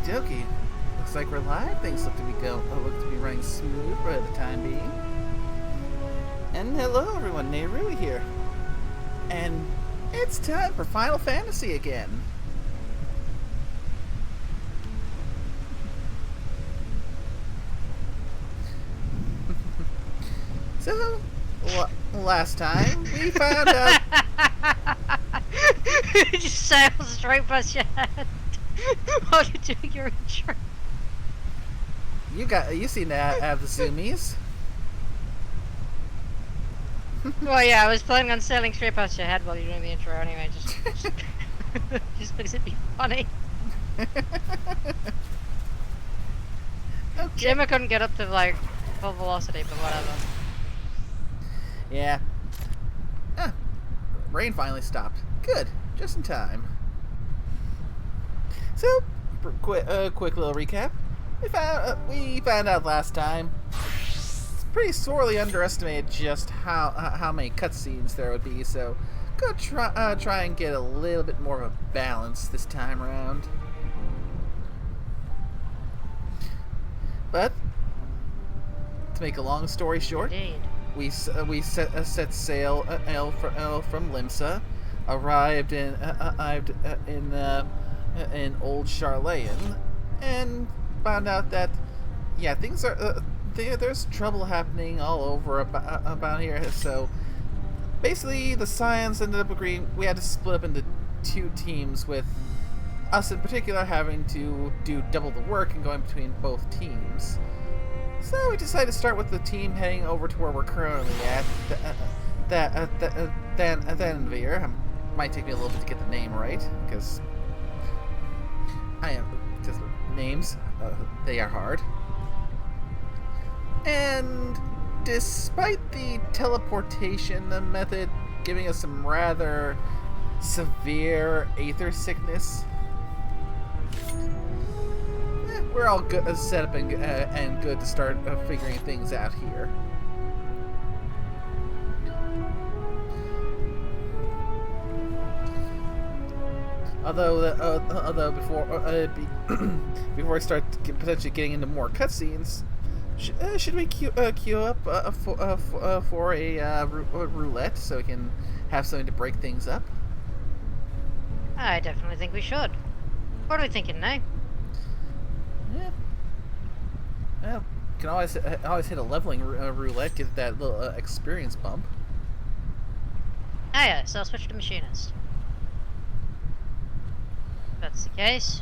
dokie. Looks like we're live. Things look to be running smooth for the time being. And hello everyone, Nehru here. And it's time for Final Fantasy again. So, last time we found out. It just sailed straight past your head while you're doing your intro. You seem to have the zoomies. Well, yeah, I was planning on sailing straight past your head while you're doing the intro anyway, just because it'd be funny. Okay. Jimmy couldn't get up to, like, full velocity, but whatever. Yeah. Rain finally stopped. Good. Just in time. So, quick little recap. We found out last time. It's pretty sorely underestimated just how many cutscenes there would be. So, go try and get a little bit more of a balance this time around. But to make a long story short, Indeed. we set sail from Limsa, arrived in Old Charlayan, and found out that things are there's trouble happening all over about here. So basically, the Scions ended up agreeing we had to split up into two teams, with us in particular having to do double the work and going between both teams. So we decided to start with the team heading over to where we're currently at. Thanvir. Might take me a little bit to get the name right, because names, they are hard. And despite the teleportation method giving us some rather severe aether sickness, we're all good, set up and good to start figuring things out here. Although before I start potentially getting into more cutscenes, should we queue up for a roulette so we can have something to break things up? I definitely think we should. What are we thinking now? Yeah. Well, you can always hit a leveling roulette, get that little experience bump. Ah, yeah, so I'll switch to machinist. If that's the case.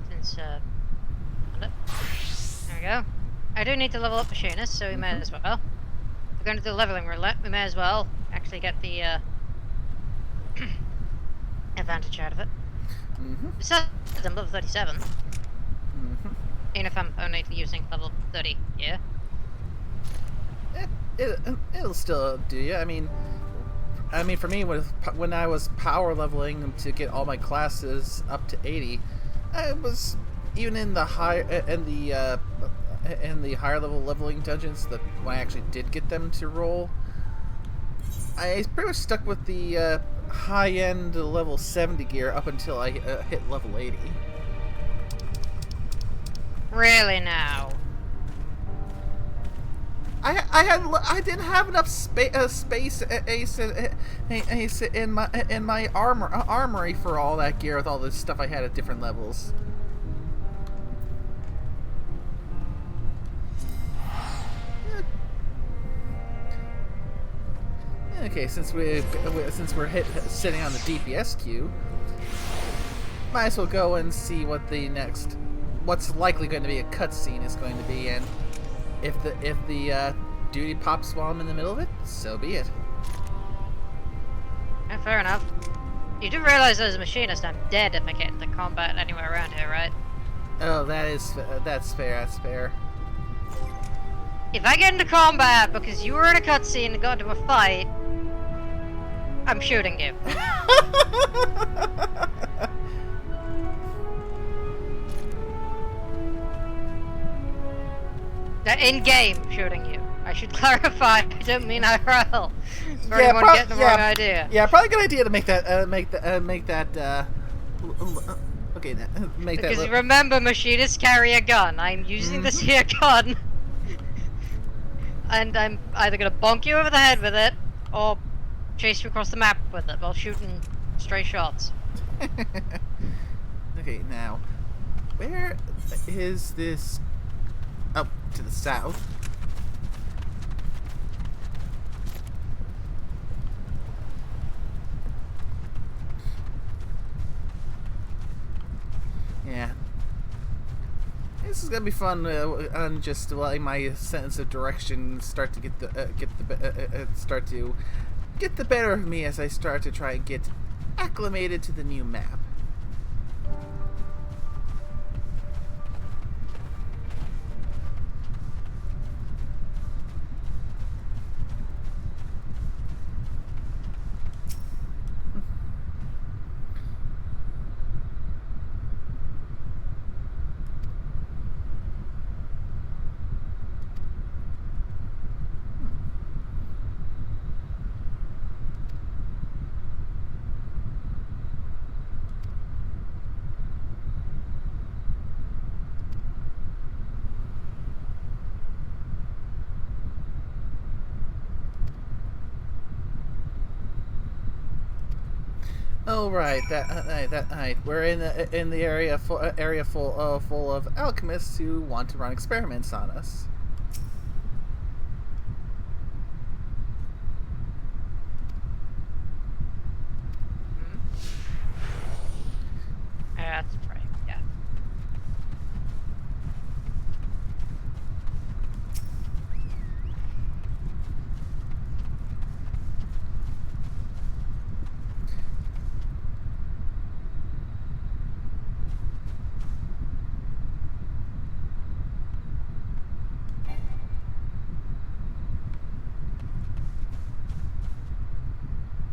Since, there we go. I do need to level up machinist, so we may as well. If we're going to do leveling roulette, we may as well actually get the advantage out of it. Besides, I'm level 37. Even if I'm only using level 30, yeah. It'll still do you. I mean, for me, when I was power leveling to get all my classes up to 80, I was even in the higher level leveling dungeons. That when I actually did get them to roll, I pretty much stuck with the high end level 70 gear up until I hit level 80. Really now? I didn't have enough space in my armory for all that gear with all this stuff I had at different levels. Okay, since we're sitting on the DPS queue, might as well go and see what what's likely going to be a cutscene is going to be, and if the duty pops while I'm in the middle of it, so be it. Yeah, fair enough. You do realize as a machinist I'm dead if I get into combat anywhere around here, right? Oh, that's fair. That's fair. If I get into combat because you were in a cutscene and got into a fight, I'm shooting you. In-game shooting you. I should clarify. I don't mean IRL. For anyone getting the wrong idea. Yeah, probably a good idea to make that Okay, now, make that Because look. remember, machinists carry a gun. I'm using this here gun. And I'm either gonna bonk you over the head with it, or chase you across the map with it while shooting stray shots. Okay, now, where is this? Up to the south. Yeah. This is gonna be fun, on just letting my sense of direction start to start to get the better of me as I start to try and get acclimated to the new map. Oh right, right. We're in the area full of alchemists who want to run experiments on us. That's right, yeah.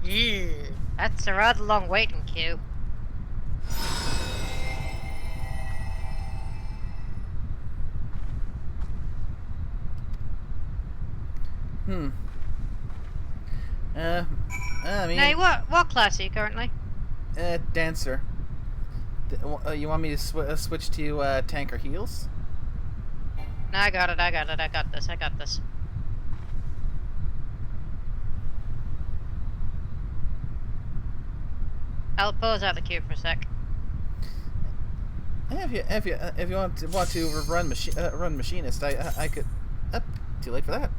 Yeah, that's a rather long waiting queue. Hmm. I mean, Now, what class are you currently? dancer. You want me to switch to tank or heals? No, I got it, I got this, I got this. I'll pause out the queue for a sec. If you want to run machinist, I could. Too late for that.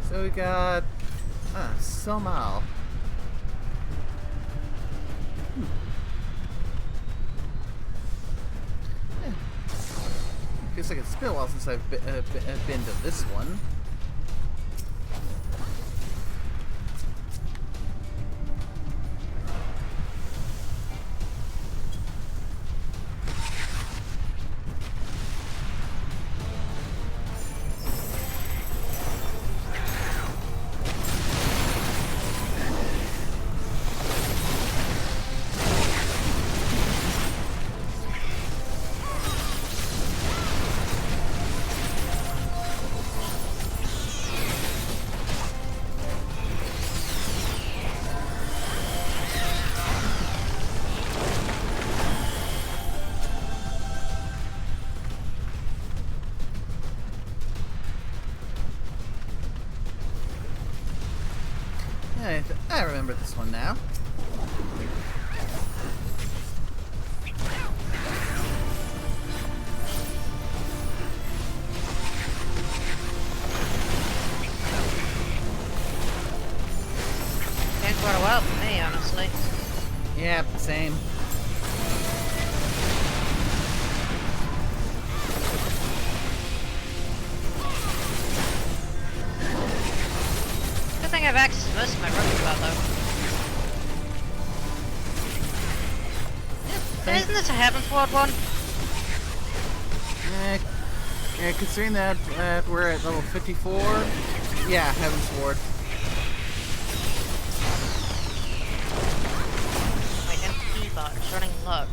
So we got Somal. Feels like it's been a while since I've been to this one. I remember this one now. Been quite a while for me, honestly. Yeah, same. Good thing I have access to most of my rugby well, though. Isn't this a Heaven's Ward one? Yeah, considering that we're at level 54, yeah, Heaven's Ward. My MP bot is running low.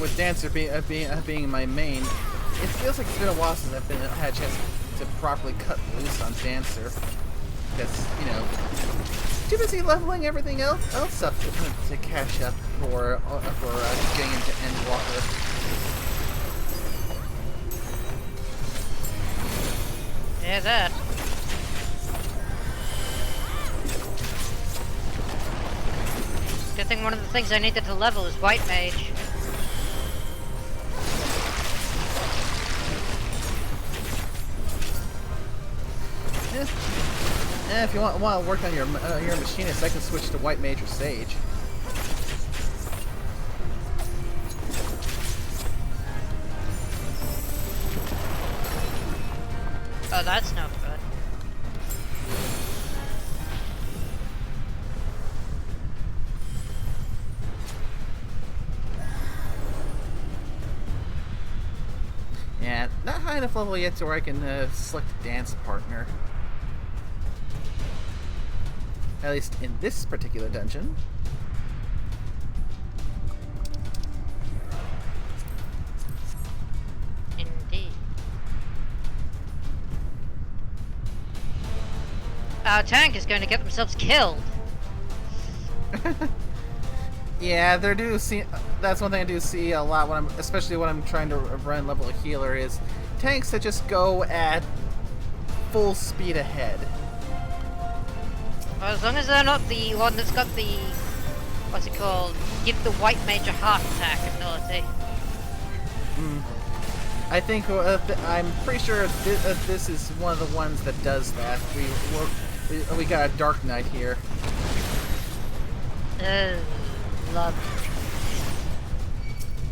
with Dancer being my main, it feels like it's been a while since I've had a chance to properly cut loose on Dancer. Because, you know, too busy leveling everything else up to catch up for getting into Endwalker. Yeah, that. Good thing one of the things I needed to level is White Mage. If you want to work on your machinist, I can switch to White Mage or Sage. Oh, that's no good. Yeah, not high enough level yet to where I can select a dance partner. At least in this particular dungeon. Indeed. Our tank is going to get themselves killed. Yeah, there do see. That's one thing I do see a lot when especially when I'm trying to run level a healer, is tanks that just go at full speed ahead. Well, as long as they're not the one that's got the, what's it called, give the White Mage a heart attack ability. I think I'm pretty sure this is one of the ones that does that. We got a Dark Knight here. Love.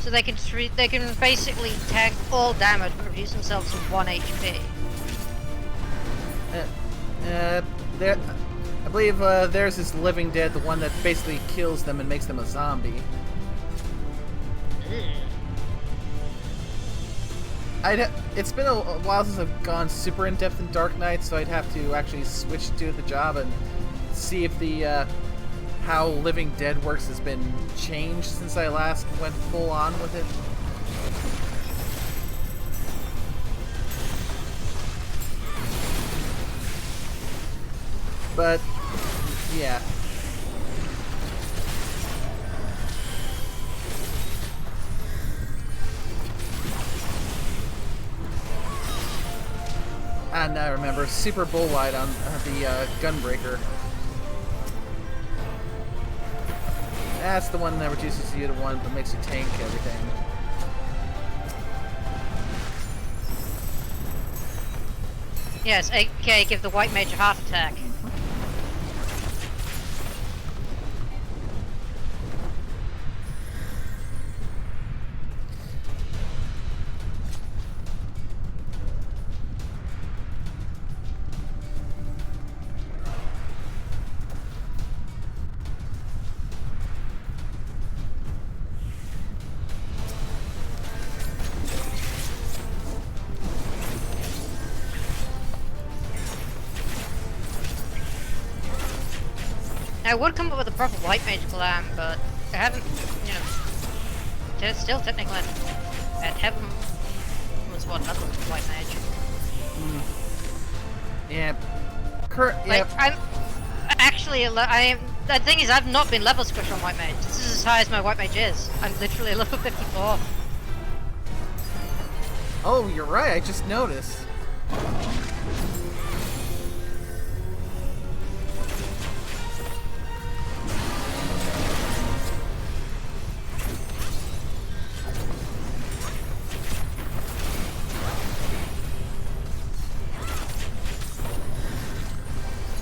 So they can basically tank all damage but reduce themselves to 1 HP. I believe theirs is Living Dead, the one that basically kills them and makes them a zombie. It's been a while since I've gone super in depth in Dark Knight, so I'd have to actually switch to the job and see if the how Living Dead works has been changed since I last went full on with it. But yeah. And I remember Super Bullwide on the Gunbreaker. That's the one that reduces you to 1 but makes you tank everything. Yes, aka give the White Mage a heart attack. I would come up with a proper White Mage glam, but I haven't, you know, it's still technically at Heaven was what level of White Mage. Yeah. Like, I'm actually, the thing is, I've not been level squished on White Mage. This is as high as my White Mage is. I'm literally level 54. Oh, you're right, I just noticed.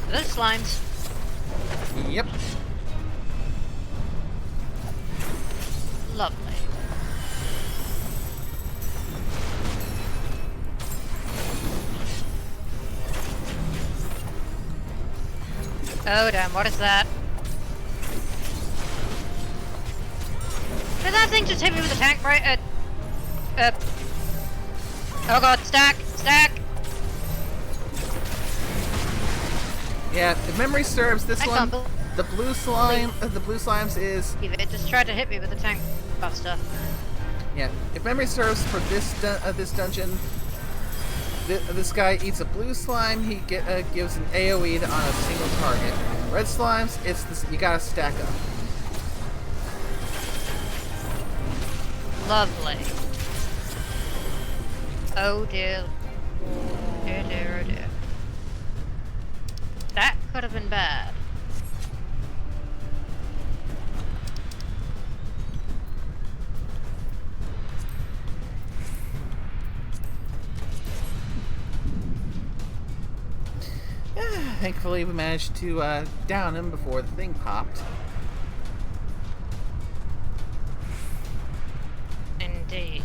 Those slimes. Yep. Lovely. Oh damn, what is that? Did that thing just hit me with a tank right oh god, stack! Stack! Yeah, if memory serves, this one, the blue slime, the blue slimes is... It just tried to hit me with the tank buster. Yeah, if memory serves for this dungeon, this guy eats a blue slime. He gives an AOE on a single target. Red slimes, it's this, you gotta stack up. Lovely. Oh dear. Dear, dear, oh dear. That could have been bad. Thankfully, we managed to down him before the thing popped. Indeed.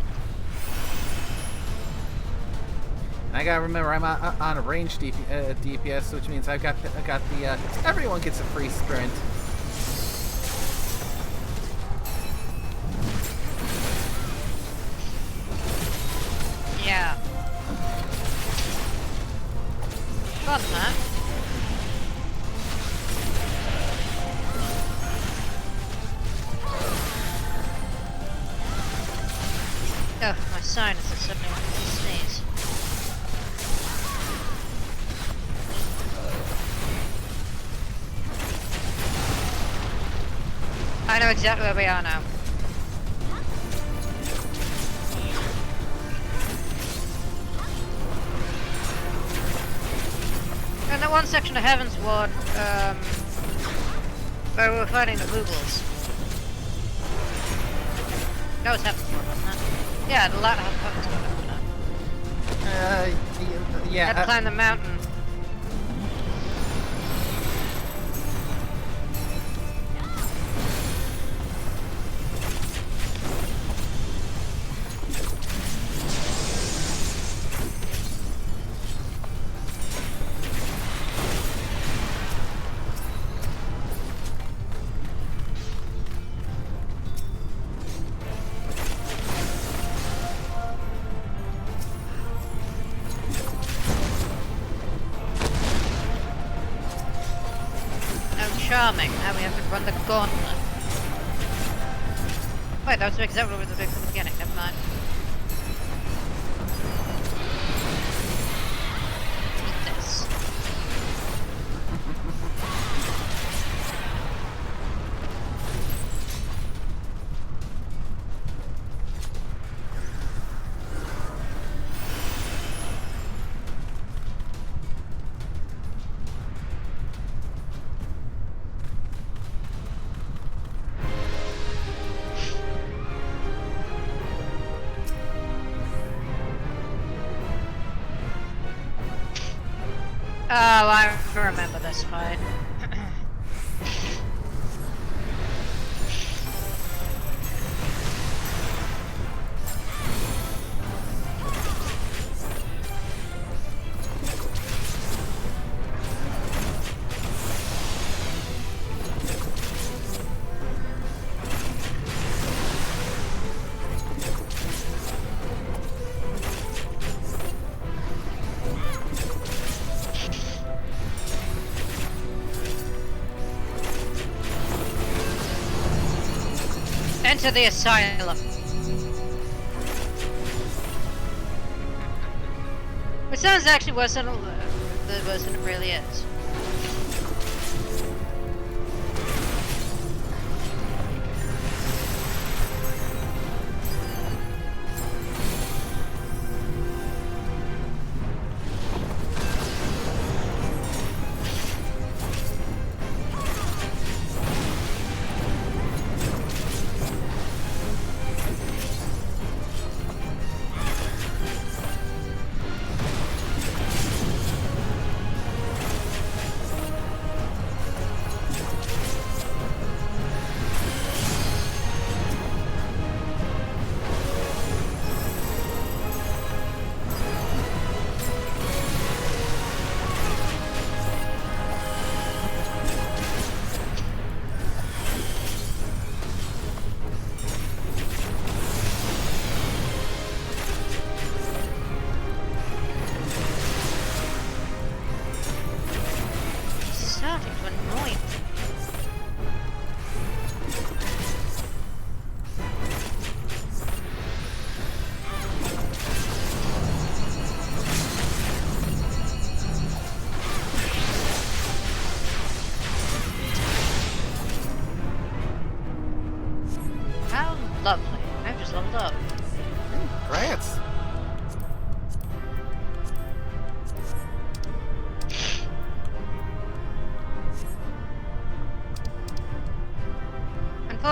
And I gotta remember, I'm on a range DPS, which means I got the everyone gets a free sprint. Yeah. Fun, man. Oh, my sinuses suddenly went to sneeze. I know exactly where we are now. In that one section of Heaven's Ward, where we were fighting the Boobles. That was Heaven's Ward, wasn't it? Yeah, the latter half of Heaven's Ward. Yeah. Had to climb the mountain. Charming. Now we have to run the gauntlet. Wait, that was exactly what we were doing from the beginning. Never mind. Eat this. Oh, I remember this fight. Enter the asylum. Which sounds actually worse than it really is.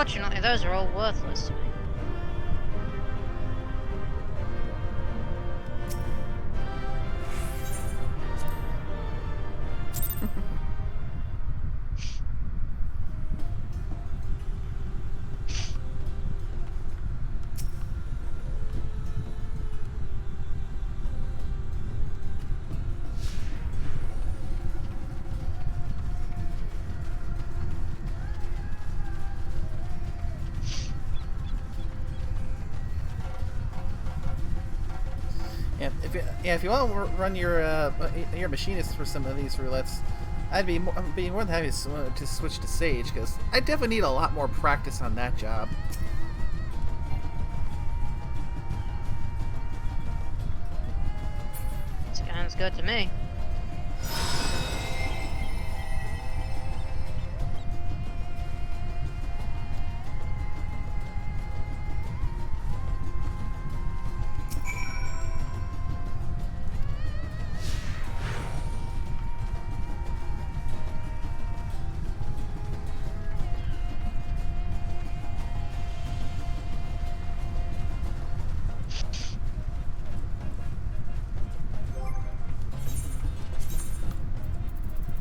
Unfortunately, those are all worthless to me. If you want to run your machinist for some of these roulettes, I'd be more than happy to switch to Sage, because I definitely need a lot more practice on that job. Sounds good to me.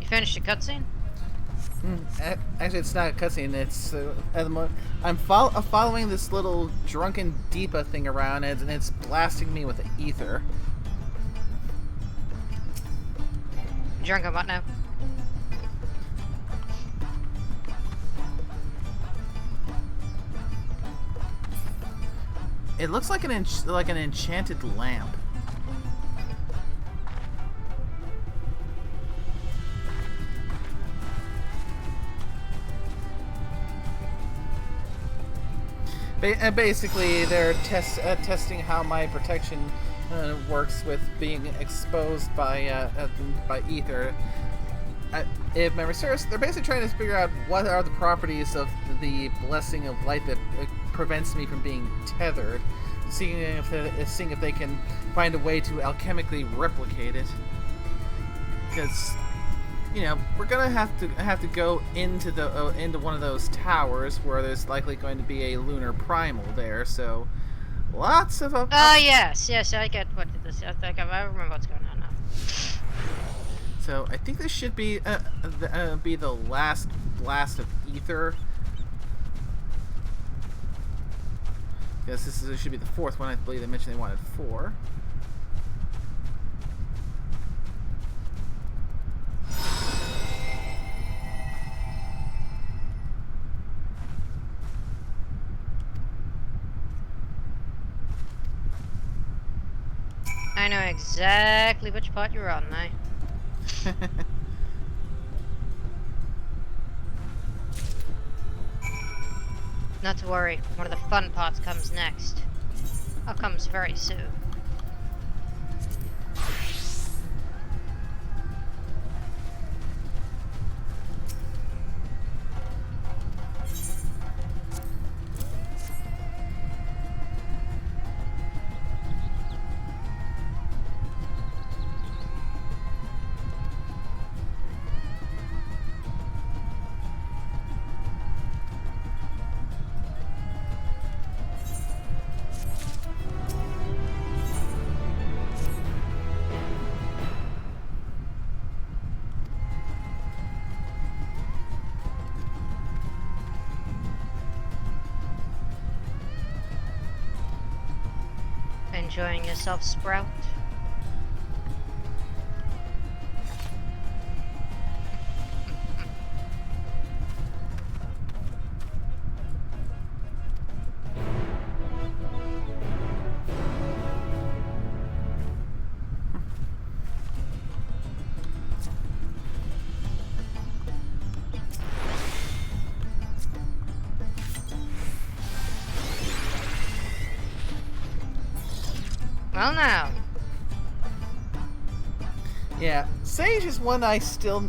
Finish the cutscene? Actually, it's not a cutscene. It's at the moment I'm following this little drunken Deepa thing around, and it's blasting me with aether. Drunk on what now? It looks like an enchanted lamp. Basically, they're testing how my protection works with being exposed by ether. If memory serves, they're basically trying to figure out what are the properties of the blessing of light that prevents me from being tethered, seeing if they can find a way to alchemically replicate it. Because, you know, we're gonna have to go into one of those towers where there's likely going to be a lunar primal there. So, lots of. Yes, I get what this. I remember what's going on now. So I think this should be the last blast of ether. Yes, this should be the fourth one. I believe they mentioned they wanted 4. I know exactly which part you're on now. Not to worry, one of the fun parts comes next. Oh, comes very soon. Enjoying yourself, Sprout? Well now. Yeah, Sage is one I still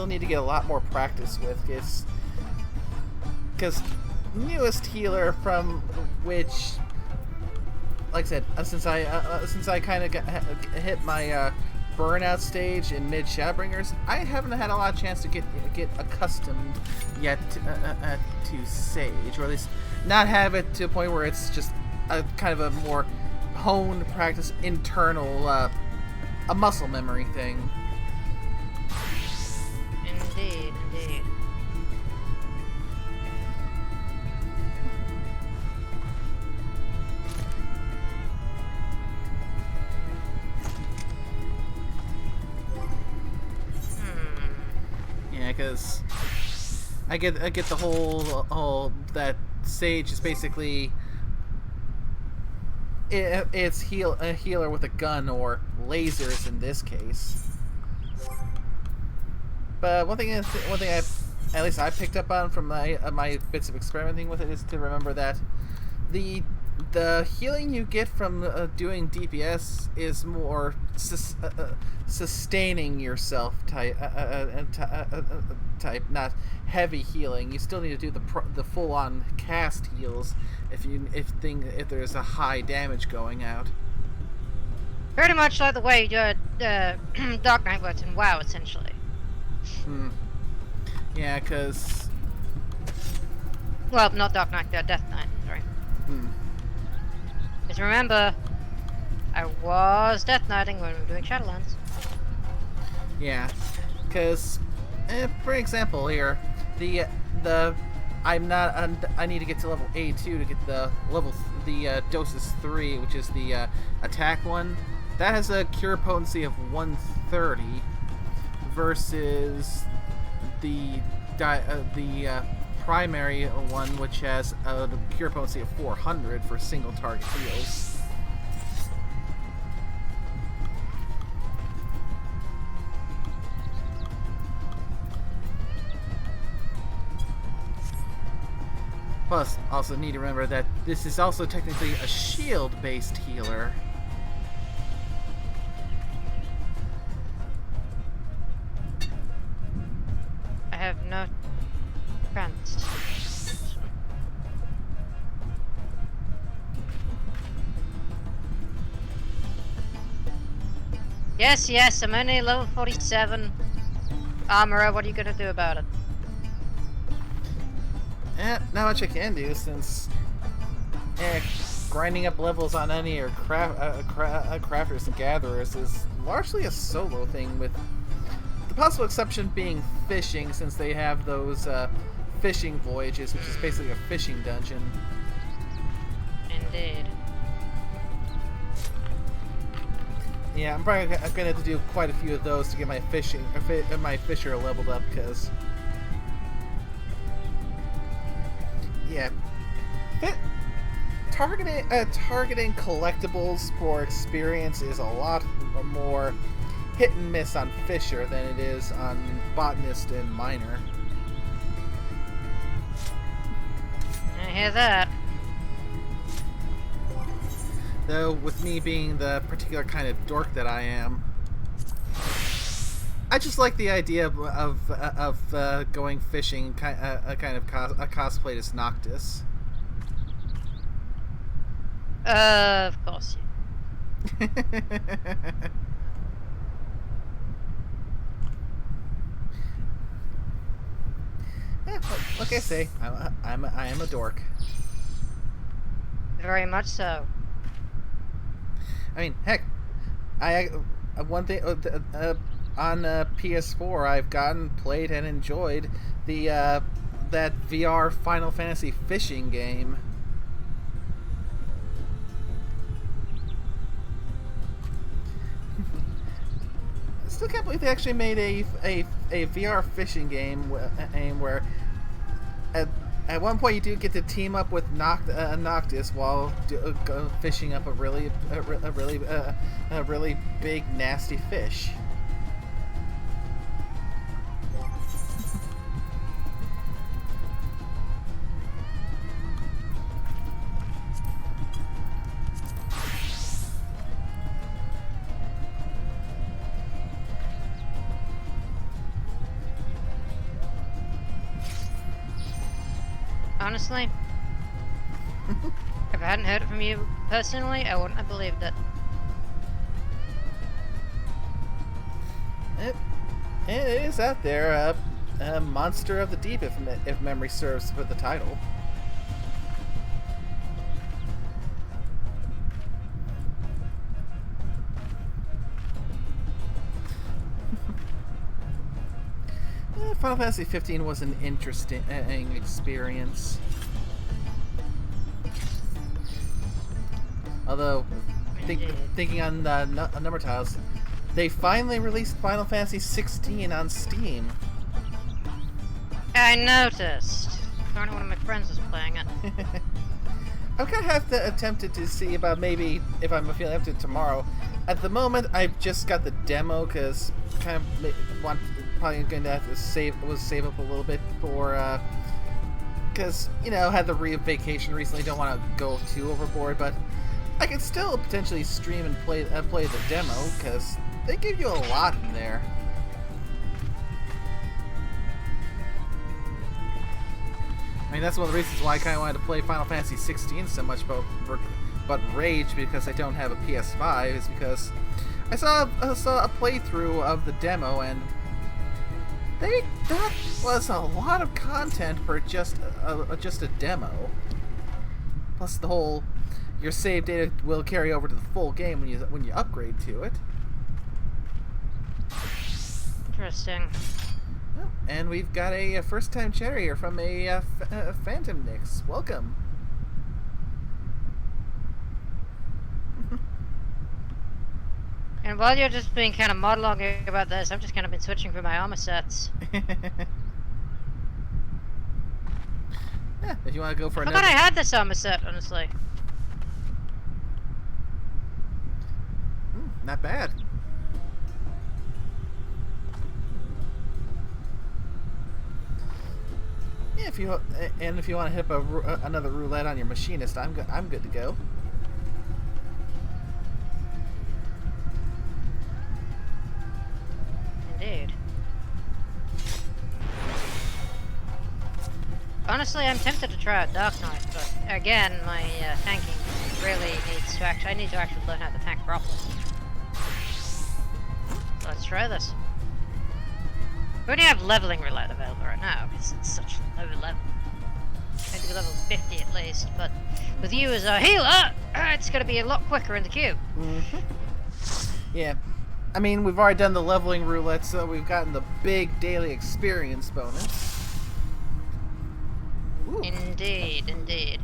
need to get a lot more practice with. Because newest healer from which, like I said, since I kind of hit my burnout stage in mid Shadowbringers, I haven't had a lot of chance to get accustomed yet to Sage, or at least not have it to a point where it's just a kind of a more honed practice, internal, a muscle memory thing. Indeed, indeed. Yeah, because I get the whole that Sage is basically it's a healer with a gun, or lasers in this case. But one thing I picked up on from my bits of experimenting with it is to remember that the healing you get from doing DPS is more sustaining yourself type, not heavy healing. You still need to do the full on cast heals if there's a high damage going out. Pretty much like the way Dark Knight works in WoW, essentially. Yeah, because... Well, not Dark Knight, Death Knight, sorry. Because remember, I was Death Knighting when we were doing Shadowlands. Yeah, because, for example here, I need to get to level A2 to get the Dosis 3, which is the attack one. That has a cure potency of 130 versus the primary one, which has a cure potency of 400 for single target heals. Plus, also need to remember that this is also technically a shield-based healer. I have no friends. Yes, I'm only level 47. Armorer, what are you gonna do about it? Not much I can do, since grinding up levels on any or crafters and gatherers is largely a solo thing, with the possible exception being fishing, since they have those fishing voyages, which is basically a fishing dungeon. Indeed. Yeah, I'm probably gonna have to do quite a few of those to get my fisher leveled up, because yeah, targeting collectibles for experience is a lot more hit and miss on fisher than it is on botanist and miner. I hear that. Though, with me being the particular kind of dork that I am, I just like the idea of going fishing, kind of a cosplay as Noctis. Of course. Yeah, like I say, I am a dork. Very much so. I mean, heck, one thing on PS4 I've played and enjoyed that VR Final Fantasy fishing game. I still can't believe they actually made a VR fishing game where at one point you do get to team up with Noctis while fishing up a really big nasty fish. Honestly, if I hadn't heard it from you personally, I wouldn't have believed it. It, it is out there. Monster of the Deep, if memory serves, for the title. Final Fantasy XV was an interesting experience. Although, thinking on number tiles, they finally released Final Fantasy XVI on Steam. I noticed. Apparently one of my friends was playing it. I'm gonna have to attempt it to see about maybe if I'm feeling up to it tomorrow. At the moment, I've just got the demo because kind of probably going to have to save up a little bit for because had the vacation recently. Don't want to go too overboard, but I could still potentially stream and play the demo because they give you a lot in there. I mean, that's one of the reasons why I kind of wanted to play Final Fantasy XVI so much, but Rage, because I don't have a PS5, is because I saw a playthrough of the demo, and that was a lot of content for just a demo. Plus the whole your save data will carry over to the full game when you upgrade to it. Interesting. Oh, and we've got a first-time chatter here from a Phantom Nix. Welcome. And while you're just being kind of monologuing about this, I've just kind of been switching through my armor sets. Yeah, if you want to go for I another... thought I had this armor set, honestly. Not bad. Yeah, if you want to hit up another roulette on your machinist, I'm good to go. Indeed. Honestly, I'm tempted to try out Dark Knight, but again, my tanking really needs to I need to actually learn how to tank properly. So let's try this. We only have leveling roulette available right now because it's such a low level. Maybe level 50 at least, but with you as a healer, it's going to be a lot quicker in the queue. Mm-hmm. Yeah. I mean, we've already done the leveling roulette, so we've gotten the big daily experience bonus. Ooh. Indeed, indeed.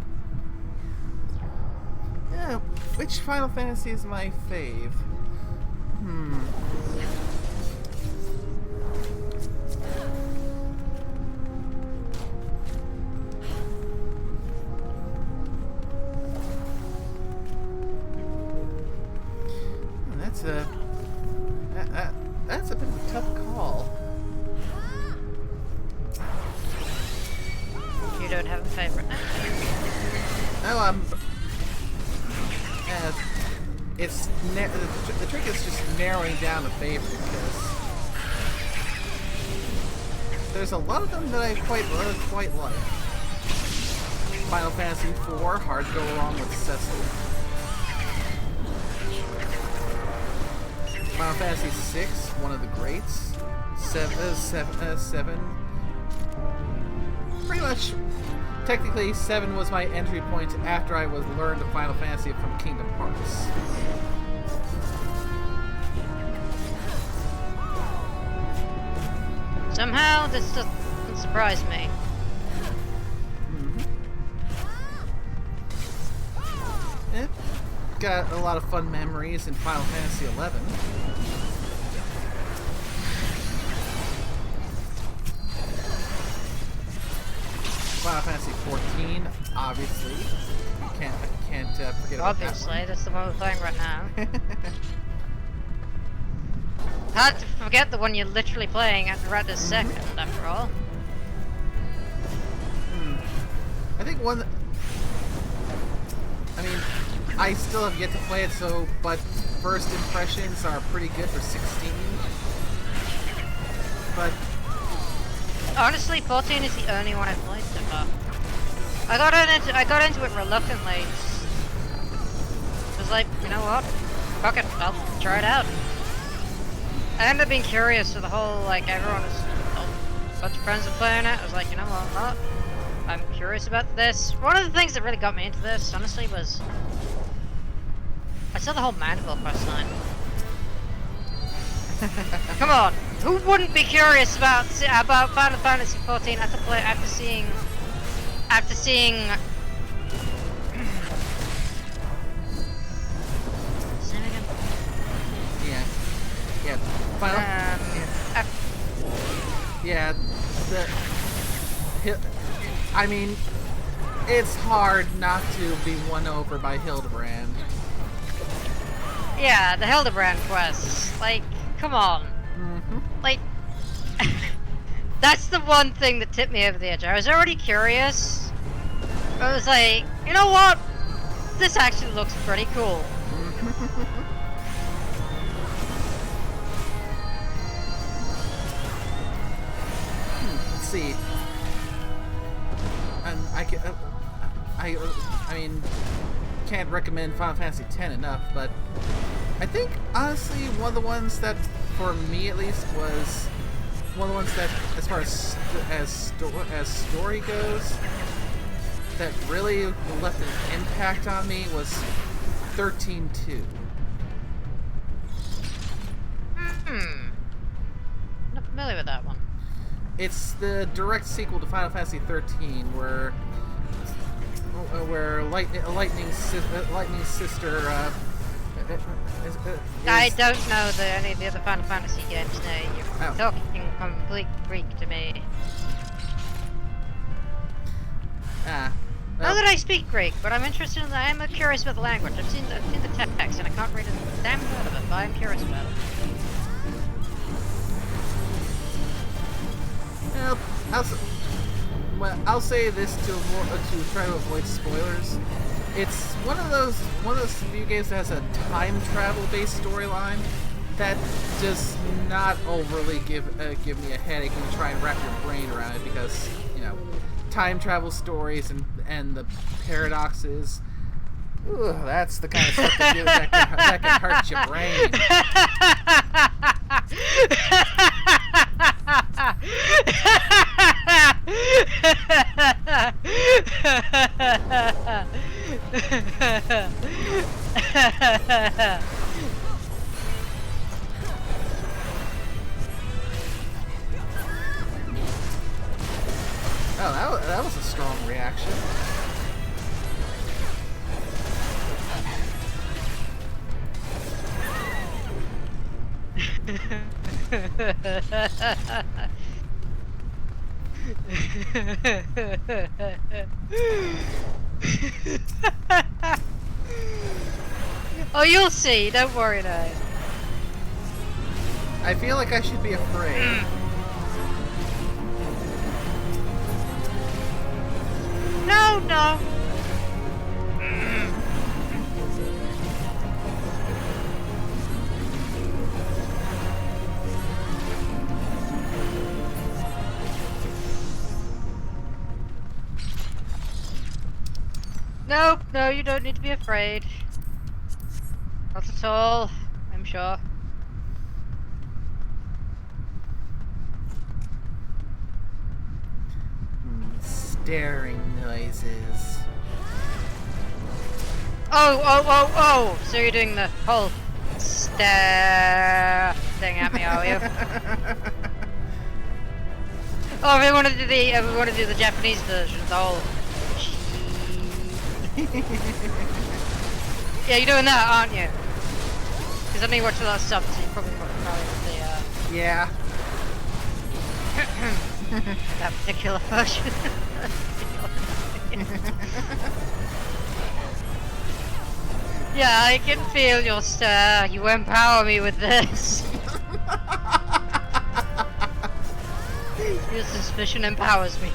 Yeah, which Final Fantasy is my fave? That's a bit of a tough call. You don't have a favorite now? No, the trick is just narrowing down a favorite because there's a lot of them that I quite like. Final Fantasy IV, hard to go wrong with Cecil. Final Fantasy VI, one of the greats. Seven. Pretty much, technically, 7 was my entry point after I learned the Final Fantasy from Kingdom Hearts. Somehow, this doesn't surprise me. Yeah, got a lot of fun memories in Final Fantasy XI. Final Fantasy XIV, obviously. Can't forget about Obviously, that that's the one we're playing right now. Hard to forget the one you're literally playing right this second, after all. I think one... I mean, I still have yet to play it, but first impressions are pretty good for 16. But... honestly, 14 is the only one I've played so far. I got into it reluctantly. It was like, you know what? Fuck it, I'll try it out. I ended up being curious for the whole, like, everyone was, a bunch of friends were playing it. I was like, you know what, I'm curious about this. One of the things that really got me into this, honestly, was I saw the whole Mandeville quest line. Come on, who wouldn't be curious about Final Fantasy XIV after seeing Yeah. Final. Yeah. I mean, it's hard not to be won over by Hildebrand. Yeah, the Hildebrand quests. Like, come on. Like, that's the one thing that tipped me over the edge. I was already curious. I was like, you know what? This actually looks pretty cool. Let's see. And I mean, can't recommend Final Fantasy X enough, but I think honestly one of the ones that, for me at least, was one of the ones that, as far as story goes, that really left an impact on me was 13-2. Not familiar with that one. It's the direct sequel to Final Fantasy XIII, where Lightning's sister. I don't know any of the other Final Fantasy games now. You're talking complete Greek to me. Not that I speak Greek, but I'm interested in that. I'm curious about the language. I've seen the text, and I can't read a damn word of it, but I'm curious about it. I'll say this to try to avoid spoilers. It's one of those video games that has a time travel based storyline that does not overly give me a headache when you try and wrap your brain around it, because time travel stories and the paradoxes. Ooh, that's the kind of stuff that can hurt your brain. Oh, that was a strong reaction. Oh, you'll see. Don't worry now. I feel like I should be afraid. No. Nope, no, you don't need to be afraid. Not at all, I'm sure. Staring noises. Oh! So you're doing the whole stare thing at me, are you? Oh, we want to do the Japanese version, the whole. Yeah, you're doing that, aren't you? Because I know you watch a lot of subs, so you probably with the Yeah. that particular version. Yeah, I can feel your stare. You empower me with this. Your suspicion empowers me.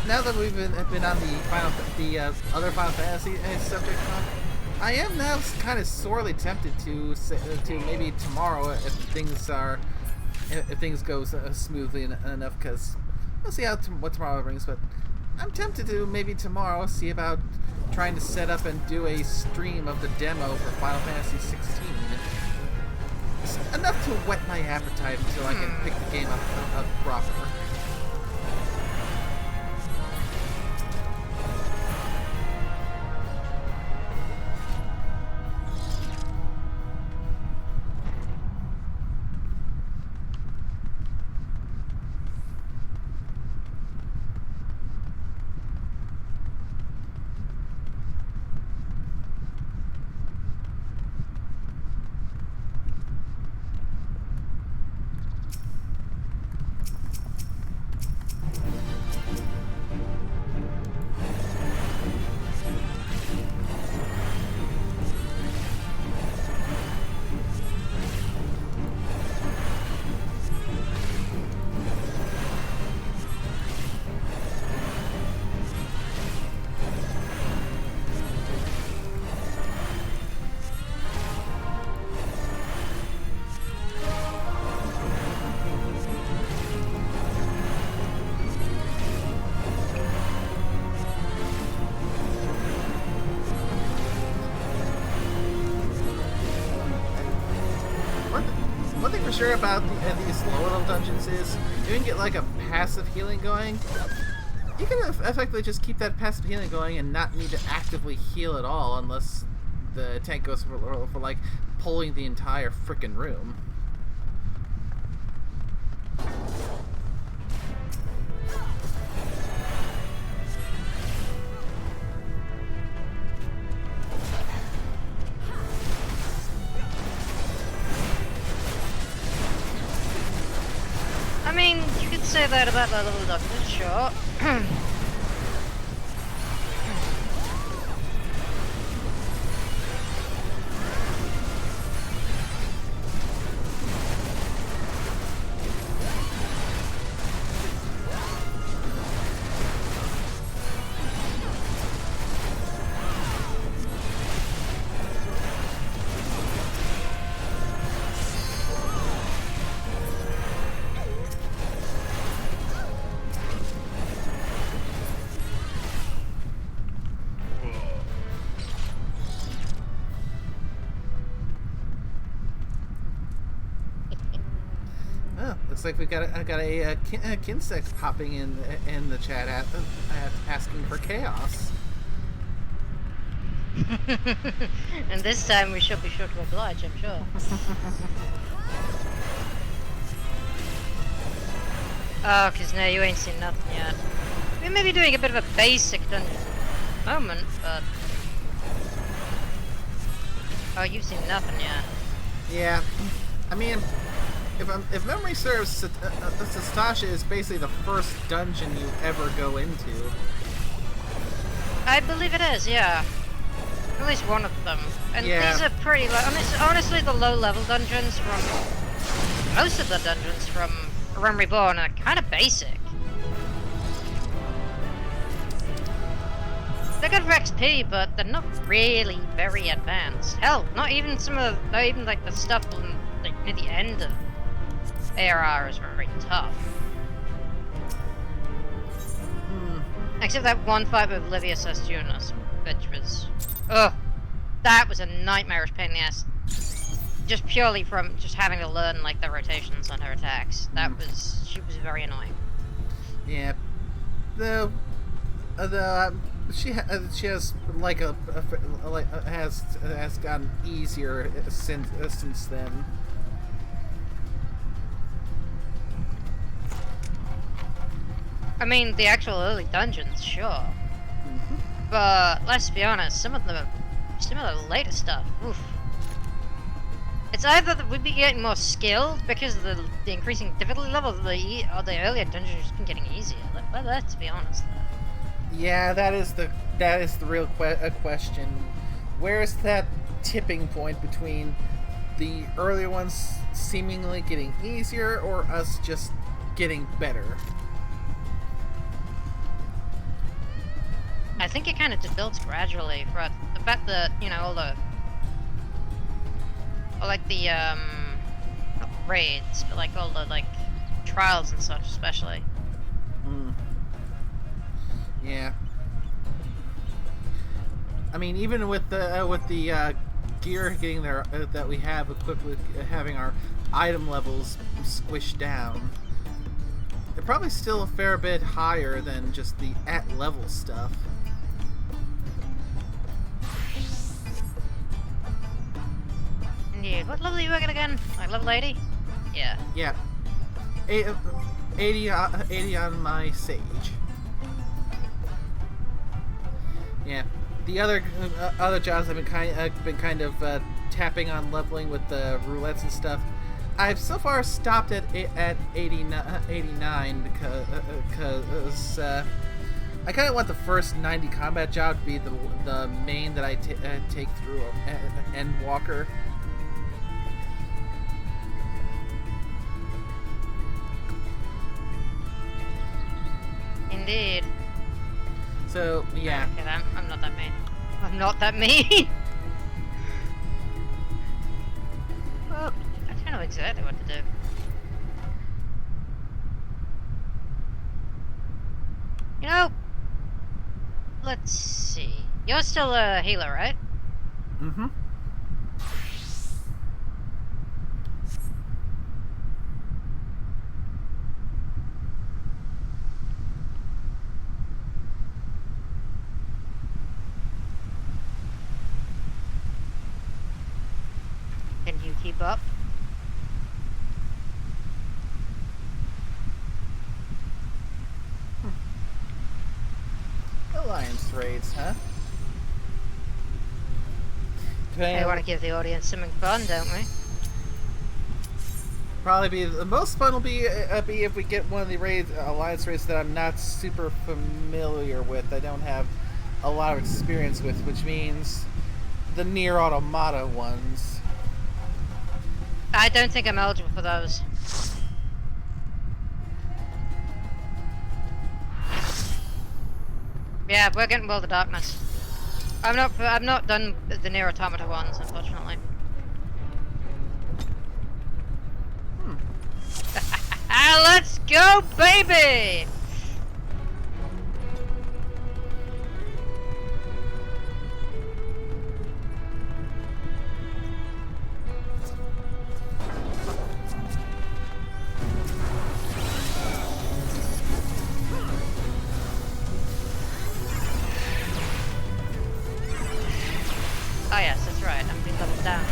now that we've been on the other Final Fantasy subject, I am now kind of sorely tempted to maybe tomorrow if things go smoothly enough, because we'll see what tomorrow brings. But I'm tempted to maybe tomorrow see about trying to set up and do a stream of the demo for Final Fantasy XVI. It's enough to whet my appetite until I can pick the game up proper. One thing for sure about these lower level dungeons is you can get like a passive healing going. You can effectively just keep that passive healing going and not need to actively heal at all unless the tank goes for like pulling the entire frickin' room. I mean, you could say that about the level doctor, sure. Looks like we've got a Kinsect popping in the chat asking for chaos. And this time we shall be sure to oblige, I'm sure. Oh, because now you ain't seen nothing yet. We may be doing a bit of a basic dungeon at the moment, but... Oh, you've seen nothing yet. Yeah, I mean, if memory serves, Sastasha is basically the first dungeon you ever go into. I believe it is, yeah. At least one of them. And yeah. These are pretty low. I mean, honestly, the low-level dungeons from... Most of the dungeons from Realm Reborn are kind of basic. They're good for XP, but they're not really very advanced. Hell, not even like the stuff like near the end of ARR is very tough. Except that one fight with Livia Sestunus, which was... Ugh! That was a nightmarish pain in the ass. Just purely from just having to learn, like, the rotations on her attacks. That was... She was very annoying. Yeah. She has, like, has gotten easier since then. I mean, the actual early dungeons, sure. But let's be honest, some of the later stuff, oof. It's either that we'd be getting more skilled because of the increasing difficulty level, or the earlier dungeons just been getting easier. Let's be honest. Yeah, that is the real question. Where's that tipping point between the earlier ones seemingly getting easier or us just getting better? I think it kind of builds gradually throughout the fact that, you know, all like the, not raids, but like all the, like, trials and such, especially. Mm. Yeah. I mean, even with the gear getting there that we have equipped with having our item levels squished down, they're probably still a fair bit higher than just the at level stuff. Indeed. What level are you working again? Like level 80? Yeah. Yeah. 80 on my sage. Yeah. The other jobs I've been kind of tapping on leveling with the roulettes and stuff. I've so far stopped at 89 because I kind of want the first 90 combat job to be the main that I take through Endwalker. Indeed. So yeah. Okay, I'm not that mean. I'm not that mean. Well, I don't know exactly what to do. You know, let's see. You're still a healer, right? Mm-hmm. Can you keep up? Alliance raids, huh? We want to give the audience something fun, don't we? Probably be the most fun will be if we get one of the alliance raids that I'm not super familiar with. I don't have a lot of experience with, which means the near automata ones. I don't think I'm eligible for those. Yeah, we're getting World of Darkness. I'm not done the near automata ones, unfortunately. Let's go, baby! Oh yes, that's right. I'm being leveled down.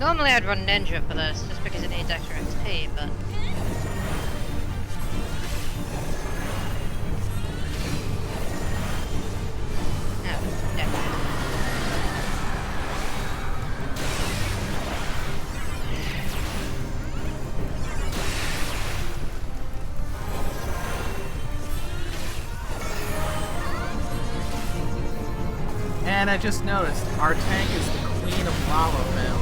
Normally I'd run Ninja for this, just because it needs extra XP, but... No, yeah. And I just noticed, our tank is the queen of lava bells.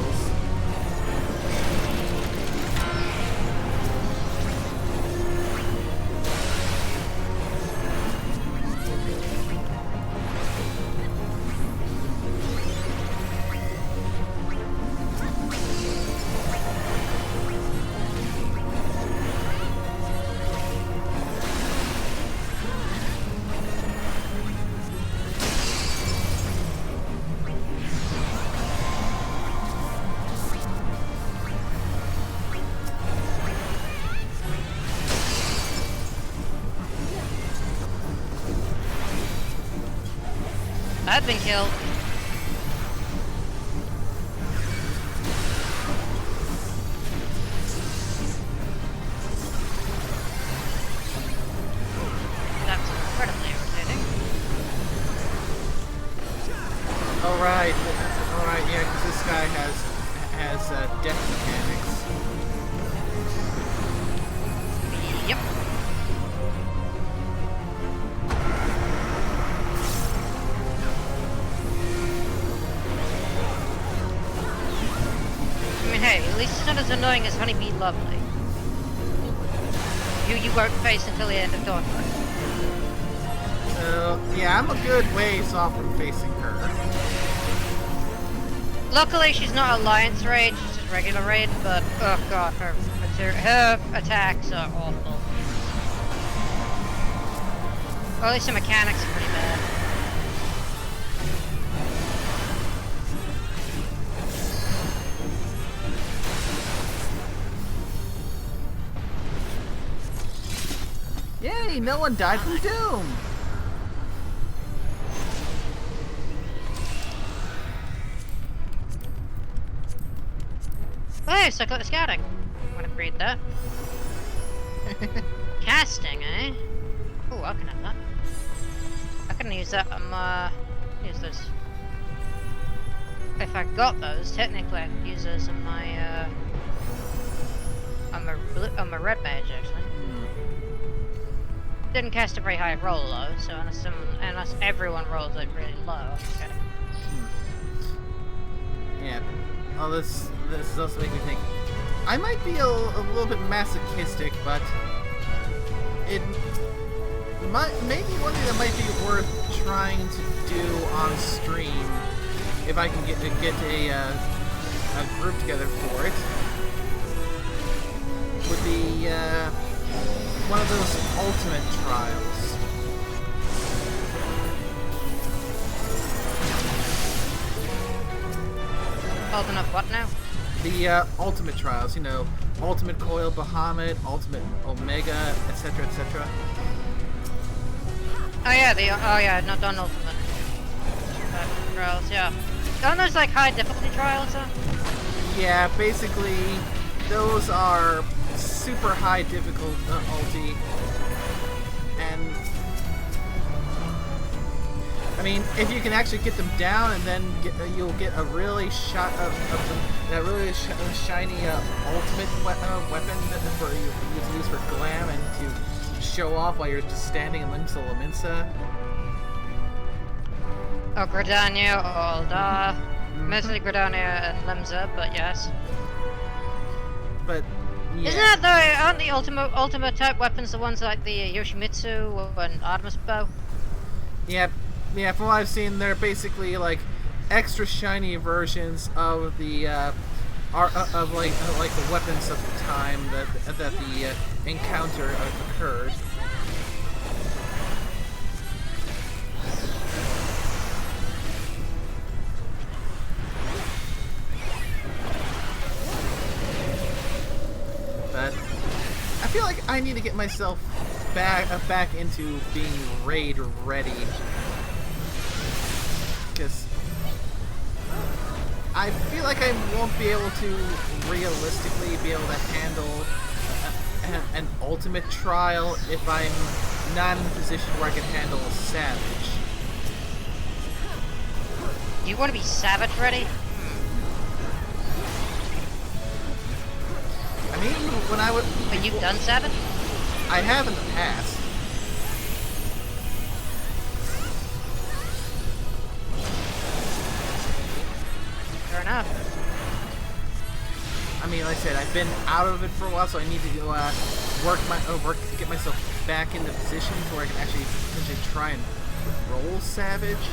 I've been killed. That's incredibly irritating. Alright, yeah, because this guy has death mechanics. Yep. I mean, hey, at least it's not as annoying as Honeybee Lovely. You won't face until the end of Dawn. So, yeah, I'm a good ways off from facing her. Luckily, she's not Alliance raid, she's just regular raid, but oh god, her attacks are awful. Or at least her mechanics are pretty bad. Yay, no one died from Doom! Hey, so I got the scouting. I'm gonna read that. Casting, eh? Ooh, I can have that. I can use that on my... use this. If I got those, technically I could use those on my, on my red mage, actually. Didn't cast a very high roll, though, so unless everyone rolls like really low, okay. Yeah. Oh, this also makes me think. I might be a little bit masochistic, but it maybe one thing that might be worth trying to do on stream, if I can get a group together for it, would be one of those ultimate trials. Ultimate what now? The ultimate trials, you know, ultimate coil, Bahamut, ultimate omega, etc., etc. Oh yeah, not done ultimate trials. Yeah, aren't those like high difficulty trials though? Yeah, basically, those are super high difficulty, and I mean, if you can actually get them down, and then you'll get a really that really shiny ultimate weapon that you use for glam and to show off while you're just standing in Limsa Laminsa. Oh, Gridania, or Aldar. Mostly Gridania and Limsa, but yes. But yeah. Isn't that though? Aren't the ultimate type weapons the ones like the Yoshimitsu and Artemis bow? Yeah, from what I've seen, they're basically like extra shiny versions of the like the weapons of the time that the encounter occurred. But I feel like I need to get myself back into being raid ready, because I feel like I won't be able to realistically be able to handle an ultimate trial if I'm not in a position where I can handle a savage. You want to be savage ready? I mean, when I would... But you've done savage? I have in the past. Fair enough. I mean, like I said, I've been out of it for a while, so I need to go work to get myself back in the position to where I can actually potentially try and roll savage.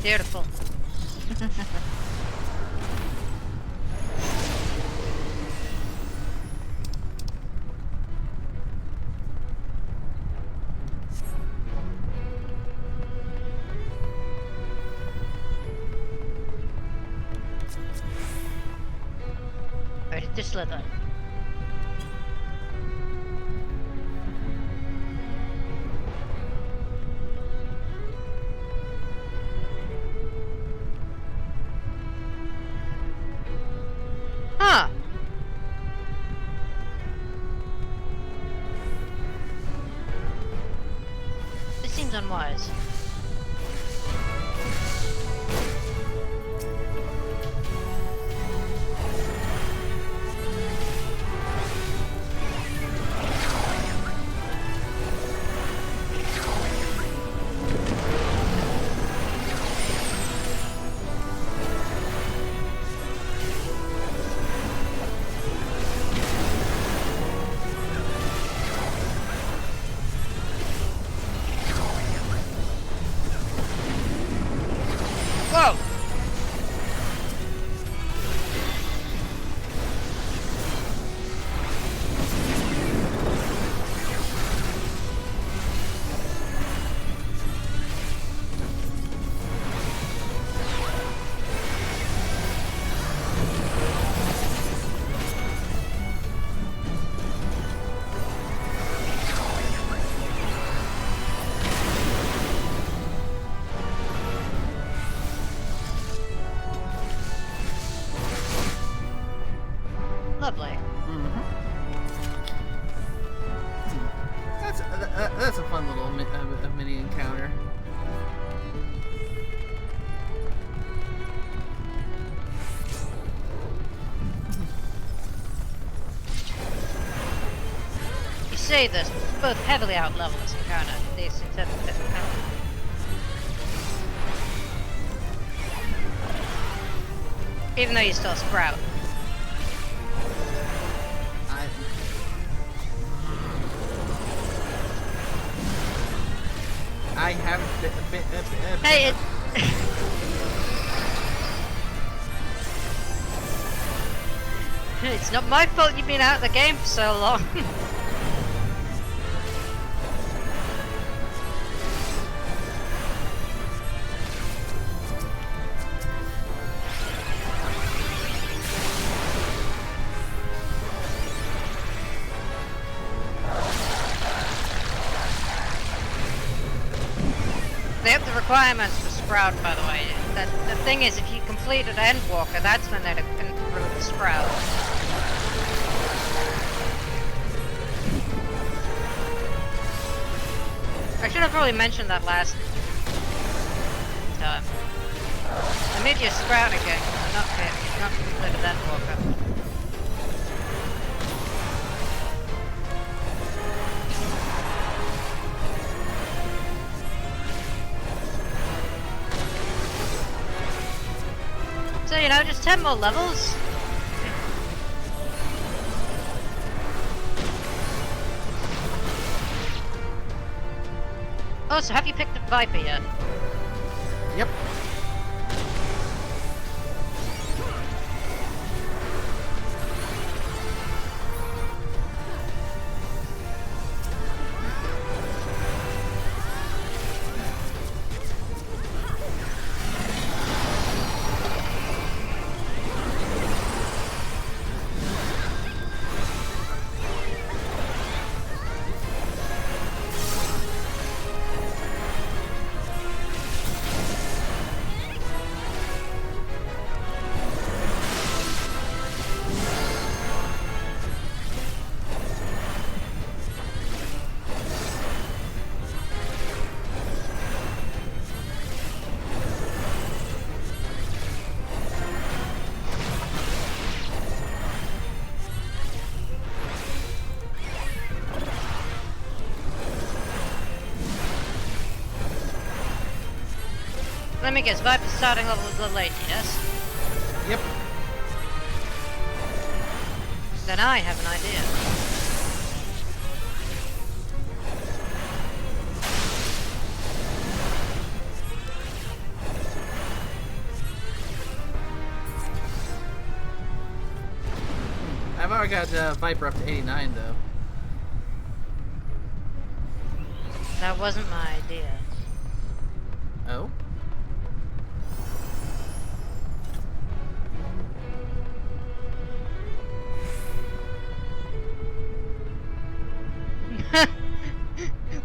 Beautiful. Ready to slither. Huh. This seems unwise. Whoa! Lovely. That's a fun little mini encounter. You say this, but both heavily outlevel this encounter. These encounter. Even though you still sprout. I haven't been. Hey, it's not my fault you've been out of the game for so long. They have the requirements for Sprout, by the way. The thing is, if you completed Endwalker, that's when they'd improve the Sprout. I should have probably mentioned that last time. I made you a Sprout again, not completed Endwalker. So, you know, just 10 more levels. Oh, so have you picked up Viper yet? Yep. Let me guess, Viper's starting level is a little late, yes? Yep. Then I have an idea. I got Viper up to 89 though. That wasn't my idea. Oh?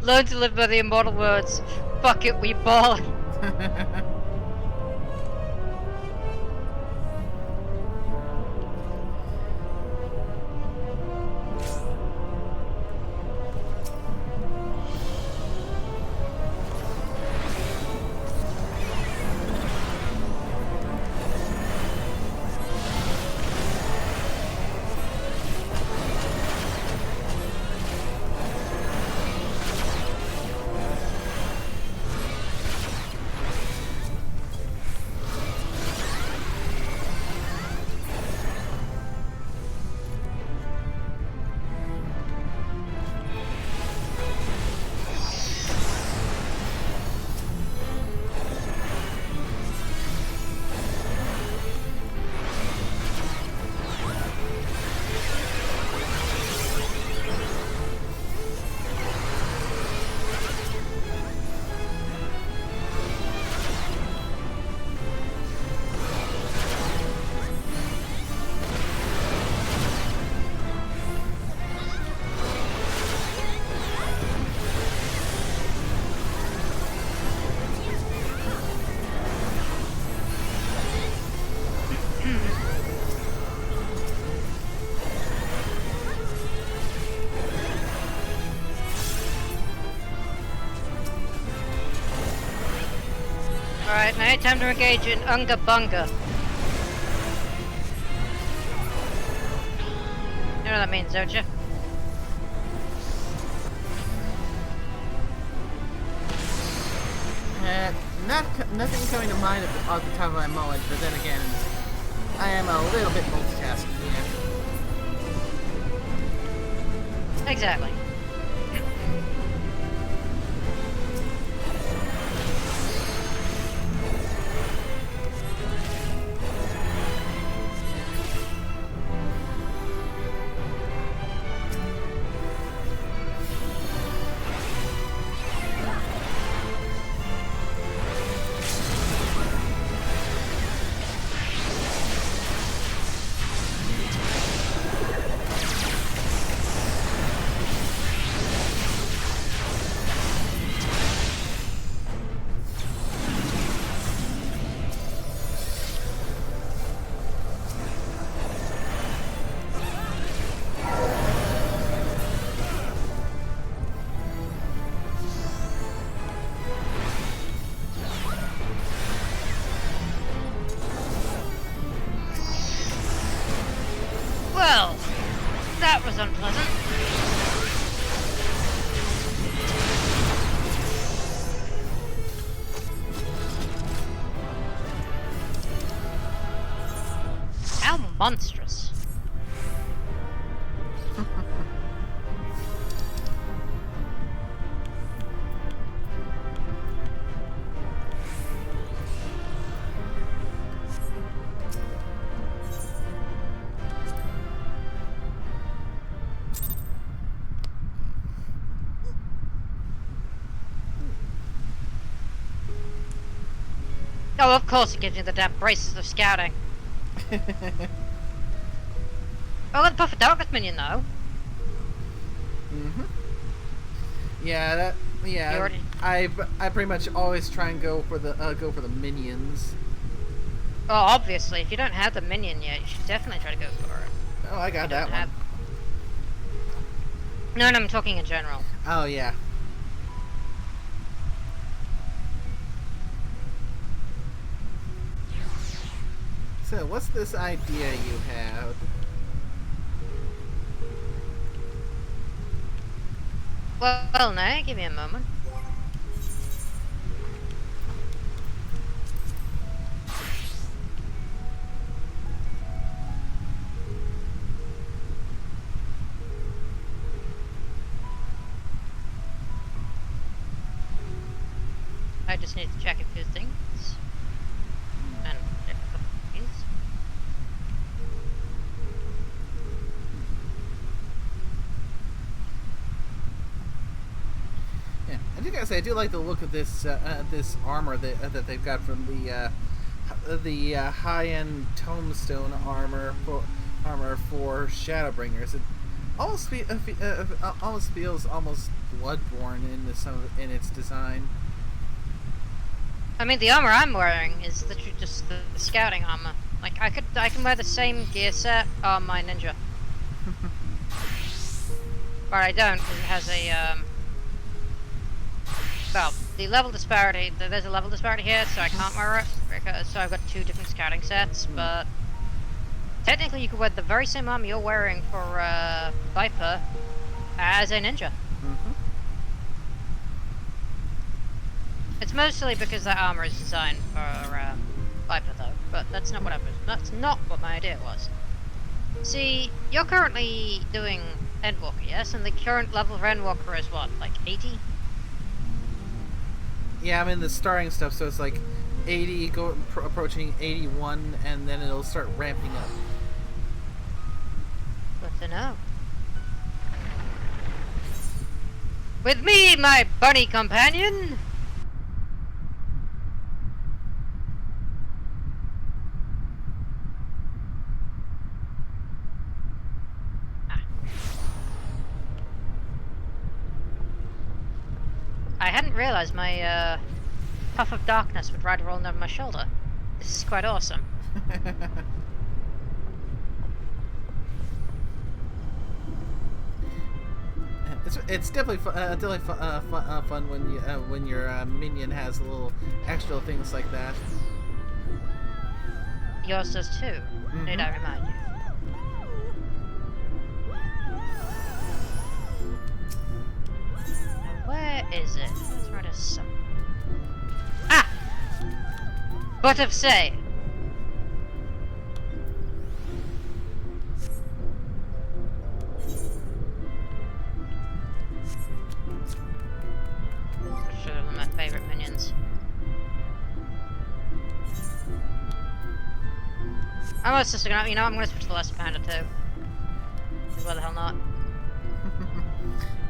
Learn to live by the immortal words. Fuck it, we ball. Alright, now time to engage in Unga Bunga. You know what that means, don't you? Nothing coming to mind off the top of my mind, but then again, I am a little bit multitasking here. Exactly. Well, that was unpleasant. How monstrous. Oh, of course it gives you the damn braces of scouting. Oh, the Puff of Darkness minion, though. Mm-hmm. Yeah, that. Yeah, already... I pretty much always try and go for the minions. Oh, obviously, if you don't have the minion yet, you should definitely try to go for it. Oh, I got that one. No, I'm talking in general. Oh yeah. So, what's this idea you have? Well, no, give me a moment. I just need to check a few things. And check a couple of things. I do gotta say, I do like the look of this this armor that they've got from the high-end tombstone armor for Shadowbringers. It almost feels almost Bloodborne in its design. I mean, the armor I'm wearing is literally just the scouting armor. Like, I can wear the same gear set on my ninja. But I don't, because it has a, well, the level disparity, there's a level disparity here, so I can't wear it, because, so I've got 2 different scouting sets, but technically you could wear the very same armor you're wearing for, Viper as a ninja. It's mostly because that armor is designed for, Viper though, but that's not what my idea was. See, you're currently doing Endwalker, yes? And the current level of Endwalker is what, like 80? Yeah, I'm in the starting stuff, so it's like 80, approaching 81, and then it'll start ramping up. Good to know. With me, my bunny companion! I hadn't realized my puff of darkness would ride rolling over my shoulder. This is quite awesome. It's definitely fun when your minion has little extra things like that. Yours does too. Need I remind you? Where is it? Let's write a sub. Ah! But of say. Should have one of my favorite minions. I'm also just gonna, I'm gonna switch to the Lesser Panda too. Why the hell not?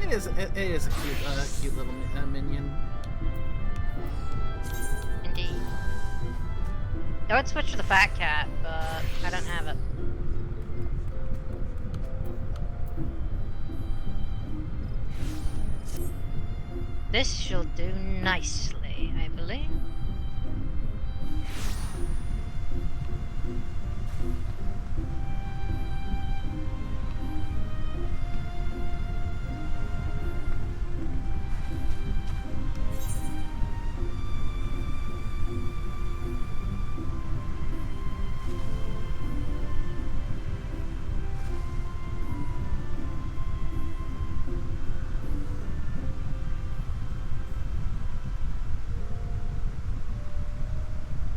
It is a cute little minion. Indeed. I would switch to the Fat Cat, but I don't have it. This shall do nicely, I believe.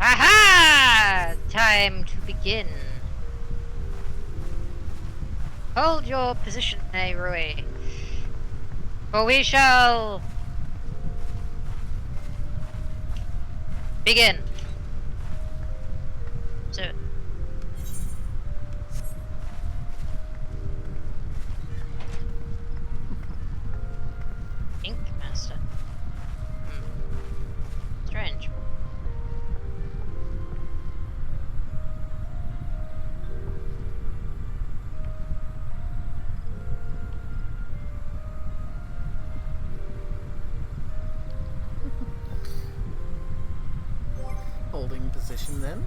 Aha! Time to begin. Hold your position, Rui. For we shall begin. So Ink Master. Strange. Holding position then.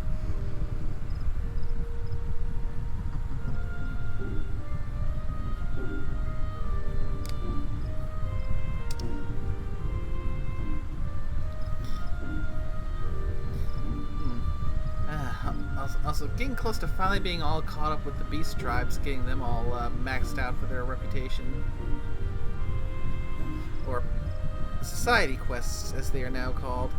Also, getting close to finally being all caught up with the beast tribes, getting them all maxed out for their reputation. Or society quests, as they are now called.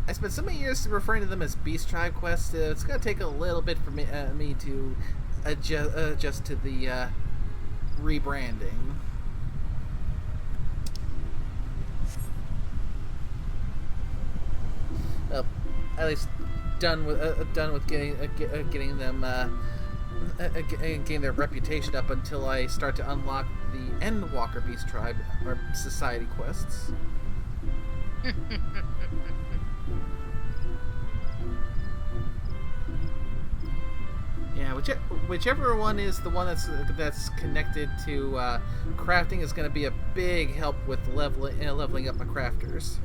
I spent so many years referring to them as beast tribe quests. It's going to take a little bit for me to adjust to the rebranding. At least done with getting them gain their reputation up until I start to unlock the Endwalker Beast Tribe or Society quests. Yeah, whichever one is the one that's connected to crafting is going to be a big help with leveling up my crafters.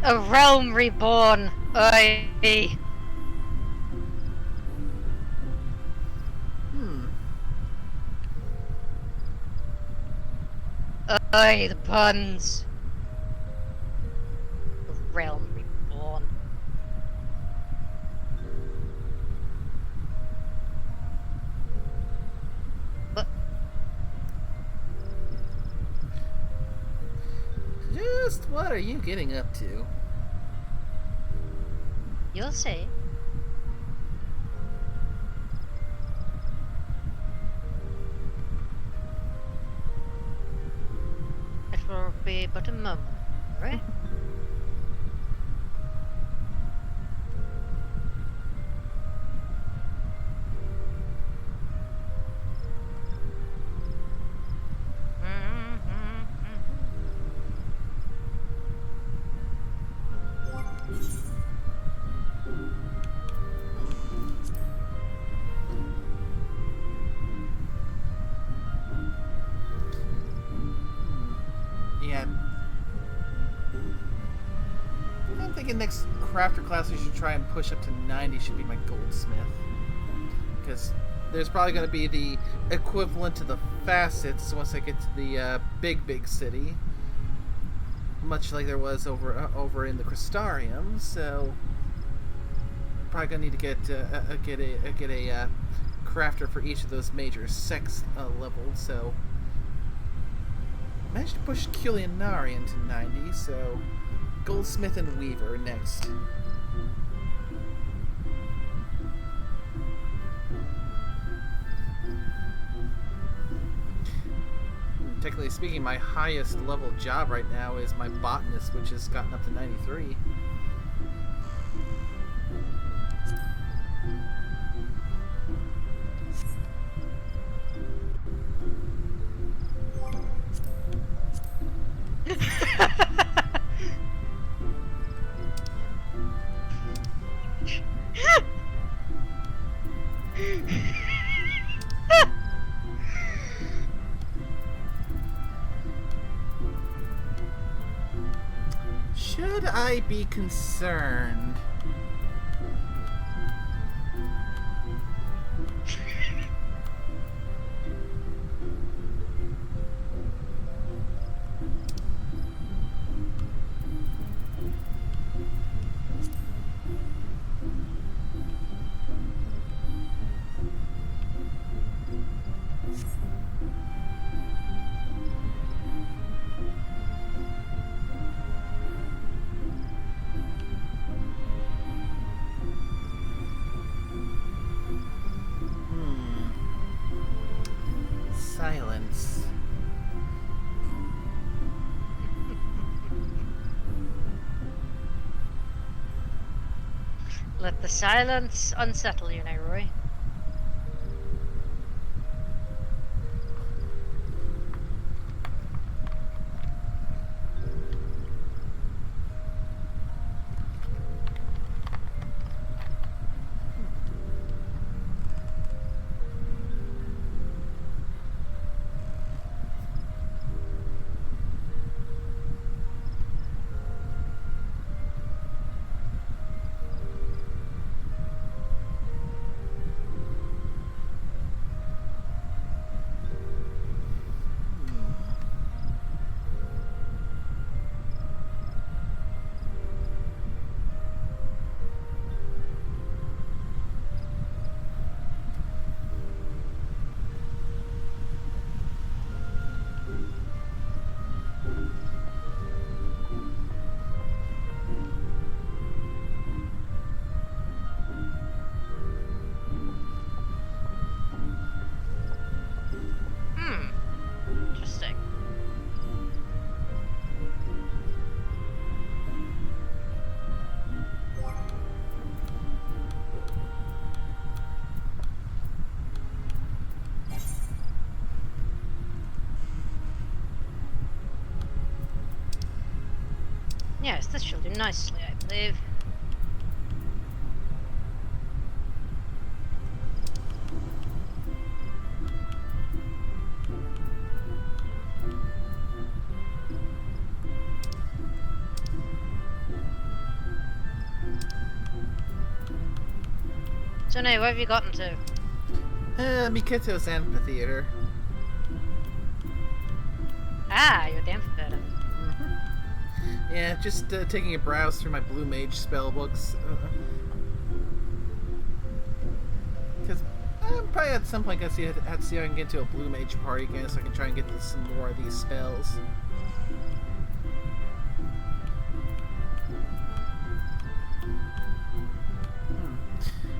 A realm reborn! Oi! Oi, the puns! A realm reborn. What? Just what are you getting up to? You'll see. It will be but a moment, right? Yeah. I'm thinking next crafter class we should try and push up to 90 should be my goldsmith. Because there's probably going to be the equivalent to the facets once I get to the big city. Much like there was over in the Crystarium, so probably gonna need to get a crafter for each of those major sex levels. So managed to push Culinarian to 90, so Goldsmith and Weaver next. Technically speaking, my highest level job right now is my botanist, which has gotten up to 93. Should I be concerned? Silence. Let the silence unsettle you, Nairobi. Hmm. Interesting. Yes, this should do nicely, I believe. So, now, where have you gotten to? Mikito's amphitheater. Ah, you're the amphitheater. Yeah, just taking a browse through my Blue Mage spell books. Because I'm probably at some point gonna have to see if I can get into a Blue Mage party again, so I can try and get some more of these spells.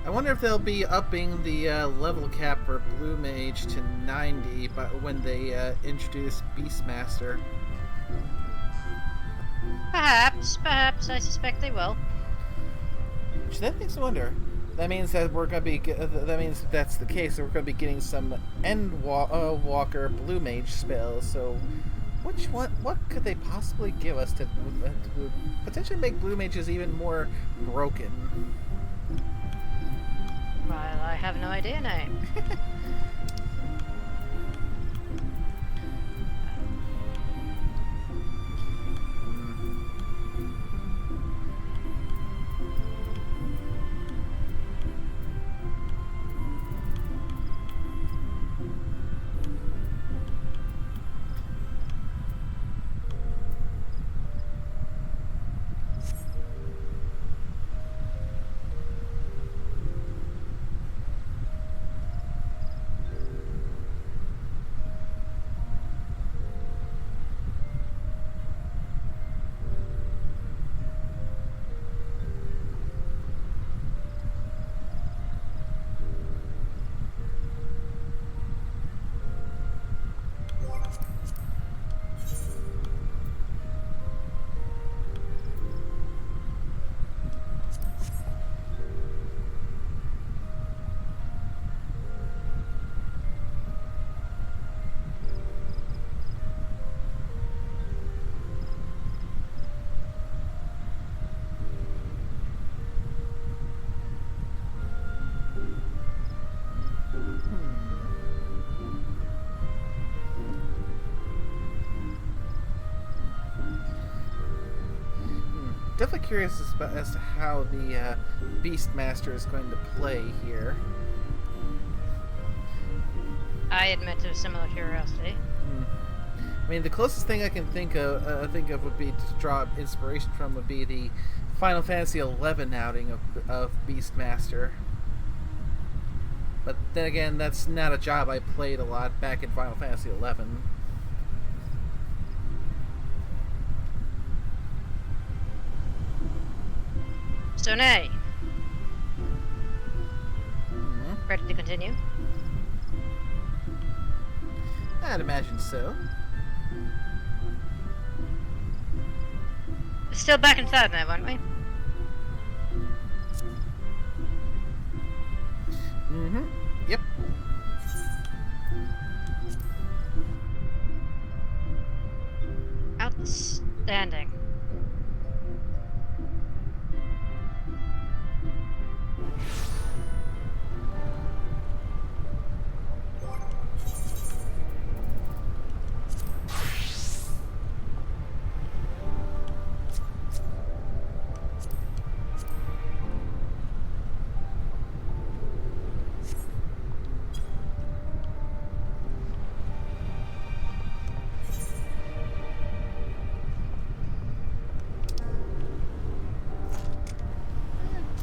I wonder if they'll be upping the level cap for Blue Mage to 90, but when they introduce Beastmaster. Perhaps, I suspect they will. Which that makes me wonder. That means that we're gonna be. That means if that's the case, that we're gonna be getting some Endwalker Blue Mage spells. So, which one? What could they possibly give us to potentially make Blue Mages even more broken? Well, I have no idea now. Definitely curious as to how the Beastmaster is going to play here. I admit to a similar curiosity. I mean, the closest thing I can think of would be to draw inspiration from would be the Final Fantasy XI outing of Beastmaster. But then again, that's not a job I played a lot back in Final Fantasy XI. So, nay. Ready to continue? I'd imagine so. Still back inside now, aren't we? Yep. Outstanding.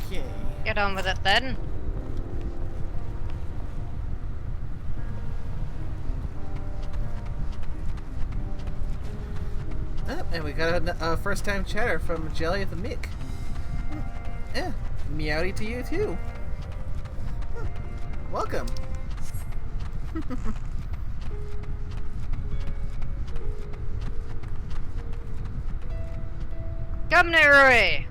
Okay. Get on with it then. And we got a first-time chatter from Jelly the Mick. Yeah, meowdy to you too. Welcome. Come, Nerui!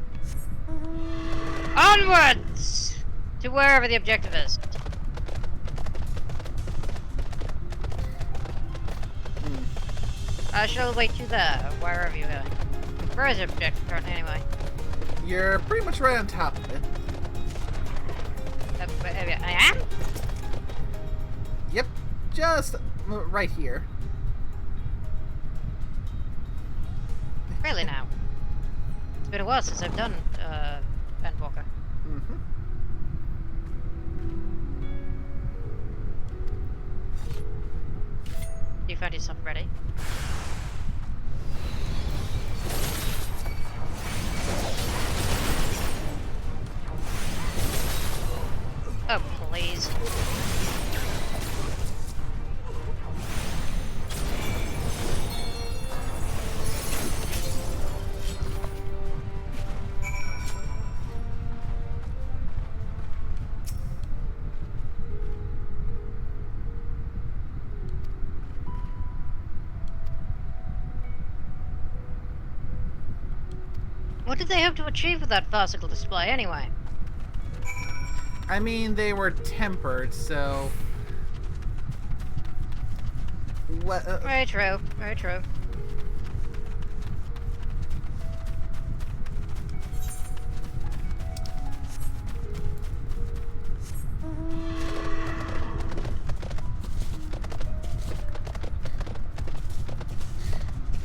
Onwards! To wherever the objective is. I shall wait you there, wherever you go. Where is the objective currently, anyway? You're pretty much right on top of it. I am? Yep, just right here. Really now? It's been a while since I've done, Endwalker. Mm-hmm. Do you find yourself ready? Oh, please. What did they hope to achieve with that farcical display, anyway? I mean, they were tempered, so... What? Very true, very true.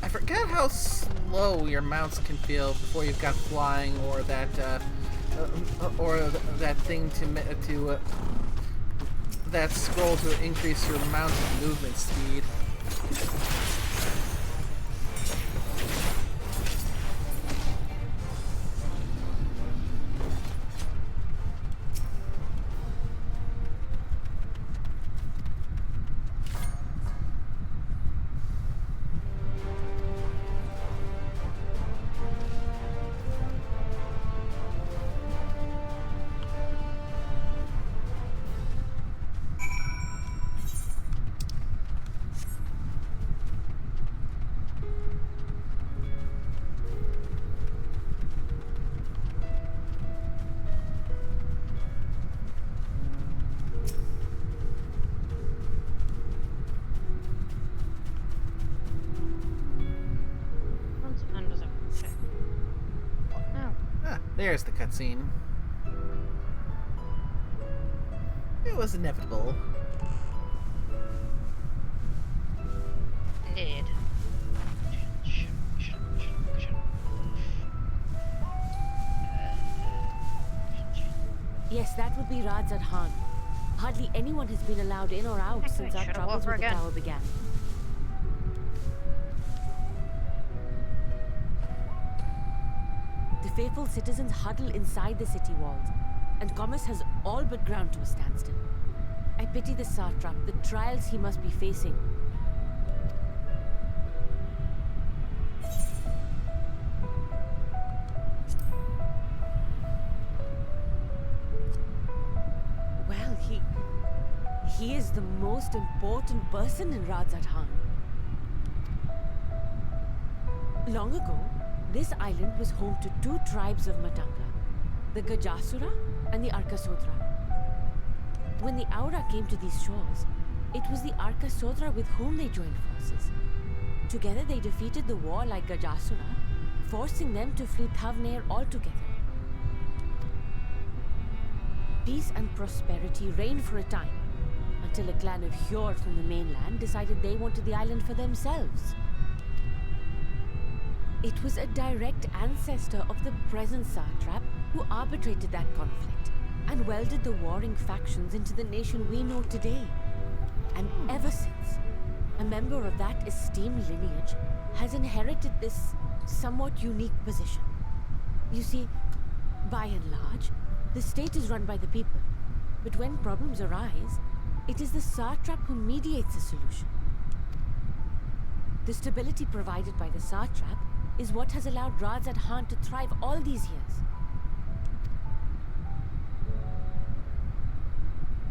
I forget how slow your mounts can feel before you've got flying, or that thing to that scroll to increase your mount's movement speed. There's the cutscene. It was inevitable. Indeed. Yes, that would be Radzat Khan. Hardly anyone has been allowed in or out since our troubles with the tower began. The faithful citizens huddle inside the city walls, and commerce has all but ground to a standstill. I pity the satrap, the trials he must be facing. Well, he is the most important person in Radzat Khan. Long ago, this island was home to two tribes of Matanga, the Gajasura and the Arkasodra. When the Aura came to these shores, it was the Arkasodra with whom they joined forces. Together they defeated the war like Gajasura, forcing them to flee Thavnair altogether. Peace and prosperity reigned for a time, until a clan of Hjord from the mainland decided they wanted the island for themselves. It was a direct ancestor of the present satrap who arbitrated that conflict and welded the warring factions into the nation we know today. And ever since, a member of that esteemed lineage has inherited this somewhat unique position. You see, by and large, the state is run by the people, but when problems arise, it is the satrap who mediates a solution. The stability provided by the satrap is what has allowed Radzat Han to thrive all these years.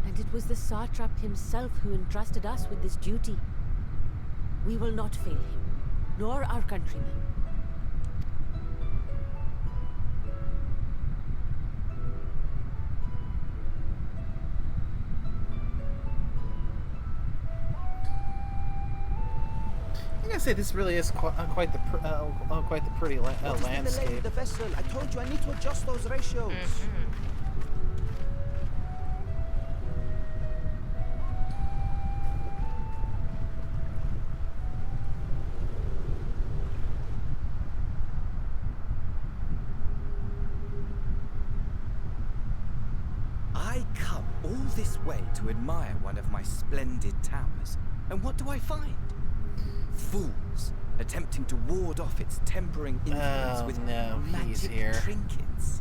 And it was the satrap himself who entrusted us with this duty. We will not fail him, nor our countrymen. I gotta say, this really is quite the pretty landscape. The vessel. I told you I need to adjust those ratios. I come all this way to admire one of my splendid towers, and what do I find? Fools attempting to ward off its tempering influence with magic trinkets.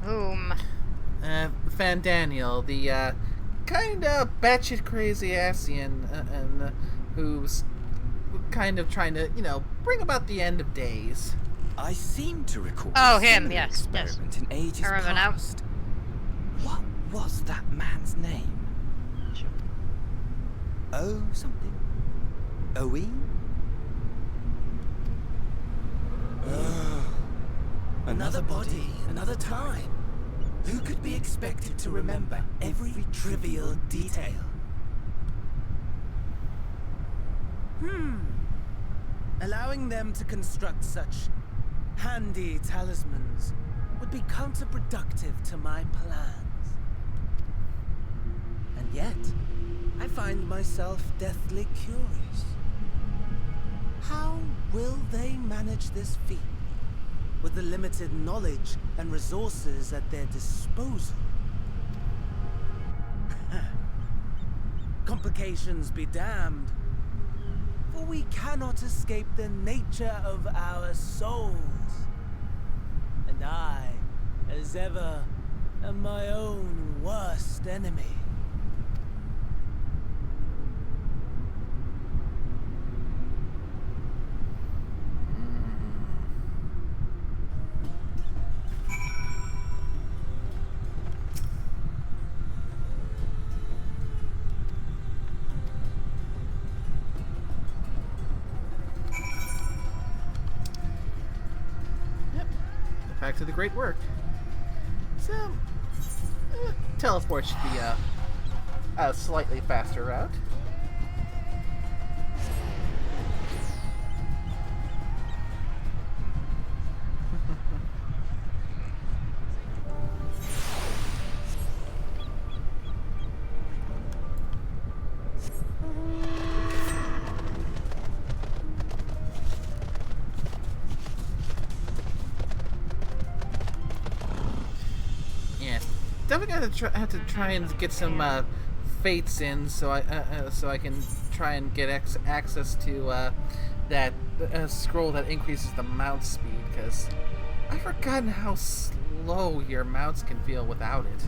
Whom? Fandaniel, the kinda batshit crazy Asian, and who's kind of trying to, bring about the end of days. I seem to recall Oh, a him, similar yes, experiment in ages I remember now. past. What was that man's name? Sure. Oh, something. Owen? Another body, another time. Who could be expected to remember every trivial detail? Allowing them to construct such handy talismans would be counterproductive to my plans. And yet, I find myself deathly curious. How will they manage this feat with the limited knowledge and resources at their disposal? Complications be damned, for we cannot escape the nature of our souls. And I, as ever, am my own worst enemy. Back to the great work. So, teleport should be a slightly faster route. Definitely have to try and get some fates in, so I can try and get access to that scroll that increases the mount speed. Because I've forgotten how slow your mounts can feel without it.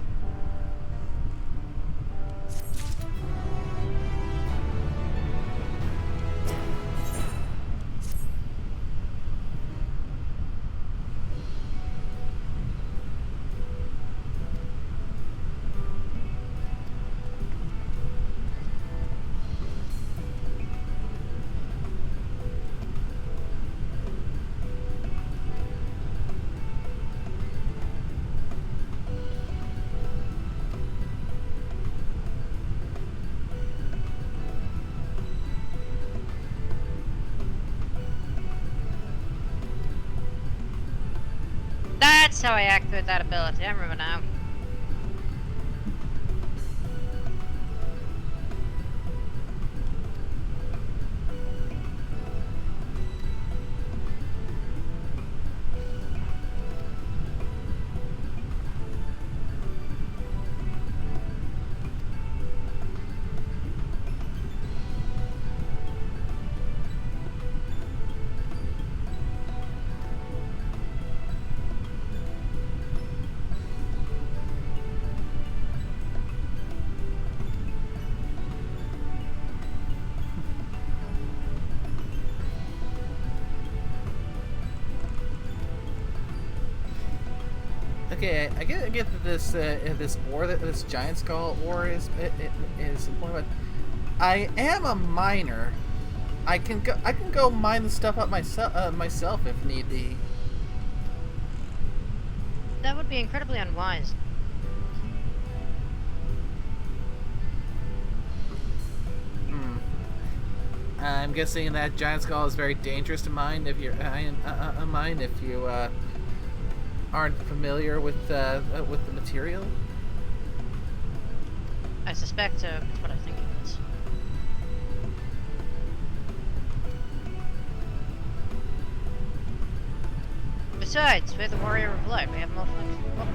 That's how I activate that ability. I remember now. okay, I get that this ore, that this giant skull ore is important, but I am a miner. I can go mine the stuff up myself if need be. That would be incredibly unwise. I'm guessing that giant skull is very dangerous to mine if you're mine if you aren't familiar with the material. I suspect it's what I think it is. Besides, we're the Warrior of Light. We have more fun. Oh.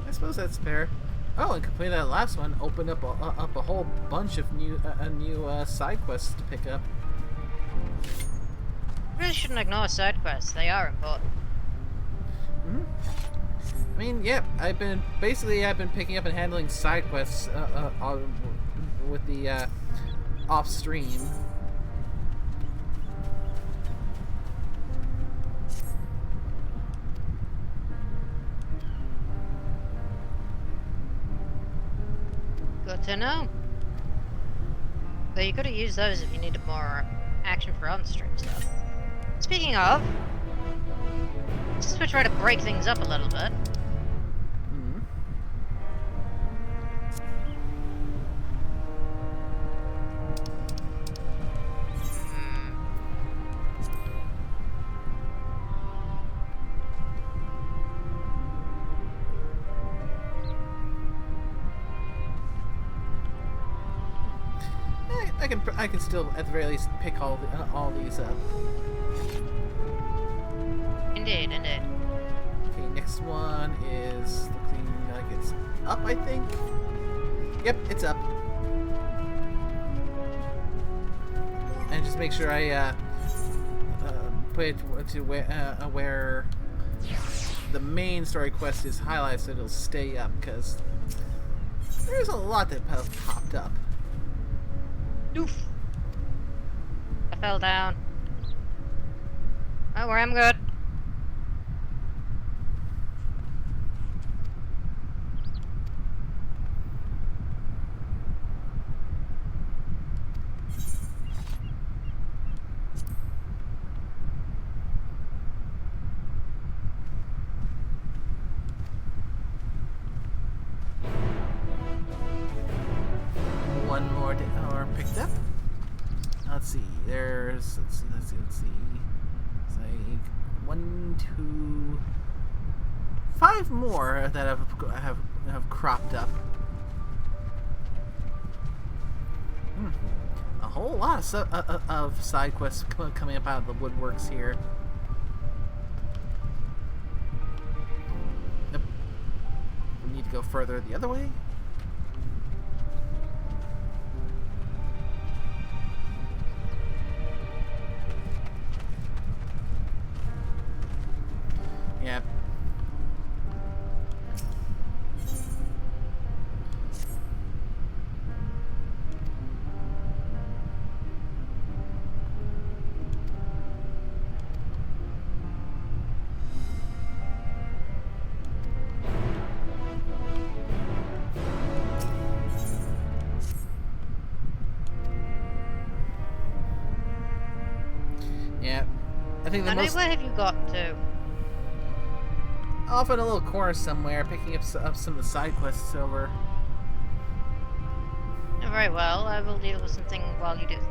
I suppose that's fair. Oh, and complete that last one opened up a whole bunch of new side quests to pick up. Really shouldn't ignore side quests. They are important. I mean, yeah, I've been picking up and handling side quests with the off stream. Good to know. Though you could have used those if you needed more action for on-stream stuff. Speaking of, let's try to break things up a little bit. I can still at the very least pick all these up. Indeed, indeed. Okay, next one is looking like it's up, I think. Yep, it's up. And just make sure I put it to where the main story quest is highlighted so it'll stay up, because there's a lot that popped up. Oof. I fell down. Oh, I'm good. One more picked up. Let's see. Let's see. It's like 1, 2, 5 more that have cropped up. A whole lot of side quests coming up out of the woodworks here. Yep. We need to go further the other way. Yep. Yeah. I think the Honey, most... where have you got to? Off in a little corner somewhere, picking up some of the side quests over. Very well, I will deal with something while you do that.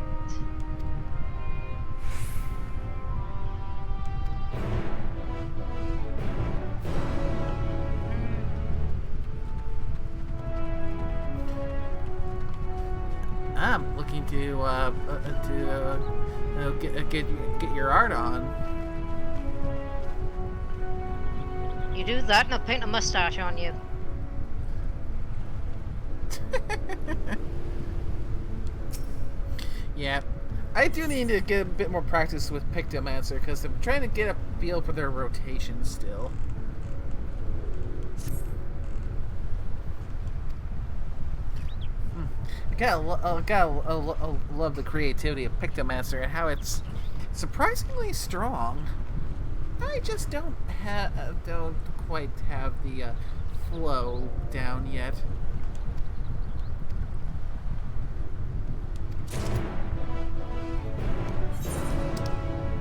I'm looking to get your art on. You do that and I'll paint a mustache on you. Yeah, I do need to get a bit more practice with Pictomancer because I'm trying to get a feel for their rotation still. Love the creativity of Pictomancer and how it's surprisingly strong. I just don't quite have the flow down yet.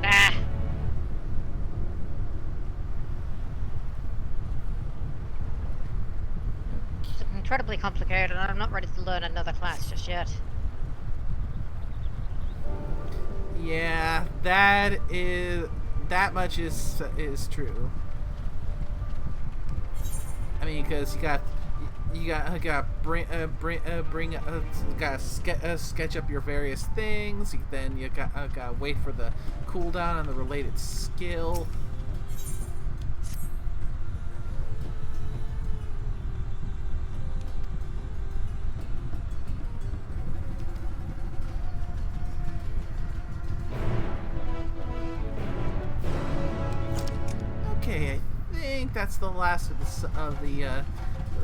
Ah. It's incredibly complicated, and I'm not ready to learn another class just yet. Yeah, that much is true. I mean, because you got sketch up your various things. Then you got wait for the cooldown on the related skill. Okay, I think that's the last of the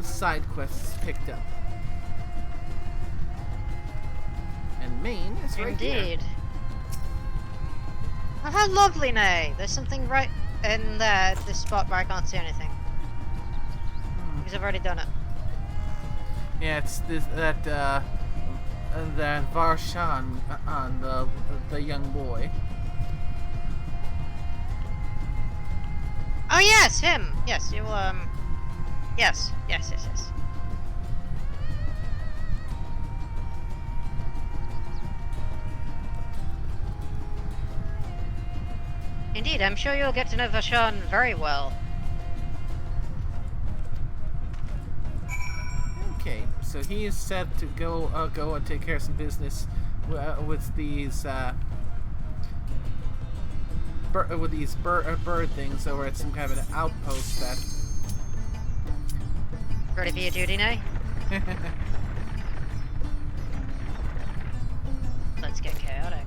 side quests picked up. And Maine is right here. Indeed. Oh, how lovely, Nay! There's something right in this spot where I can't see anything. Because I've already done it. Yeah, it's that Varshan on the young boy. Oh yes, him! Yes, you, yes. Indeed, I'm sure you'll get to know Varshan very well. Okay, so he is set to go and take care of some business with these bird things over at some kind of an outpost that. Ready for your duty, Nay? Let's get chaotic.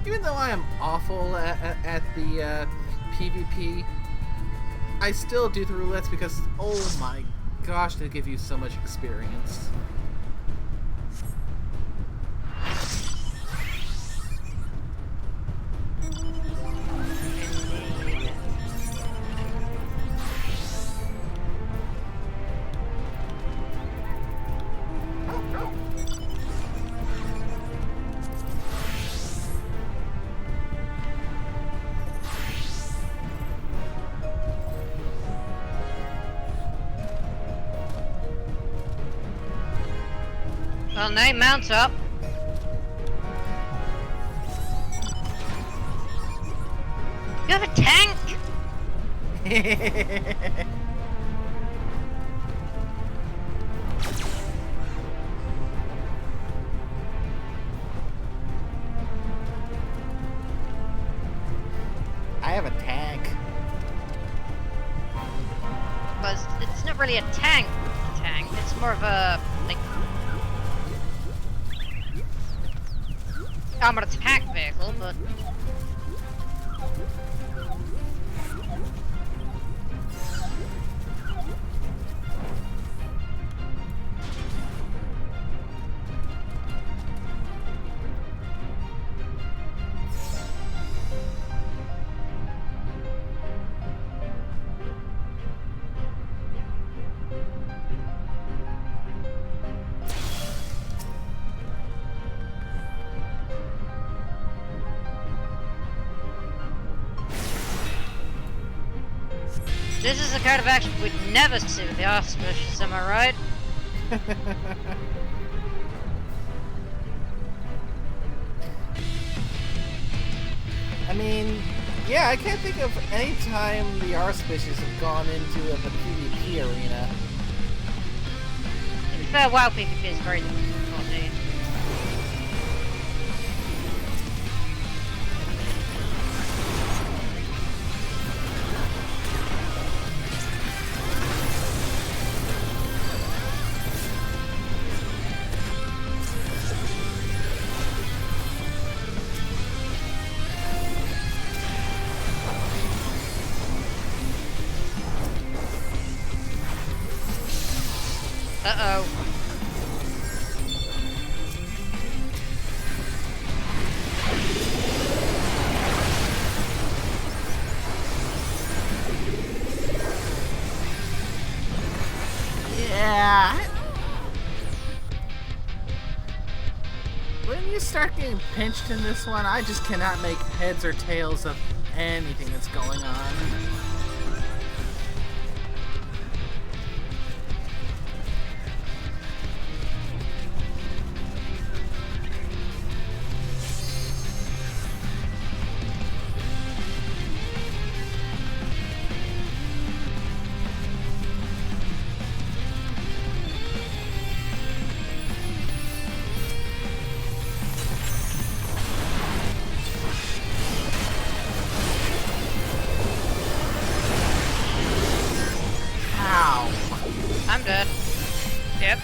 Even though I am awful at the PvP, I still do the roulettes because, oh my gosh, they give you so much experience. Well, Nay, mount up. You have a tank? I have a tank. But it's not really a tank. It's more of a, like, armored attack vehicle, but this is the kind of action we'd never see with the auspicious, am I right? I mean, yeah, I can't think of any time the Archbishops have gone into the PvP arena. To be fair, WoW PvP is very difficult indeed. When you start getting pinched in this one, I just cannot make heads or tails of anything that's going on. I'm dead. Yep.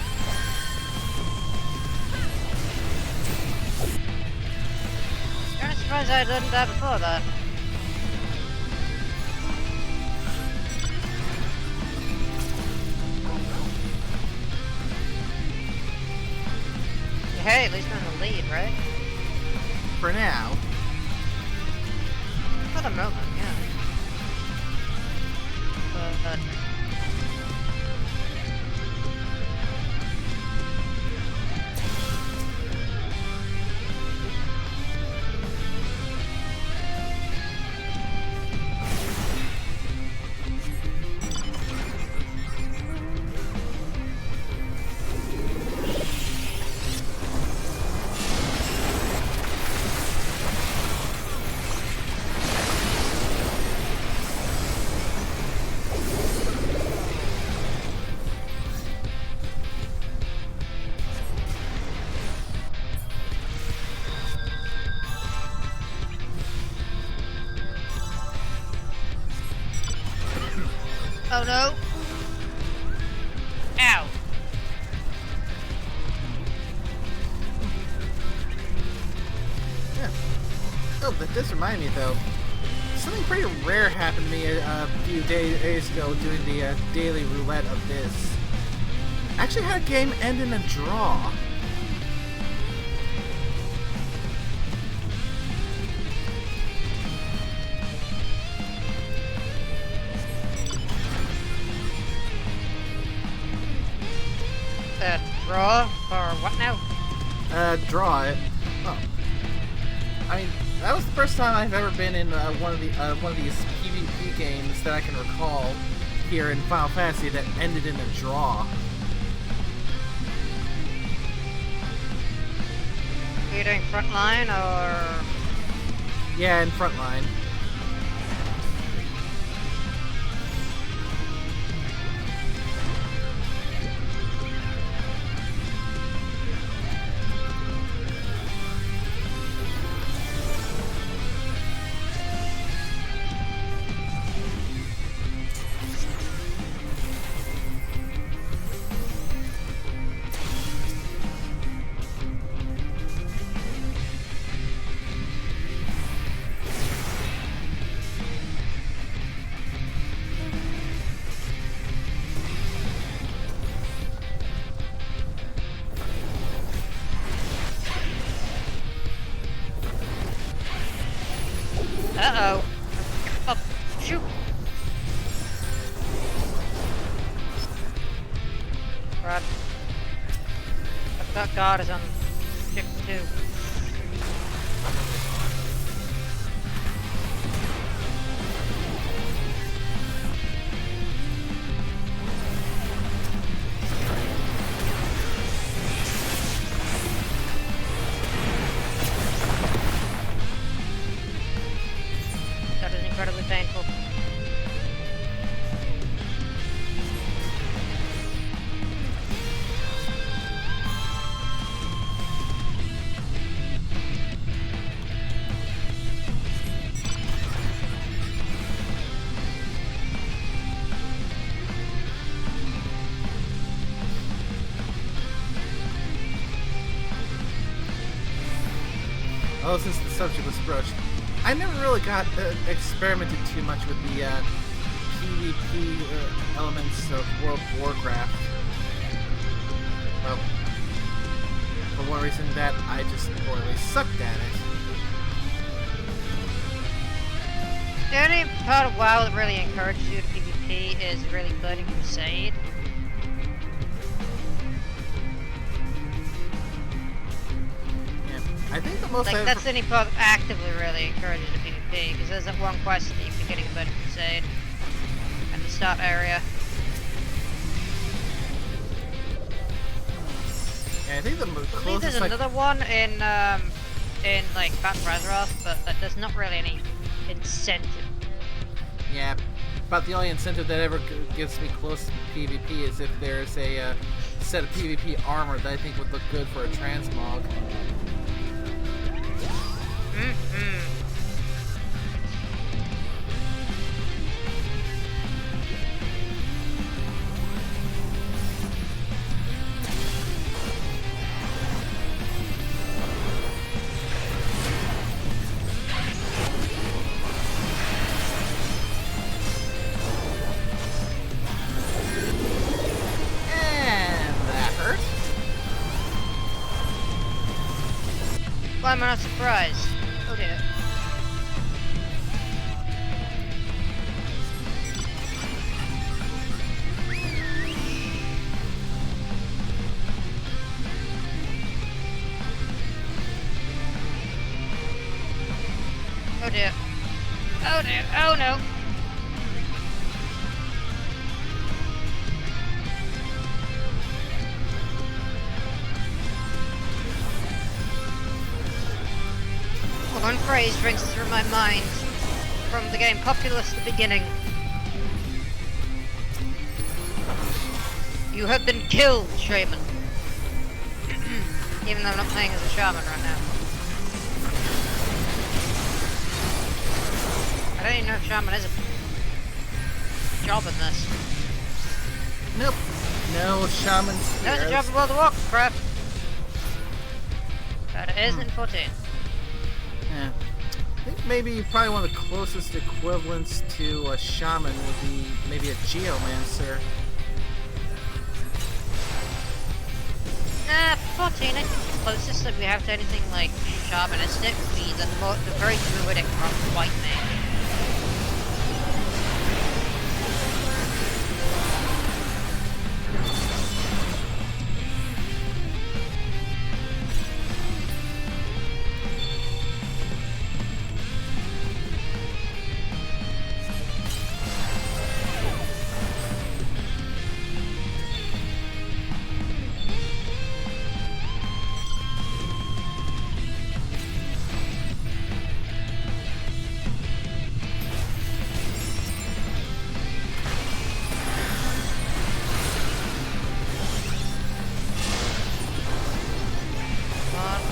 I'm surprised I didn't die before that. Hey, at least we're in the lead, right? For now. For the moment, yeah. But oh no! Ow! Yeah. Oh, that does remind me, though. Something pretty rare happened to me a few days ago doing the daily roulette of this. I actually had a game end in a draw. Draw? Or what now? Draw it. Oh. I mean, that was the first time I've ever been in one of these PvP games that I can recall here in Final Fantasy that ended in a draw. Are you doing frontline or? Yeah, in Frontline. Uh-oh. Oh, shoot. Right. I forgot God is on shift 2. That is incredibly painful. Oh, since the subject was broached, I never really got experimented too much with the PvP elements of World of Warcraft. Well, for one reason that I just royally sucked at it. The only part of WoW that really encourages you to PvP is really Burning Crusade. Yeah. I think the most Like, I've that's the only part that actively really encourages the PvP, because there's that one quest that you're forgetting about a crusade at the start area. yeah, I think the I believe closest there's another one in like Fantasy, but there's not really any incentive. yeah, about the only incentive that ever gets me close to PvP is if there's a set of PvP armor that I think would look good for a transmog. And that hurt. Why am I not surprised? Oh dear. Oh dear. Oh dear. Oh no. One phrase rings through my mind from the game Populous the Beginning. You have been killed, Shaman. Even though I'm not playing as a shaman right now. I don't even know if shaman is a job in this. Nope. No shaman's No, it's a job in World of Warcraft. But it isn't in 14. Yeah. I think maybe probably one of the closest equivalents to a shaman would be maybe a geomancer. 14, I think the closest that we have to anything like shamanistic would be the very druidic white mage.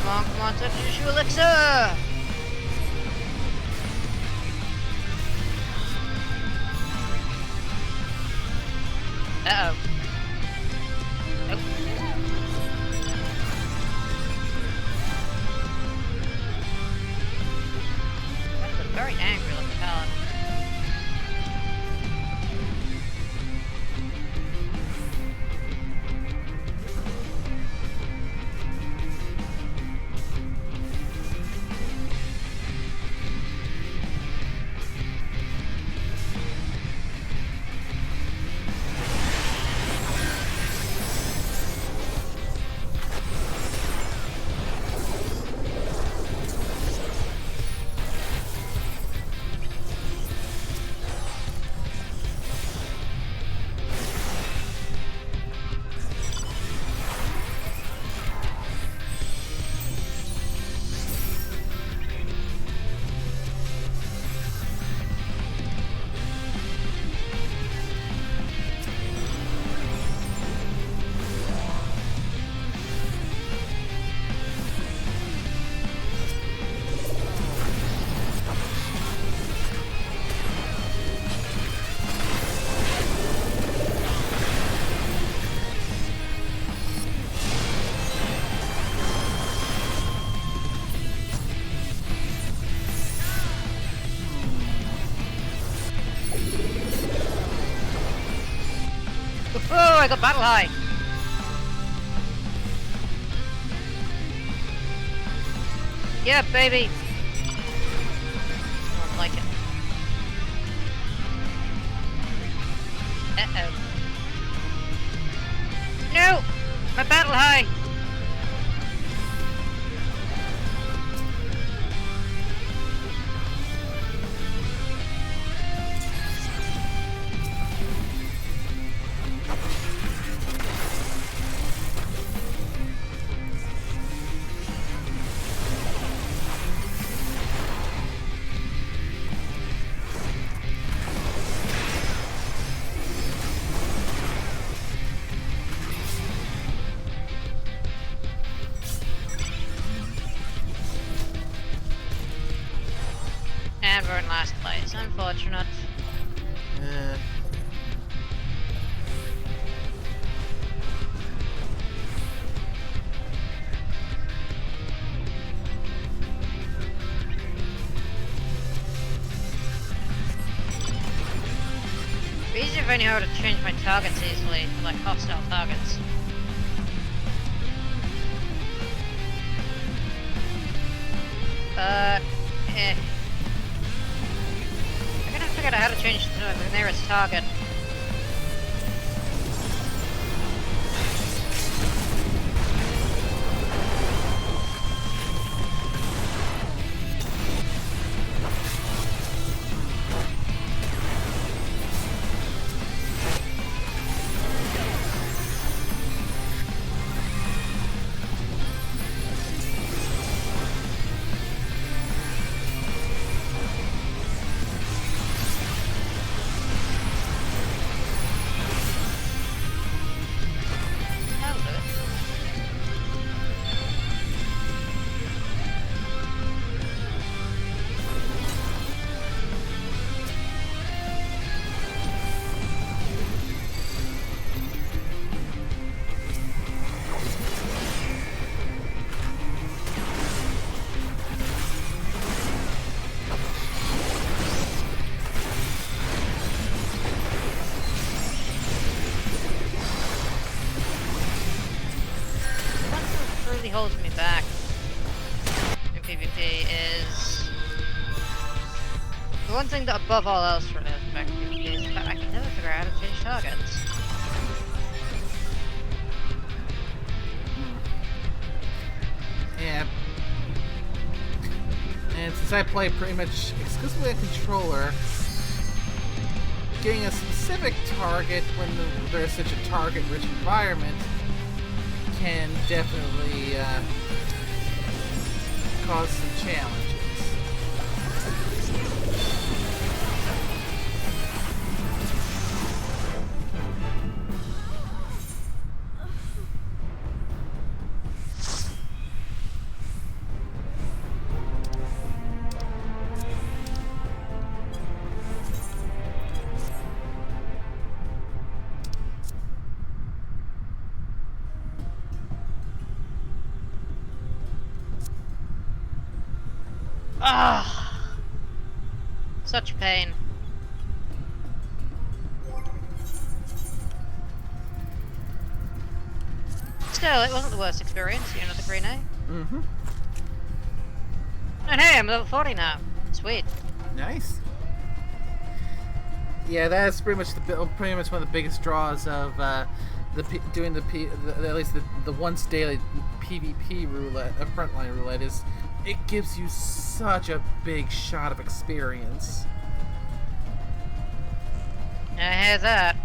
Come on, touch your elixir! Uh-oh. Nope. That's a very angry looking paladin. Oh, I got battle high. Yeah, baby. I don't like it. Uh-oh. No! My battle high! and we're in last place. Unfortunate. It'd be easier if I knew how to change my targets easily for like hostile targets. I'm gonna figure out how to change the nearest target. Holds me back in PvP is the one thing that above all else really holds me back in PvP is the fact I can never figure out how to change targets. Yeah. And since I play pretty much exclusively a controller, getting a specific target when there's such a target-rich environment can definitely cause some challenges. Ah, such pain. Still, it wasn't the worst experience, you know, the green A. Mm-hmm. And hey, I'm level 40 now. Sweet. Nice. Yeah, that's pretty much one of the biggest draws of doing at least the once daily PvP roulette, frontline roulette is. It gives you such a big shot of experience. I hear that.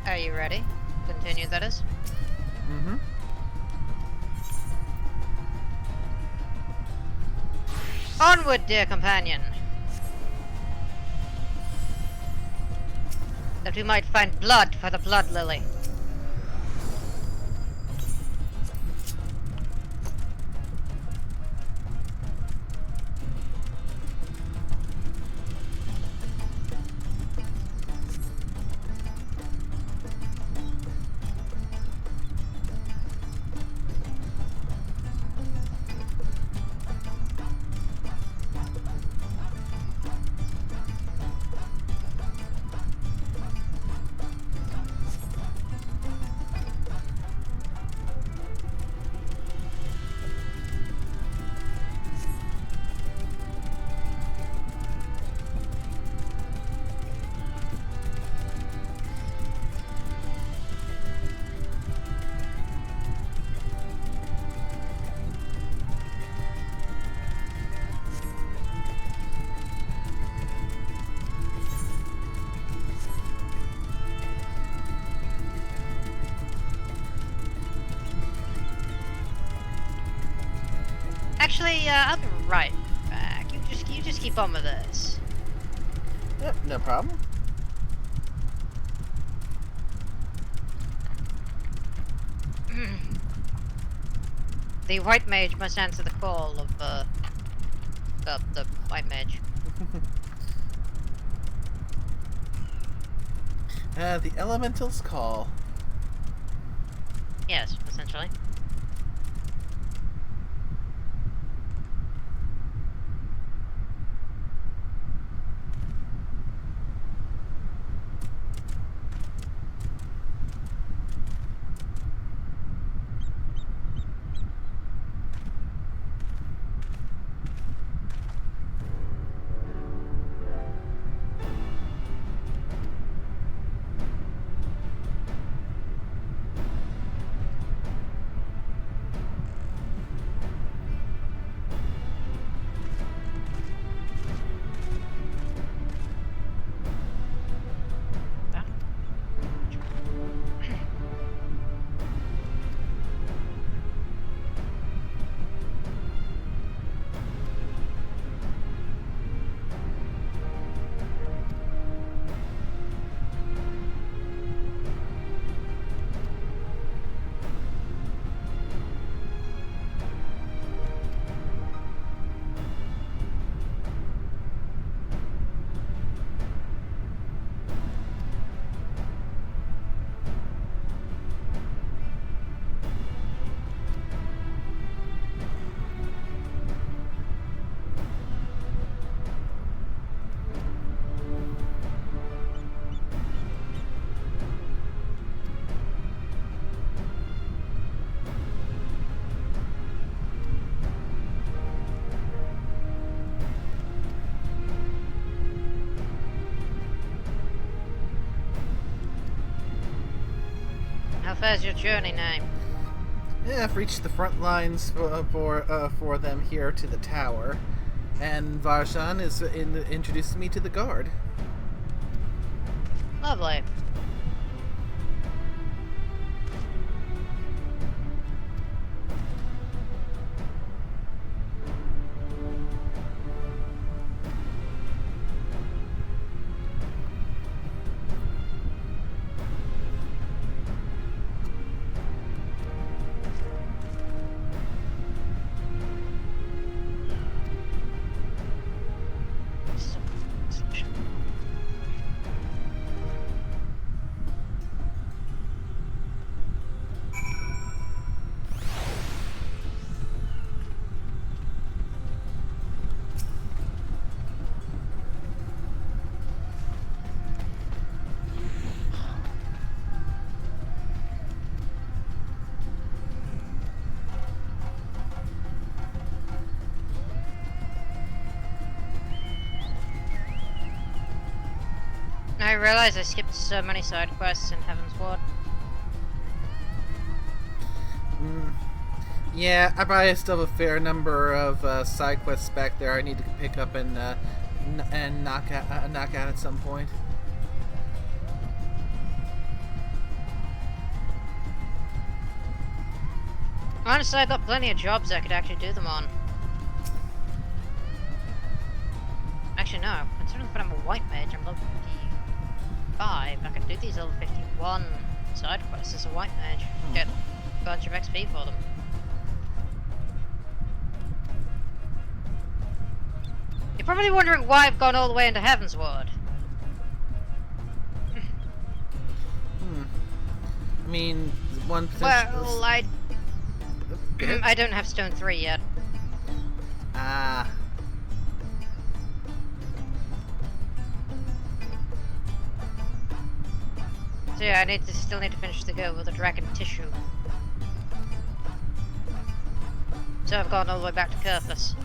Are you ready? Continue, that is. Mm-hmm. Onward, dear companion. That we might find blood for the blood lily. Actually, I'll be right back. You just keep on with this. Yep, no problem. The white mage must answer the call of the white mage. The elemental's call. Yes, essentially. How far's your journey now? Yeah, I've reached the front lines for them here to the tower, and Varjan is introducing me to the guard. Lovely. I realize I skipped so many side quests in Heaven's Ward. Yeah, I probably still have a fair number of side quests back there I need to pick up and knock out at some point. Honestly, I've got plenty of jobs I could actually do them on. Actually, no. Considering that I'm a white mage, I'm level 55. I can do these level 51 side quests as a white mage. Get a bunch of XP for them. You're probably wondering why I've gone all the way into Heaven's Ward. I mean, one potential... Well, I don't have Stone 3 yet. Ah. So yeah, I still need to finish the go with the dragon tissue. So I've gone all the way back to Curthus.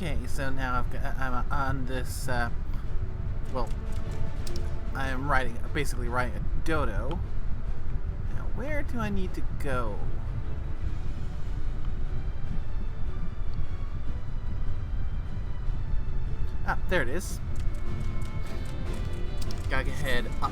Okay, so now I'm on this. Well, I am basically riding a dodo. Now, where do I need to go? Ah, there it is. Gotta head up.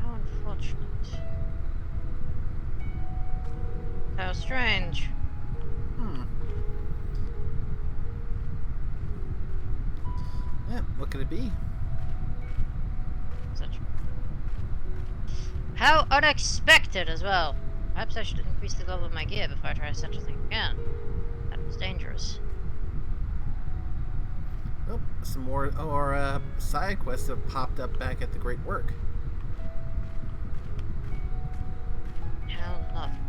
How unfortunate. How strange. Yeah, what could it be? Such. How unexpected as well. Perhaps I should increase the level of my gear before I try such a thing again. That was dangerous. Oh, some more side quests have popped up back at the Great Work. How lovely.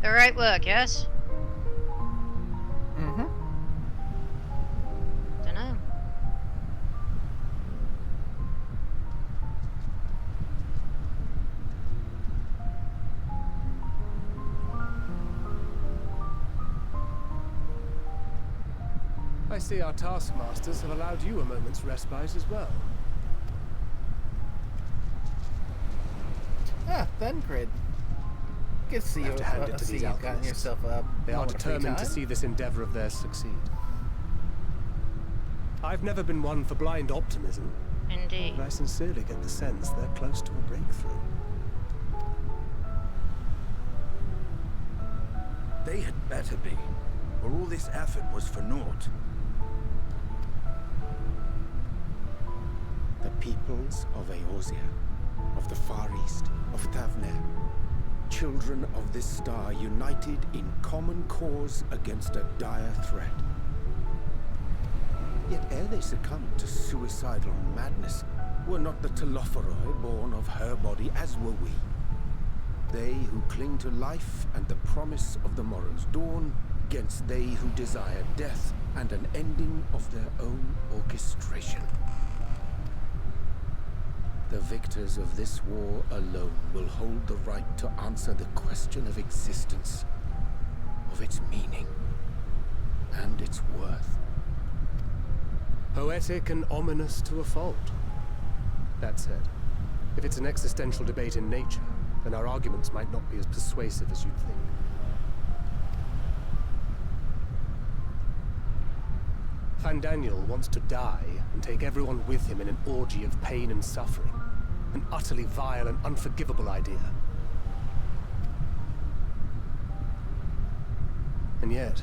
The right work, yes? Mm-hmm. Dunno. I see our taskmasters have allowed you a moment's respite as well. Ah, then Grid. Good to see you. Have to hand it to See these you've gotten alchemists. yourself a They are moment of free determined to time. see this endeavor of theirs succeed. I've never been one for blind optimism, Indeed. but I sincerely get the sense they're close to a breakthrough. They had better be, or all this effort was for naught. The peoples of Eorzea, of the Far East, of Thavner, children of this star united in common cause against a dire threat. Yet ere they succumbed to suicidal madness, were not the Telophoroi born of her body as were we. They who cling to life and the promise of the morrow's dawn, against they who desire death and an ending of their own orchestration. The victors of this war alone will hold the right to answer the question of existence, of its meaning, and its worth. Poetic and ominous to a fault. That said, if it's an existential debate in nature, then our arguments might not be as persuasive as you'd think. Fandaniel wants to die and take everyone with him in an orgy of pain and suffering. An utterly vile and unforgivable idea. And yet,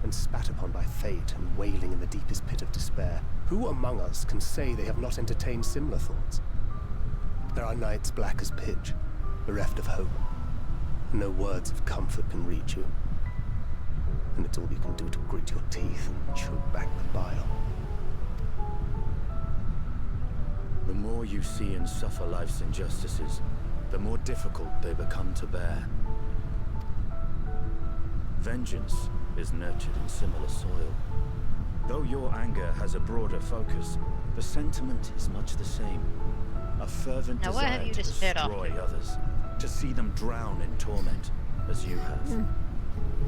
when spat upon by fate and wailing in the deepest pit of despair, who among us can say they have not entertained similar thoughts? There are nights black as pitch, bereft of hope. No words of comfort can reach you. And it's all you can do to grit your teeth and choke back the bile. The more you see and suffer life's injustices, the more difficult they become to bear. Vengeance is nurtured in similar soil. Though your anger has a broader focus, the sentiment is much the same. A fervent Now, where have desire you to just veered off? destroy others, to see them drown in torment, as you have.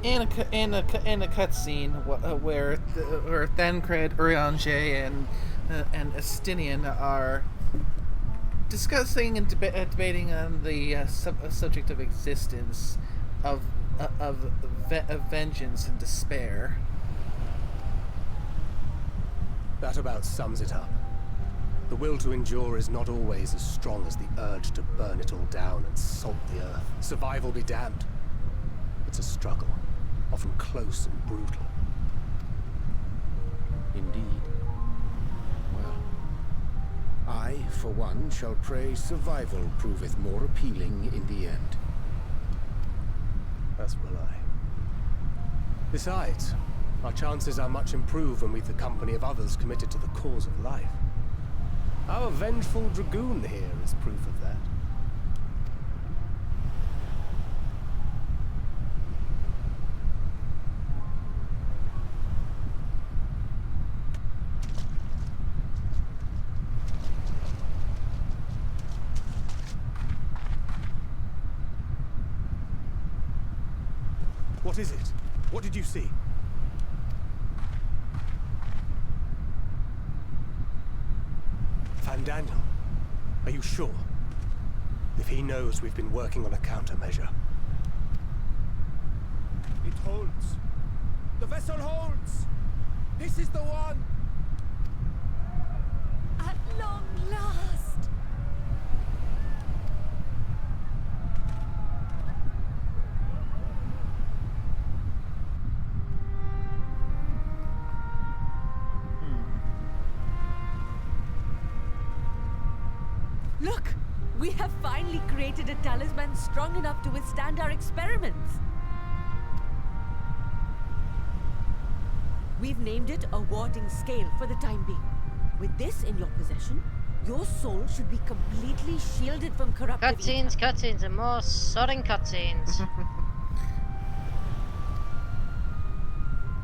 In a cutscene where Thancred, Urianger, and Estinian are discussing and debating on the subject of existence, of vengeance and despair. That about sums it up. The will to endure is not always as strong as the urge to burn it all down and salt the earth. Survival be damned. It's a struggle, often close and brutal. Indeed. Well, I, for one, shall pray survival proveth more appealing in the end. As will I. Besides, our chances are much improved when we've the company of others committed to the cause of life. Our vengeful dragoon here is proof of that. What is it? What did you see? Fandaniel, are you sure? If he knows we've been working on a countermeasure. It holds. The vessel holds. This is the one. At long last! Look! We have finally created a talisman strong enough to withstand our experiments. We've named it a warding scale for the time being. With this in your possession, your soul should be completely shielded from corruptive Cutscenes, ether. cutscenes, and more sodding cutscenes.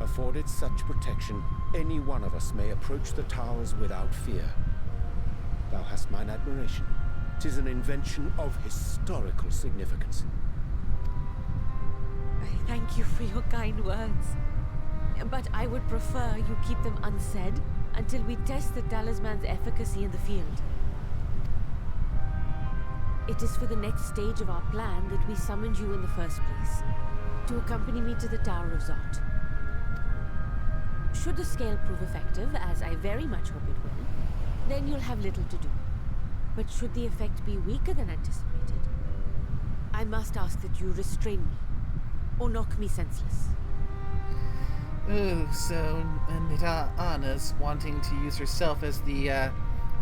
Afforded such protection, any one of us may approach the towers without fear. Thou hast mine admiration. 'Tis an invention of historical significance. I thank you for your kind words. But I would prefer you keep them unsaid until we test the talisman's efficacy in the field. It is for the next stage of our plan that we summoned you in the first place, to accompany me to the Tower of Zot. Should the scale prove effective, as I very much hope it will, then you'll have little to do. But should the effect be weaker than anticipated, I must ask that you restrain me, or knock me senseless. Ooh, so Nidana's wanting to use herself as the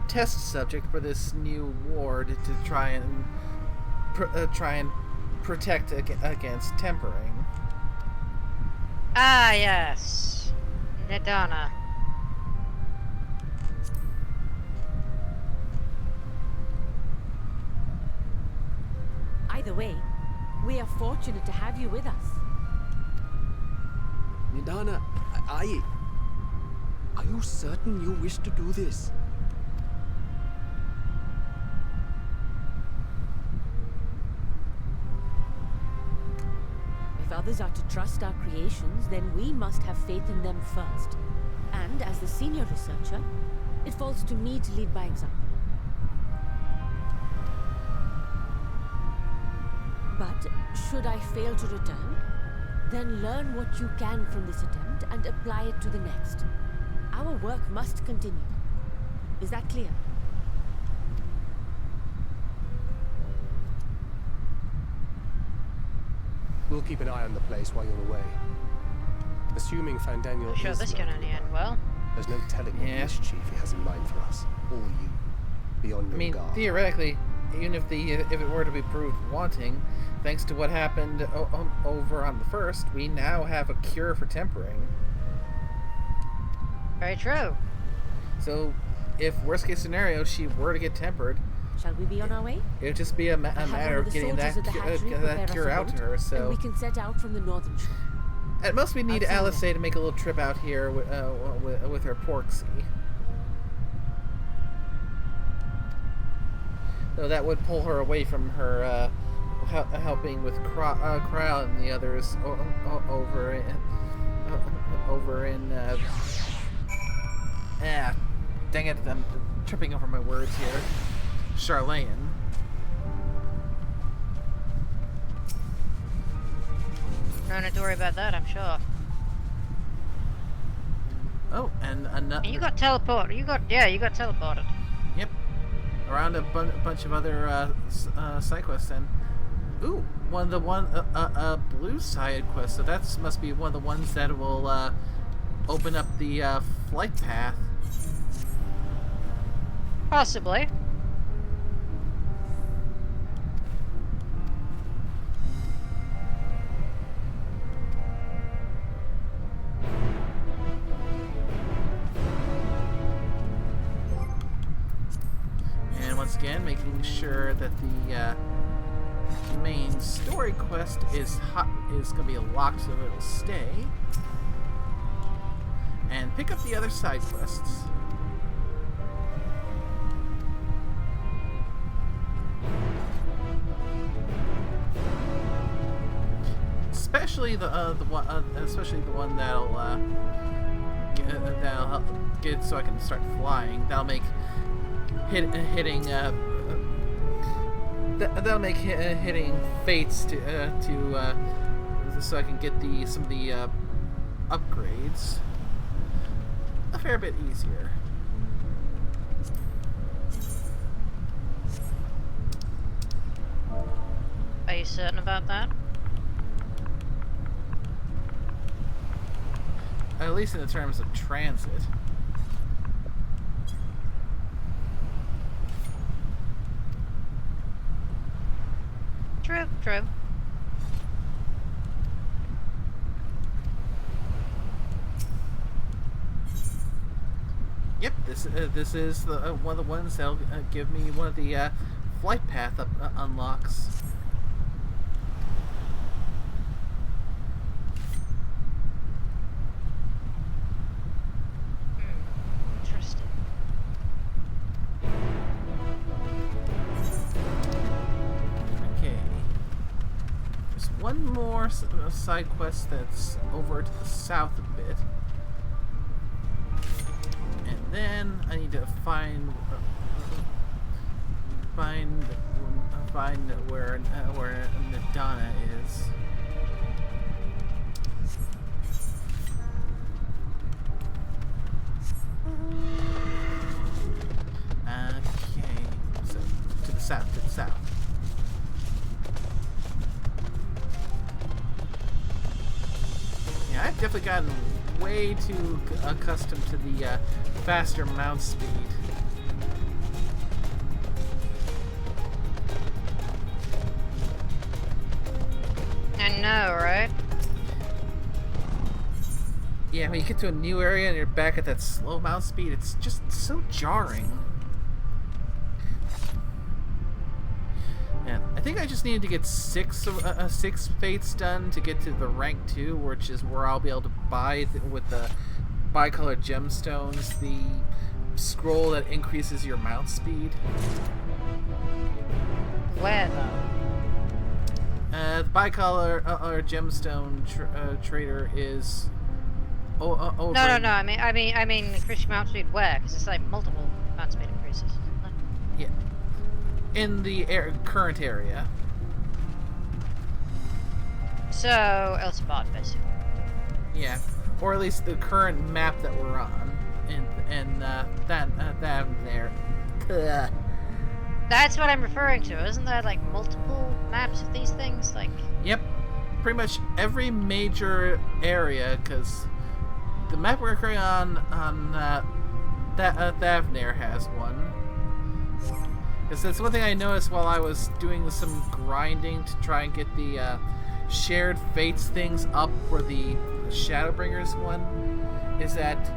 test subject for this new ward to try and protect against tempering. Ah, yes. Nidana. Either way, we are fortunate to have you with us. Nidana, are you certain you wish to do this? If others are to trust our creations, then we must have faith in them first. And as the senior researcher, it falls to me to lead by example. But should I fail to return, then learn what you can from this attempt and apply it to the next. Our work must continue. Is that clear? We'll keep an eye on the place while you're away. Assuming Fandaniel Sure, is this can only end well. there's no telling what Yeah. mischief he has in mind for us, or you, beyond I your mean, guard. theoretically, even if it were to be proved wanting, thanks to what happened over on the first, we now have a cure for tempering. Very true. So, if worst case scenario she were to get tempered, Shall we be on our way? it would just be a I have matter one of the getting soldiers that, at the hatchery prepare that us cure a out to boat, her. and So, we can set out from the northern shore. at most, we need I'll send Alice them. to make a little trip out here with her Porksy. So that would pull her away from her helping with Crowd and the others over in dang it, I'm tripping over my words here. Charlayan. No need to worry about that, I'm sure. Oh, and another. And you got teleported. You got teleported. Yep. Around a bunch of other side quests, and ooh, blue side quest. So that must be one of the ones that will open up the flight path. Possibly. And once again, making sure that the main story quest is going to be locked so it'll stay. And pick up the other side quests. Especially the one that'll help get so I can start flying. That'll make hitting fates to so I can get some of the upgrades a fair bit easier. Are you certain about that? At least in the terms of transit. True, true. Yep, this is the one of the ones that'll give me one of the flight path unlocks. Interesting. Okay. There's one more side quest that's over to the south a bit. And then I need to find where Nidana is. Okay, so to the south. Yeah, I've definitely gotten way too accustomed to the faster mount speed. I know, right? Yeah, when you get to a new area and you're back at that slow mount speed, it's just so jarring. Yeah, I think I just needed to get six fates done to get to the rank 2, which is where I'll be able to buy with the bicolored gemstones the scroll that increases your mount speed. Where though? The bicolor gemstone trader is. Over No. in- I mean, increase mount speed where? Because it's like multiple mount speed increases. Isn't it? Yeah. In the current area. So Elsbad, basically. Yeah, or at least the current map that we're on, and that there. Ugh. That's what I'm referring to. Isn't there like multiple maps of these things? Like. Yep, pretty much every major area, because the map we're currently on Thavnair has one. Because that's one thing I noticed while I was doing some grinding to try and get the shared fates things up for the Shadowbringers one, is that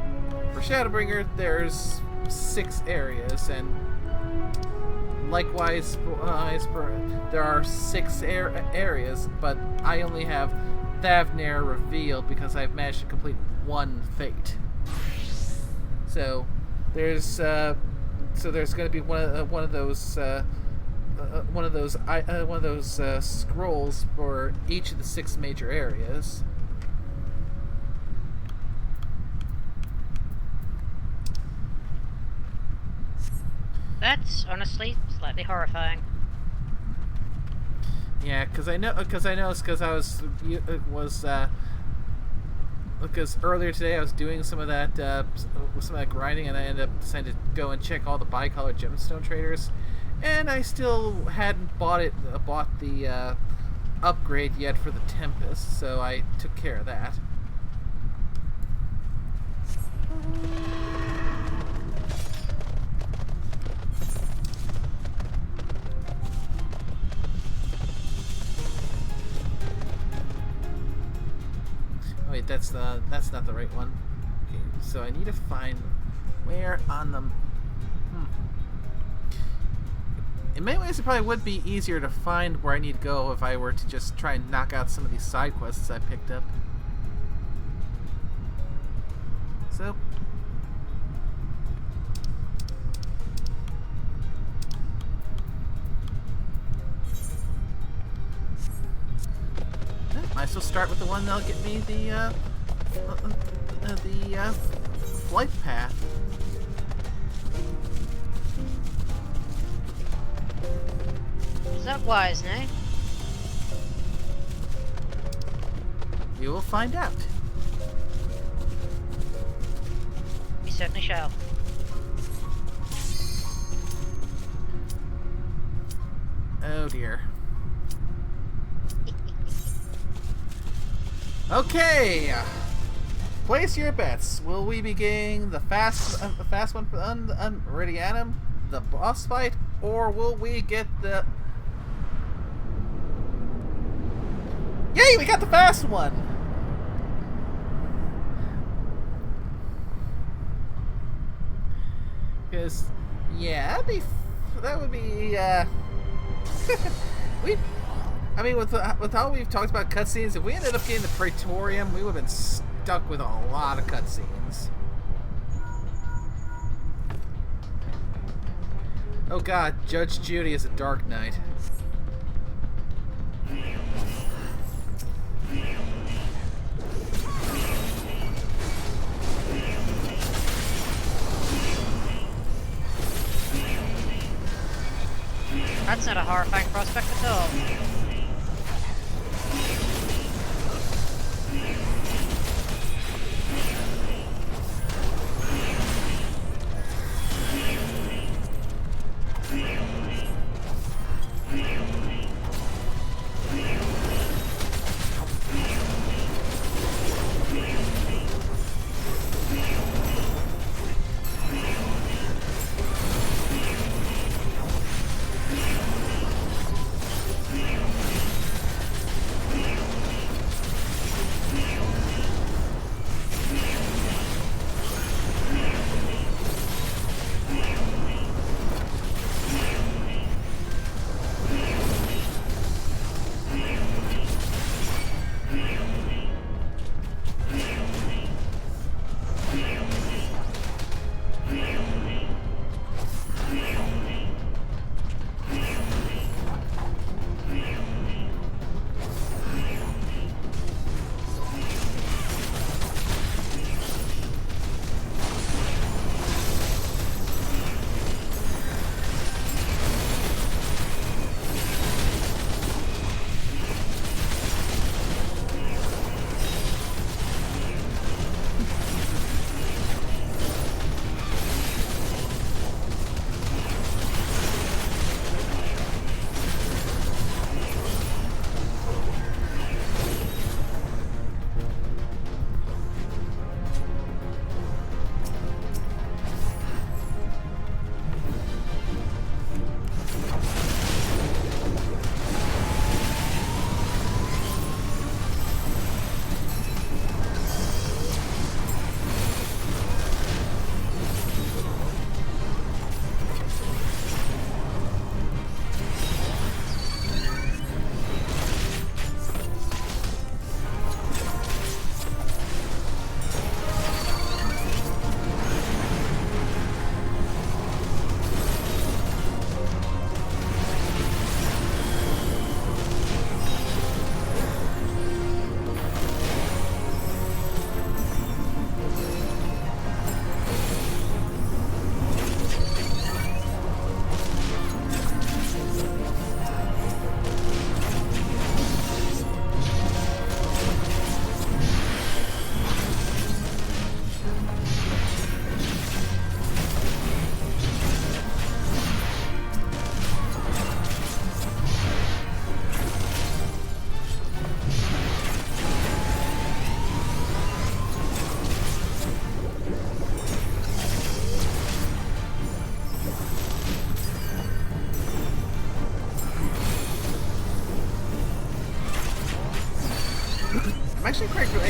for Shadowbringer there's 6 areas, and likewise there are 6 areas, but I only have Thavnair revealed because I've managed to complete 1 fate. So there's going to be one of those scrolls for each of the 6 major areas. That's honestly slightly horrifying. Yeah, because I noticed because I was because earlier today I was doing some of that grinding, and I ended up deciding to go and check all the bicolored gemstone traders, and I still hadn't bought the upgrade yet for the Tempest, so I took care of that. Wait, that's not the right one. Okay, so I need to find where on the. In many ways, it probably would be easier to find where I need to go if I were to just try and knock out some of these side quests I picked up. So. Might as well start with the one that'll get me the flight path. Is that wise, no? You will find out. We certainly shall. Oh dear. Okay. Place your bets. Will we be getting the fast one for Meridianum, the boss fight, or will we get the? Yay! We got the fast one. Because yeah, that would be I mean, with all we've talked about cutscenes, if we ended up getting the Praetorium, we would have been stuck with a lot of cutscenes. Oh god, Judge Judy is a Dark Knight. That's not a horrifying prospect at all.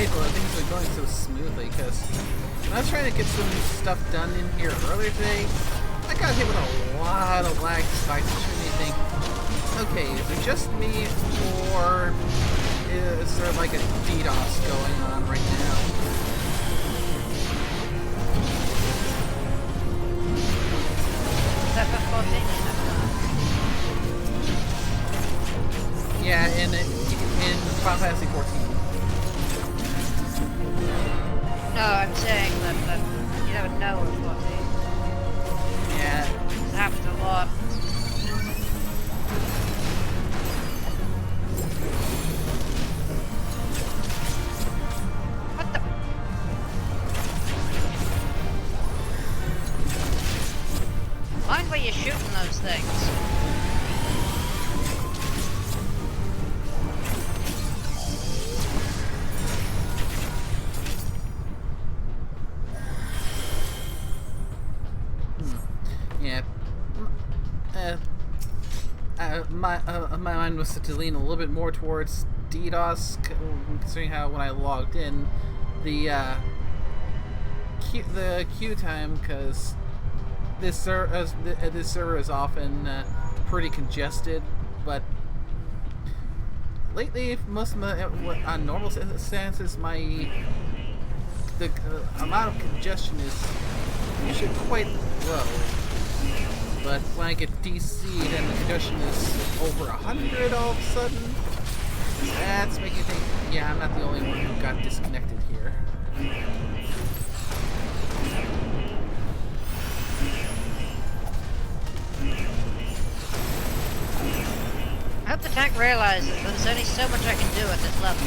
grateful that things have been going so smoothly, because when I was trying to get some stuff done in here earlier today, I got hit with a lot of lag spikes, which made me think, okay, is it just me, or is there like a DDoS going on right now? Yeah, in Final Fantasy XIV. No, I'm saying that you don't know what it is. Yeah. It happens a lot. What the? Mind where you're shooting those things. Yeah. My mind was to lean a little bit more towards DDoS, considering how when I logged in, the queue time, because this server is often pretty congested, but lately, most of my on normal circumstances, the amount of congestion is usually quite low. But when I get DC'd and the congestion is over 100 all of a sudden, that's making me think, yeah, I'm not the only one who got disconnected here. I hope the tank realizes that there's only so much I can do at this level.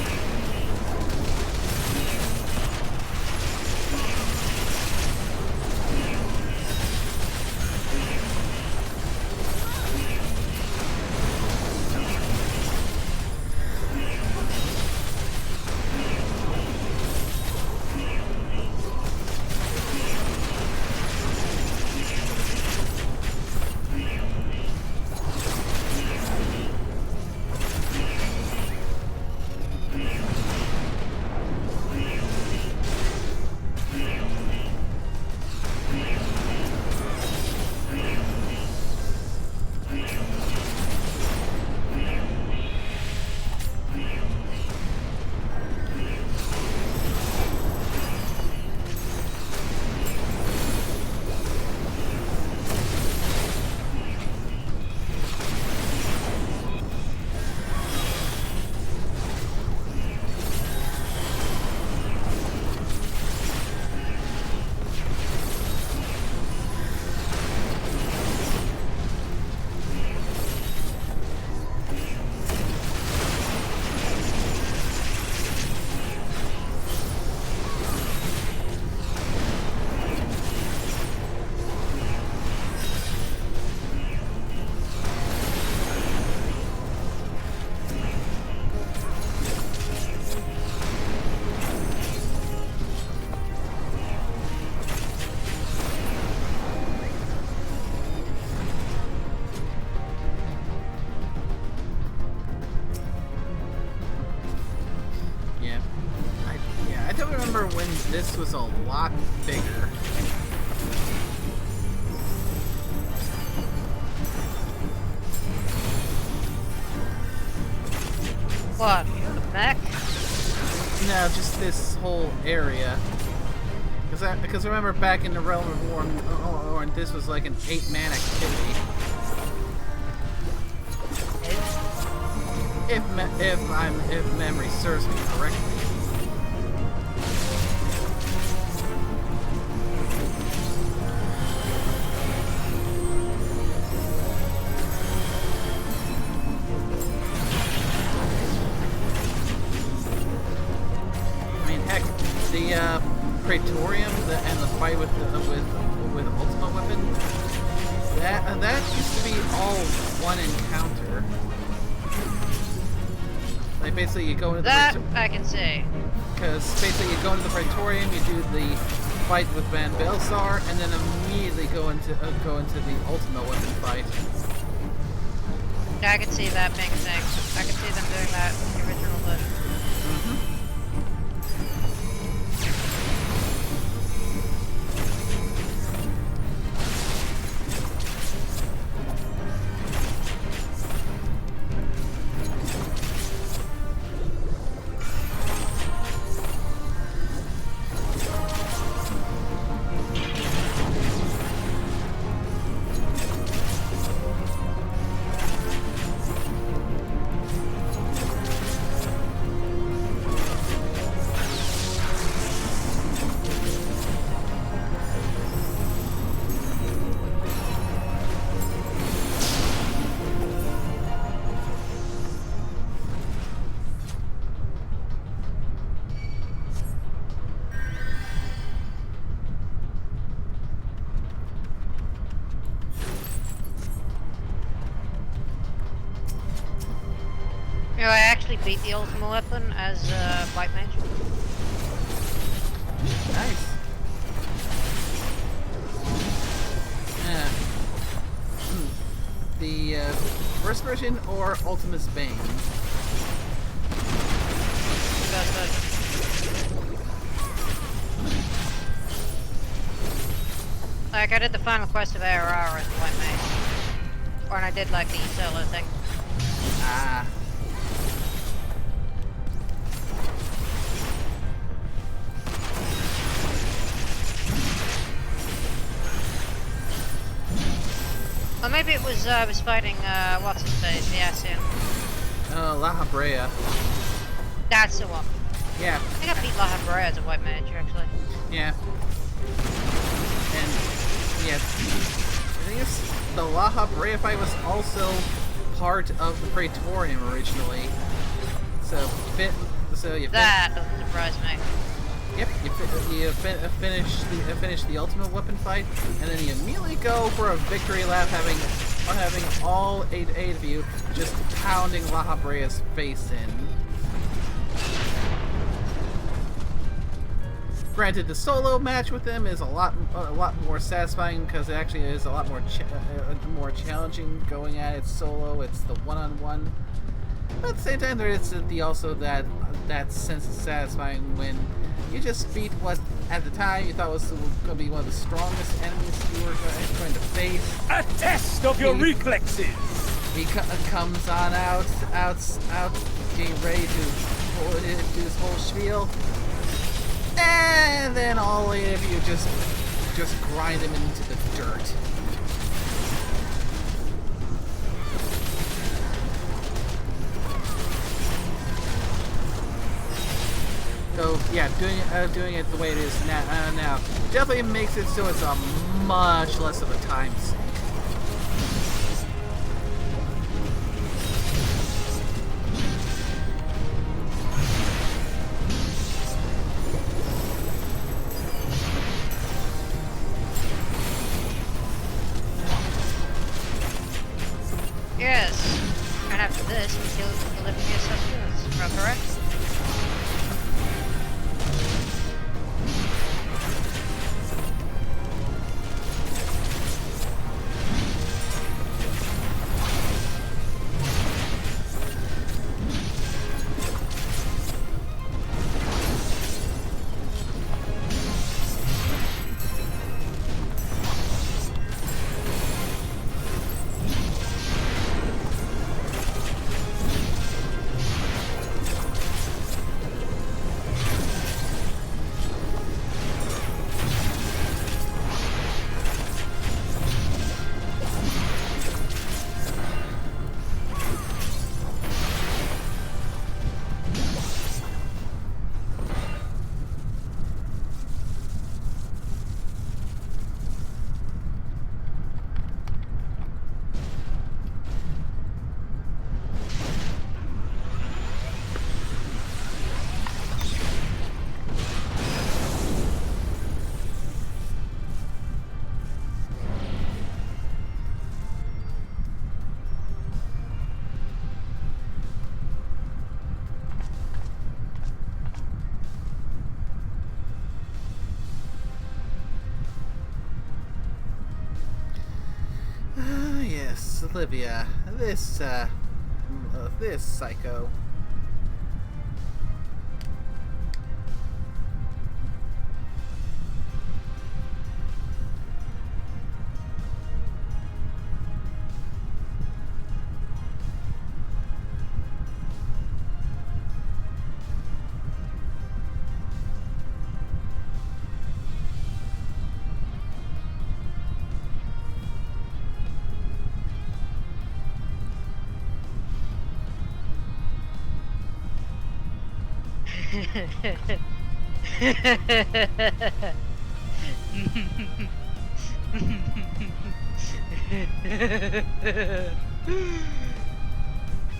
When this was a lot bigger. What? The back? No, just this whole area. Because remember back in the Realm of War, this was like an 8-man activity. If memory serves me correctly. The Praetorium and the fight with Ultima Weapon, that used to be all one encounter. Like basically you go into that I can say. Because basically you go into the Praetorium, you do the fight with Van Belsar, and then immediately go into the Ultima Weapon fight. Yeah, I can see that being a thing. I can see them doing that in the original version. actually beat the ultimate weapon as white mage. Nice. The first version or Ultimate's Bane? Best version. Like, I did the final quest of ARR as white mage. Or and I did like the solo thing. Ah. Or maybe it was I was fighting what's his face, the Asian. Oh, La Habrea. That's the one. Yeah. I think I beat La Habrea as a white mage actually. Yeah. And yeah, I think it's the La Habrea fight was also part of the Praetorium originally. So you That doesn't surprise me. Yep, you finish the ultimate weapon fight, and then you immediately go for a victory lap, having all eight of you just pounding La Habrea's face in. Granted, the solo match with them is a lot more satisfying because it actually is a lot more more challenging going at it solo. It's the one-on-one. But at the same time, there is also that sense of satisfying when you just beat what at the time you thought was going to be one of the strongest enemies you were going to face. A test of your reflexes! He comes on out, getting ready to do his whole spiel. And then all eight of you just grind him into the dirt. So yeah, doing it the way it is now definitely makes it so it's a much less of a time sink. Yes. And after this, we kill the living yourself. Am I correct? Yes, Olivia, this psycho.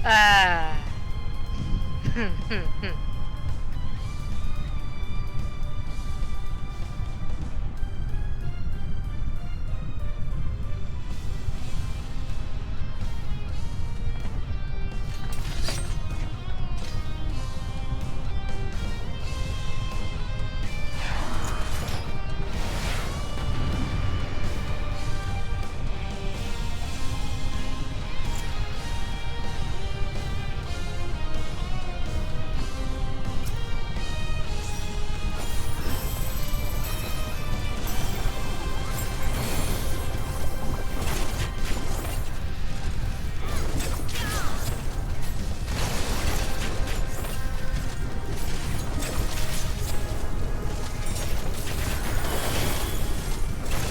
Ah.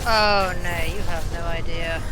Oh no, you have no idea.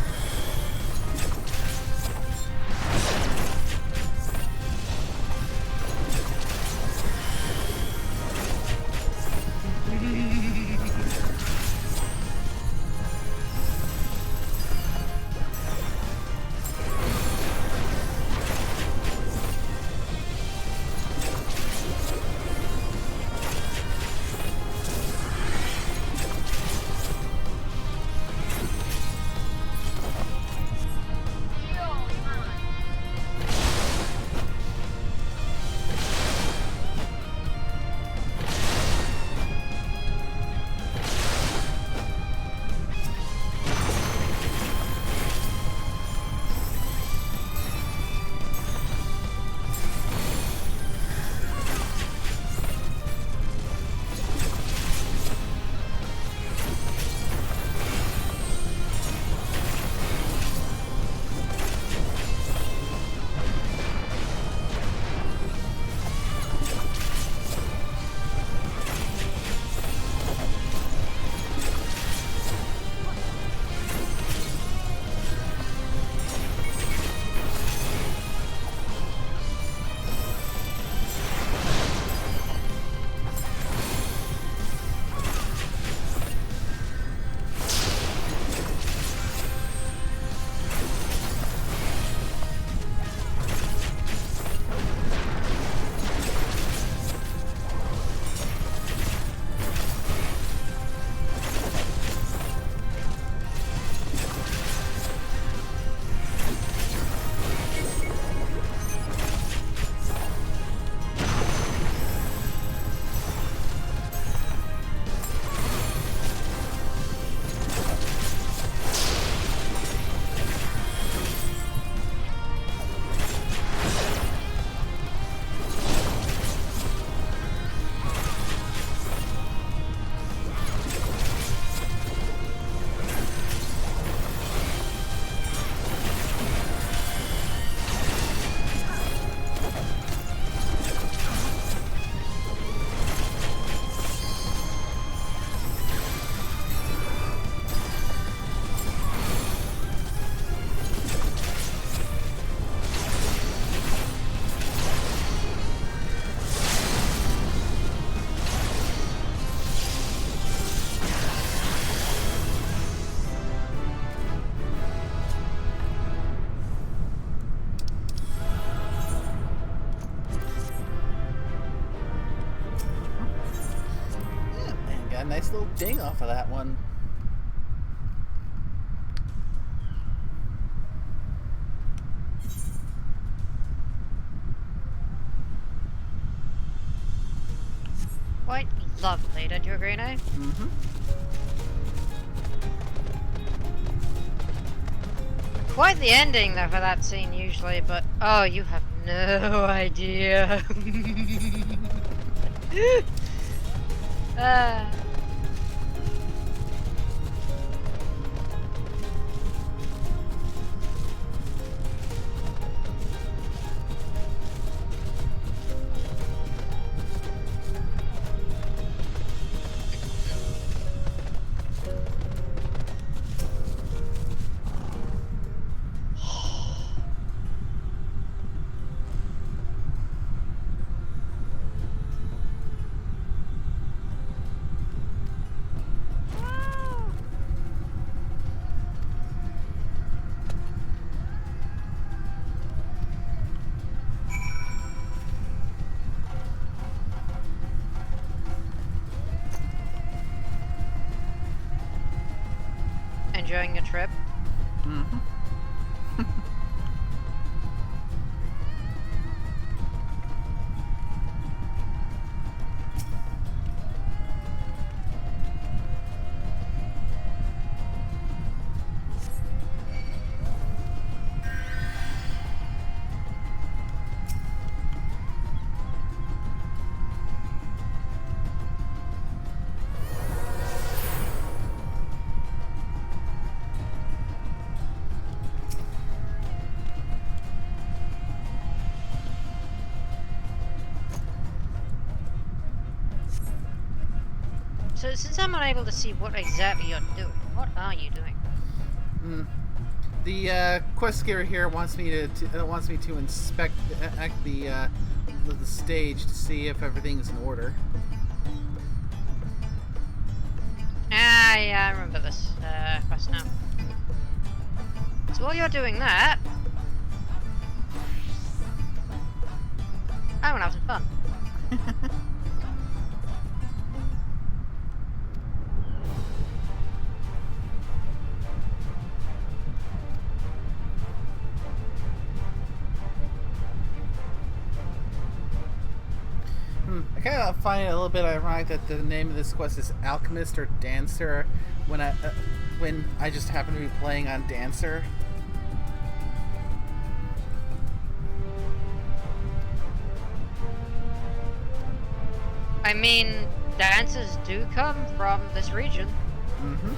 Got a nice little ding off of that one. Quite lovely, don't you agree, no? Mm-hmm. Quite the ending, though, for that scene, usually, but... Oh, you have no idea. Ah. Enjoying your trip? Mm-hmm. So since I'm unable to see what exactly you're doing, what are you doing? The quest giver here wants me to inspect the stage to see if everything's in order. Ah, yeah, I remember this quest now. So while you're doing that, I want to have some fun. I kind of find it a little bit ironic that the name of this quest is Alchemist or Dancer when I just happen to be playing on Dancer. I mean, dancers do come from this region. Mm-hmm.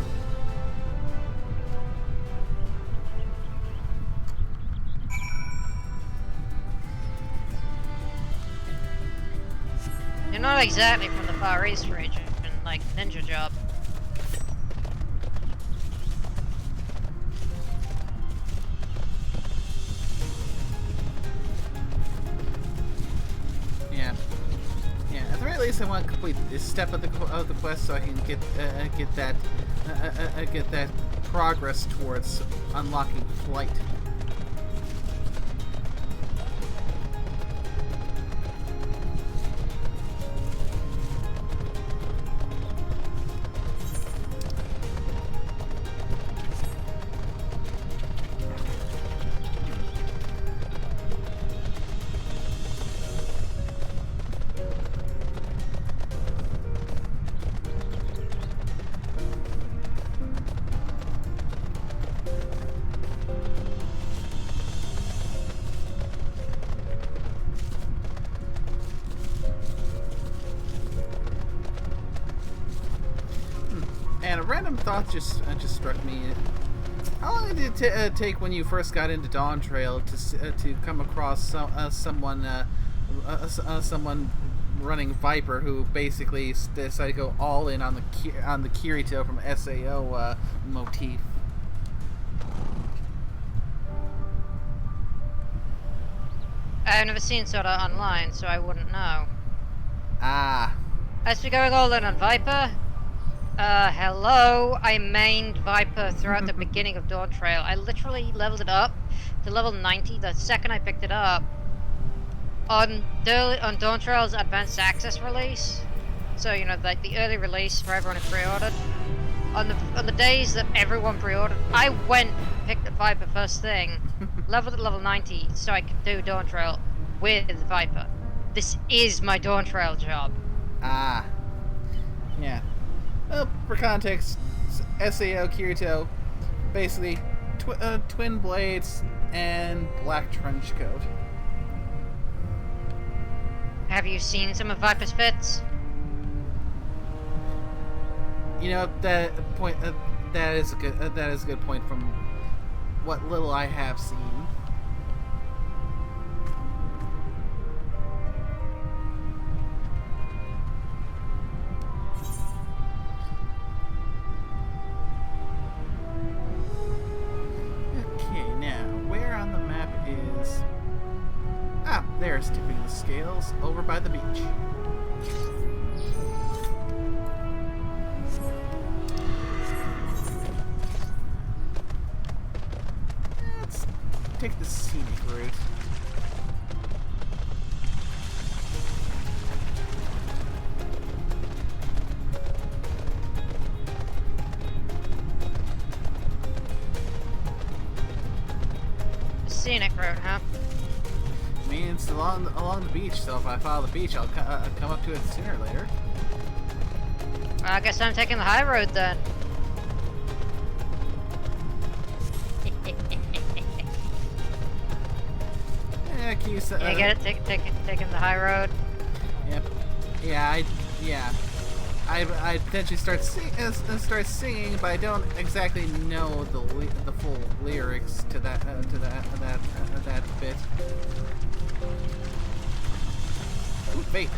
You're not exactly from the Far East region, like Ninja Job. Yeah. At the very least, I want to complete this step of the quest so I can get that progress towards unlocking flight. And a random thought just struck me. How long did it take when you first got into Dawn Trail to come across someone running Viper who basically decided to go all in on the Kirito from SAO motif? I've never seen Soda online, so I wouldn't know. Ah. As for going all in on Viper, hello, I mained Viper throughout the beginning of Dawn Trail. I literally leveled it up to level 90 the second I picked it up. On Dawn Trail's Advanced Access release, so, you know, like the early release for everyone who pre-ordered, on the days that everyone pre-ordered, I went and picked up Viper first thing, leveled at level 90 so I could do Dawn Trail with Viper. This is my Dawn Trail job. Ah. Yeah. Well, for context, SAO Kirito, basically twin blades and black trench coat. Have you seen some of Viper's fits? You know, that is a good point from what little I have seen. Okay, now where on the map is? Ah, there's tipping the scales over by the beach. Let's take the scenic route. Scenic route, huh? I mean, it's along the beach, so if I follow the beach, I'll come up to it sooner or later. Well, I guess I'm taking the high road then. Yeah, can you Yeah, get it? Taking the high road. Yep. Yeah, I potentially start singing, but I don't exactly know the full lyrics to that bit. Ooh, fate.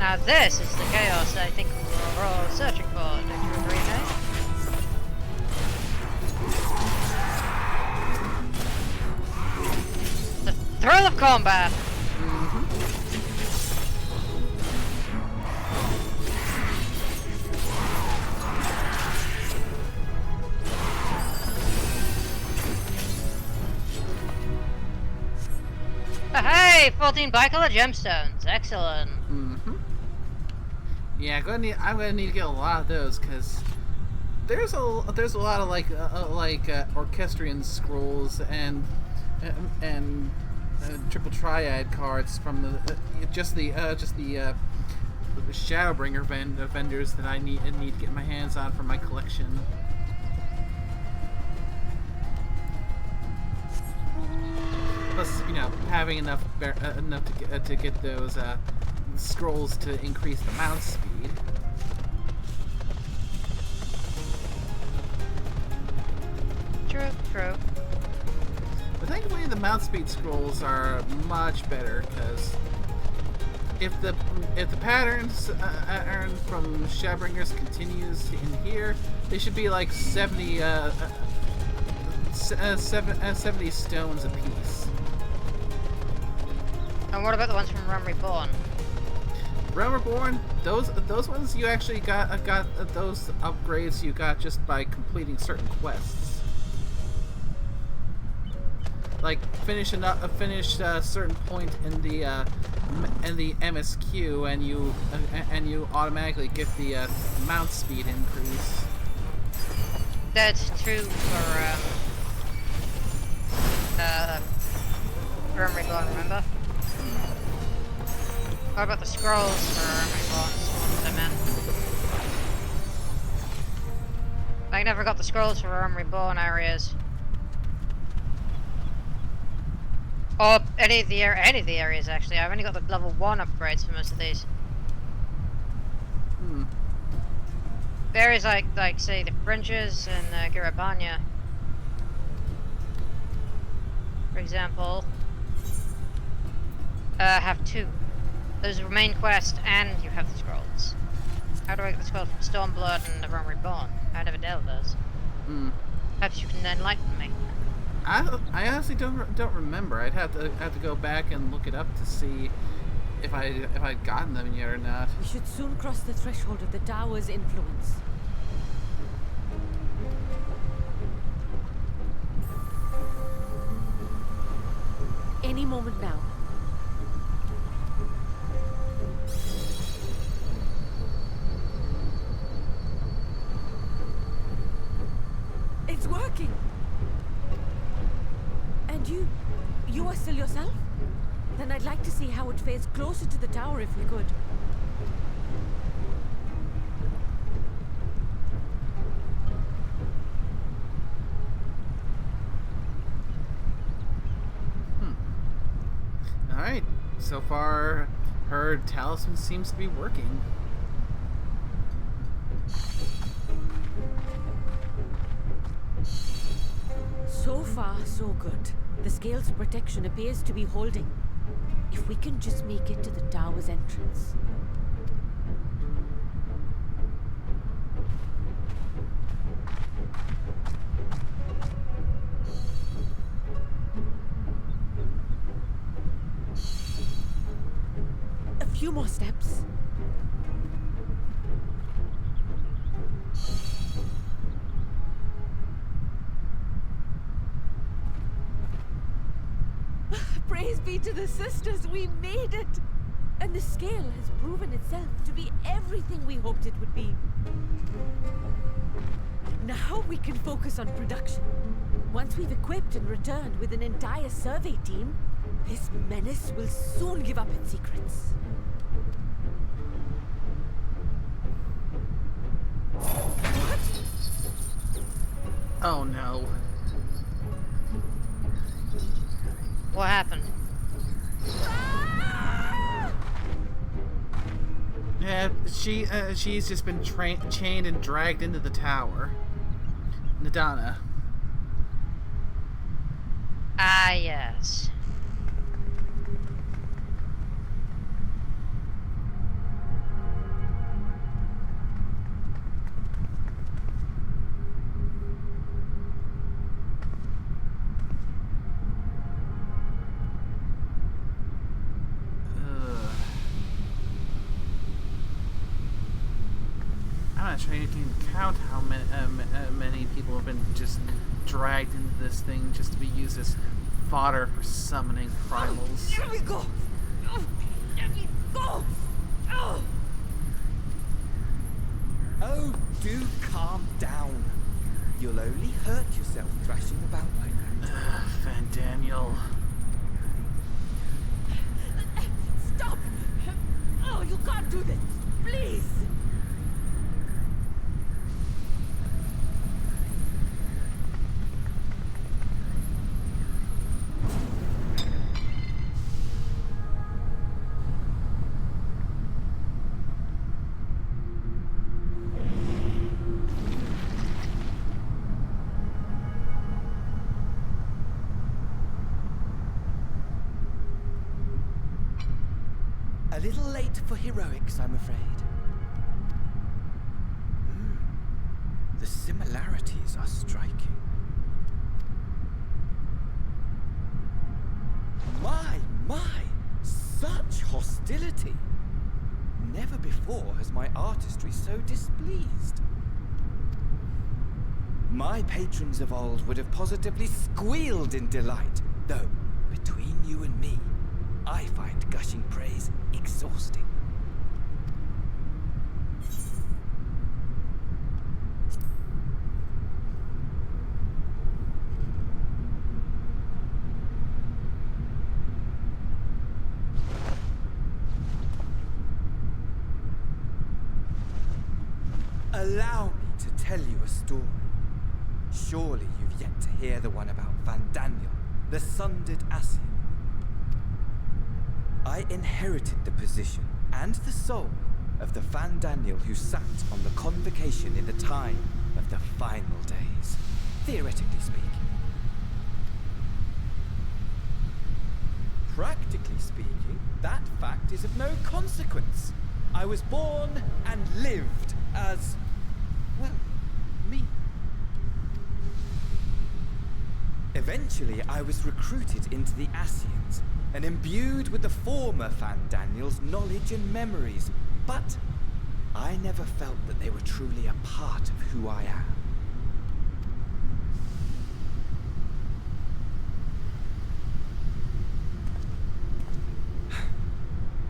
Now this is the chaos I think we're all searching for, don't you agree, mate? The thrill of combat! Hey, 14 bicolor gemstones, excellent. Yeah, I'm gonna need to get a lot of those because there's a lot of like orchestrion scrolls and triple triad cards from the Shadowbringer vendors that I need to get my hands on for my collection. Plus, you know, having enough to get those scrolls to increase the mount speed. True. But thankfully, the mount speed scrolls are much better because if the patterns earned from Shadowbringers continues in here, they should be like 70 stones apiece. And what about the ones from Realm Reborn? Realm Reborn, those ones you actually got those upgrades you got just by completing certain quests. Like finish a certain point in the MSQ, and you automatically get the mount speed increase. That's true for Realm Reborn, remember? What about the scrolls for Realm Reborn? I meant. I never got the scrolls for Realm Reborn areas. Or any of the areas actually. I've only got the level 1 upgrades for most of these. Areas like say the Fringes and Garabanya, for example, have 2. Those are main quest, and you have the scrolls. How do I get the scrolls from Stormblood and the Realm Reborn? I never dealt with those. Perhaps you can enlighten me. I honestly don't remember. I'd have to go back and look it up to see if I'd gotten them yet or not. We should soon cross the threshold of the Tower's influence. Any moment now. It's working! And you are still yourself? Then I'd like to see how it fades closer to the tower if we could. Alright, so far her talisman seems to be working. So far, so good. The scale's protection appears to be holding. If we can just make it to the tower's entrance. A few more steps. Praise be to the sisters, we made it! And the scale has proven itself to be everything we hoped it would be. Now we can focus on production. Once we've equipped and returned with an entire survey team, this menace will soon give up its secrets. What? Oh no. What happened? Yeah, she's just been chained and dragged into the tower. Nadana. Ah, yes. not sure you can count how many people have been just dragged into this thing just to be used as fodder for summoning primals. Let me go! Let me go! Oh, do calm down. You'll only hurt yourself thrashing about like that. Van Daniel. Stop! Oh, you can't do this! Please! A little late for heroics, I'm afraid. The similarities are striking. My! Such hostility! Never before has my artistry so displeased. My patrons of old would have positively squealed in delight, though, between you and me, I find gushing praise exhausting. Allow me to tell you a story. Surely you've yet to hear the one about Van Daniel, the sundered Ascian. I inherited the position and the soul of the Van Daniel who sat on the convocation in the time of the final days, theoretically speaking. Practically speaking, that fact is of no consequence. I was born and lived as, well, me. Eventually, I was recruited into the Ascians and imbued with the former Van Daniel's knowledge and memories, but I never felt that they were truly a part of who I am.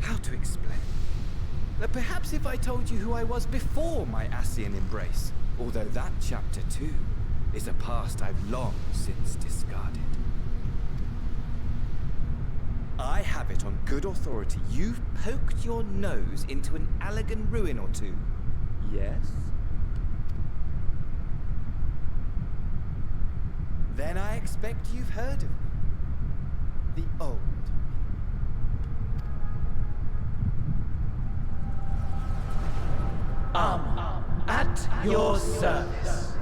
How to explain? Perhaps if I told you who I was before my Ascian embrace, although that chapter too is a past I've long since discarded. I have it on good authority you've poked your nose into an Allegan ruin or two. Yes? Then I expect you've heard of me. The old me. At your service.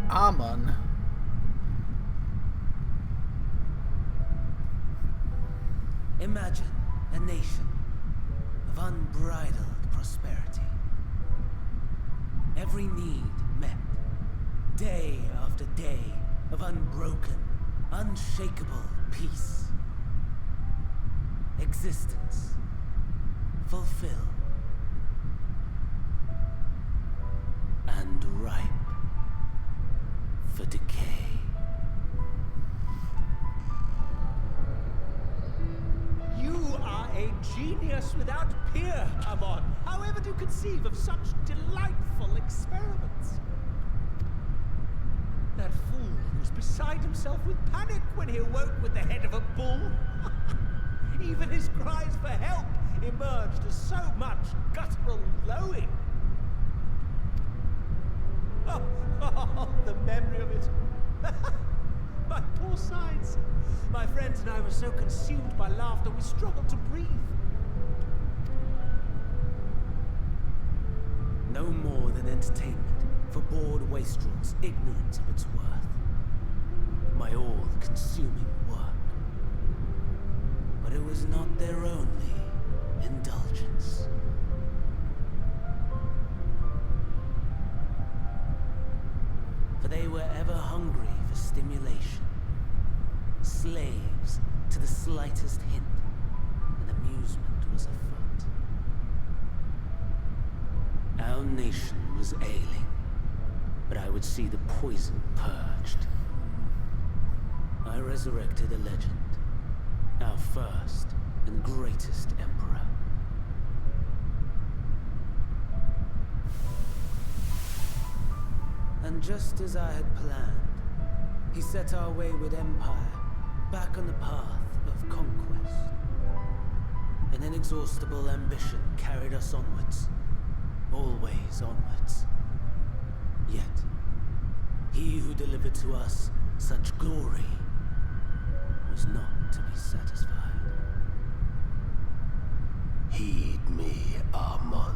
Amon. Imagine a nation of unbridled prosperity. Every need met. Day after day of unbroken, unshakable peace. Existence fulfilled. And ripe for decay. You are a genius without peer, Amon. How ever do you conceive of such delightful experiments? That fool was beside himself with panic when he awoke with the head of a bull. Even his cries for help emerged as so much guttural lowing. Oh, the memory of it. My poor sides. My friends and I were so consumed by laughter we struggled to breathe. No more than entertainment for bored wastrels ignorant of its worth. My all-consuming work. But it was not their only indulgence. For they were ever hungry for stimulation, slaves to the slightest hint that amusement was afoot. was ailing, but I would see the poison purged. I resurrected a legend, our first and greatest emperor. And just as I had planned, he set our wayward empire back on the path of conquest. An inexhaustible ambition carried us onwards, always onwards. Yet, he who delivered to us such glory was not to be satisfied. Heed me, Armon.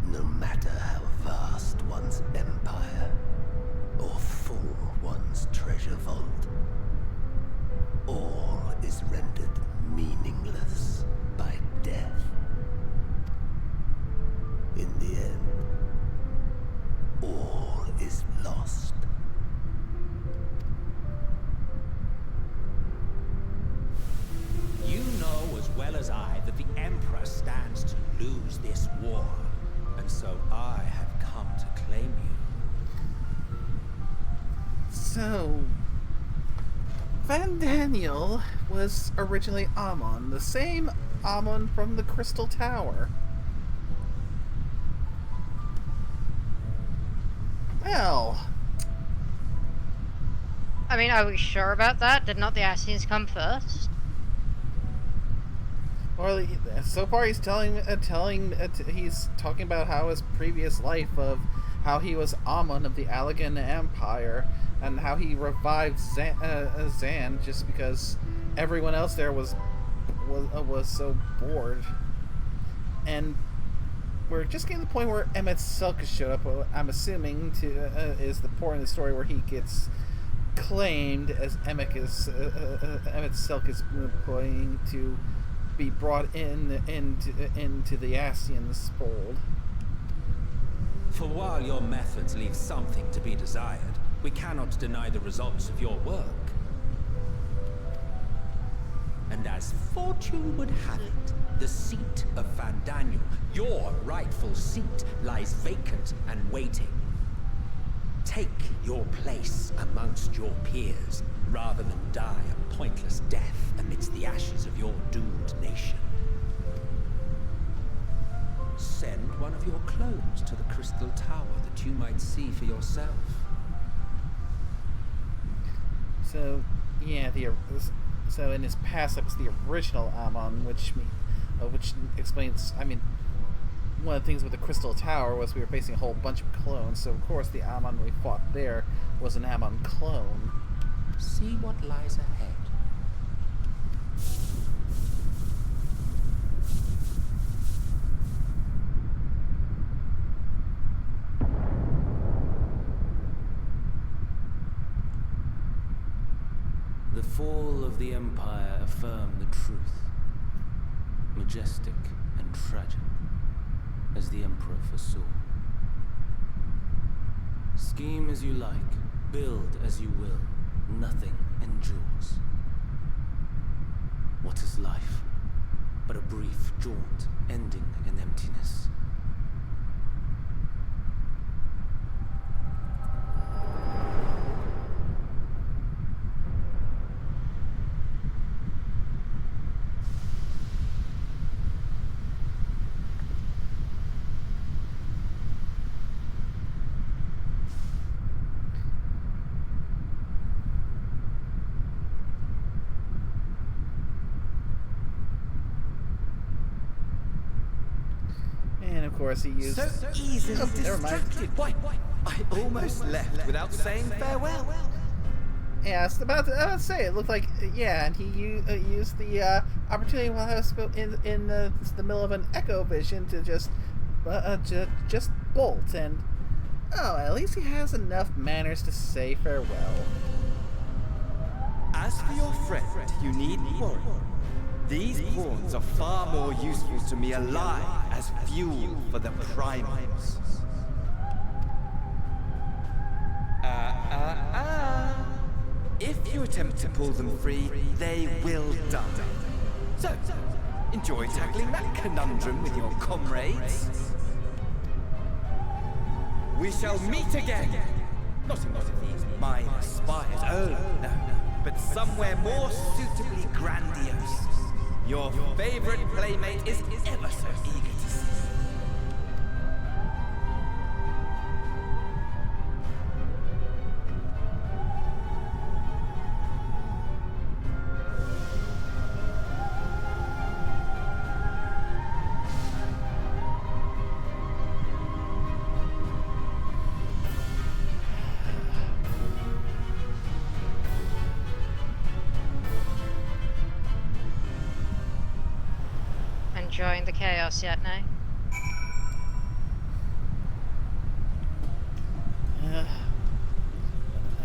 No matter how vast one's empire, or full one's treasure vault, all is rendered meaningless by death. In the end, all is lost. You know as well as I that the Emperor stands to lose this war. And so I have come to claim you. So, Van Daniel was originally Amon, the same Amon from the Crystal Tower. Well, I mean, are we sure about that? Did not the Assassins come first? well, so far he's he's talking about how his previous life of how he was Amon of the Allegan Empire and how he revived Zan just because everyone else there was so bored. And we're just getting to the point where Emmett Silk showed up. I'm assuming is the point in the story where he gets claimed as Emmett Silk is going to be brought into the Ascians fold. For while your methods leave something to be desired, we cannot deny the results of your work. And as fortune would have it, the seat of Van Daniel, your rightful seat, lies vacant and waiting. Take your place amongst your peers, rather than die a pointless death amidst the ashes of your doomed nation. Send one of your clones to the Crystal Tower that you might see for yourself. So, yeah, so in his past it was the original Amon, which explains. I mean, one of the things with the Crystal Tower was we were facing a whole bunch of clones. So of course the Amon we fought there was an Amon clone. See what lies ahead. The fall of the Empire affirmed the truth. Majestic and tragic, as the Emperor foresaw. Scheme as you like, build as you will, nothing endures. What is life but a brief jaunt ending in emptiness? And of course he used... So easily never mind. distracted. Why, I almost left without saying farewell. Yeah, I was about to say, it looked like, yeah, and he used the opportunity while I was in the middle of an echo vision to just bolt, and, oh, at least he has enough manners to say farewell. As for your friend, you needn't worry. These pawns are far more useful to me alive as fuel for the primals. If you attempt to pull them free, they will die. So, enjoy tackling that conundrum with your comrades. we shall meet again. Not in one of these minor spires, oh no, but somewhere more suitably grandiose. Your favorite playmate is ever so eager to see. Enjoying the chaos yet, no?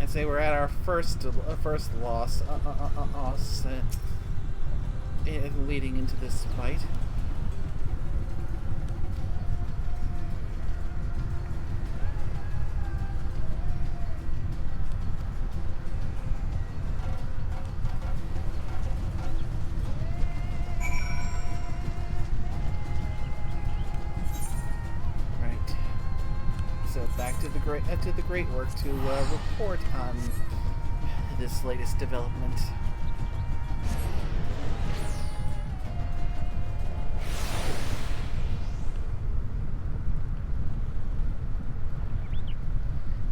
I'd say we're at our first loss leading into this fight. Back to the great work to report on this latest development.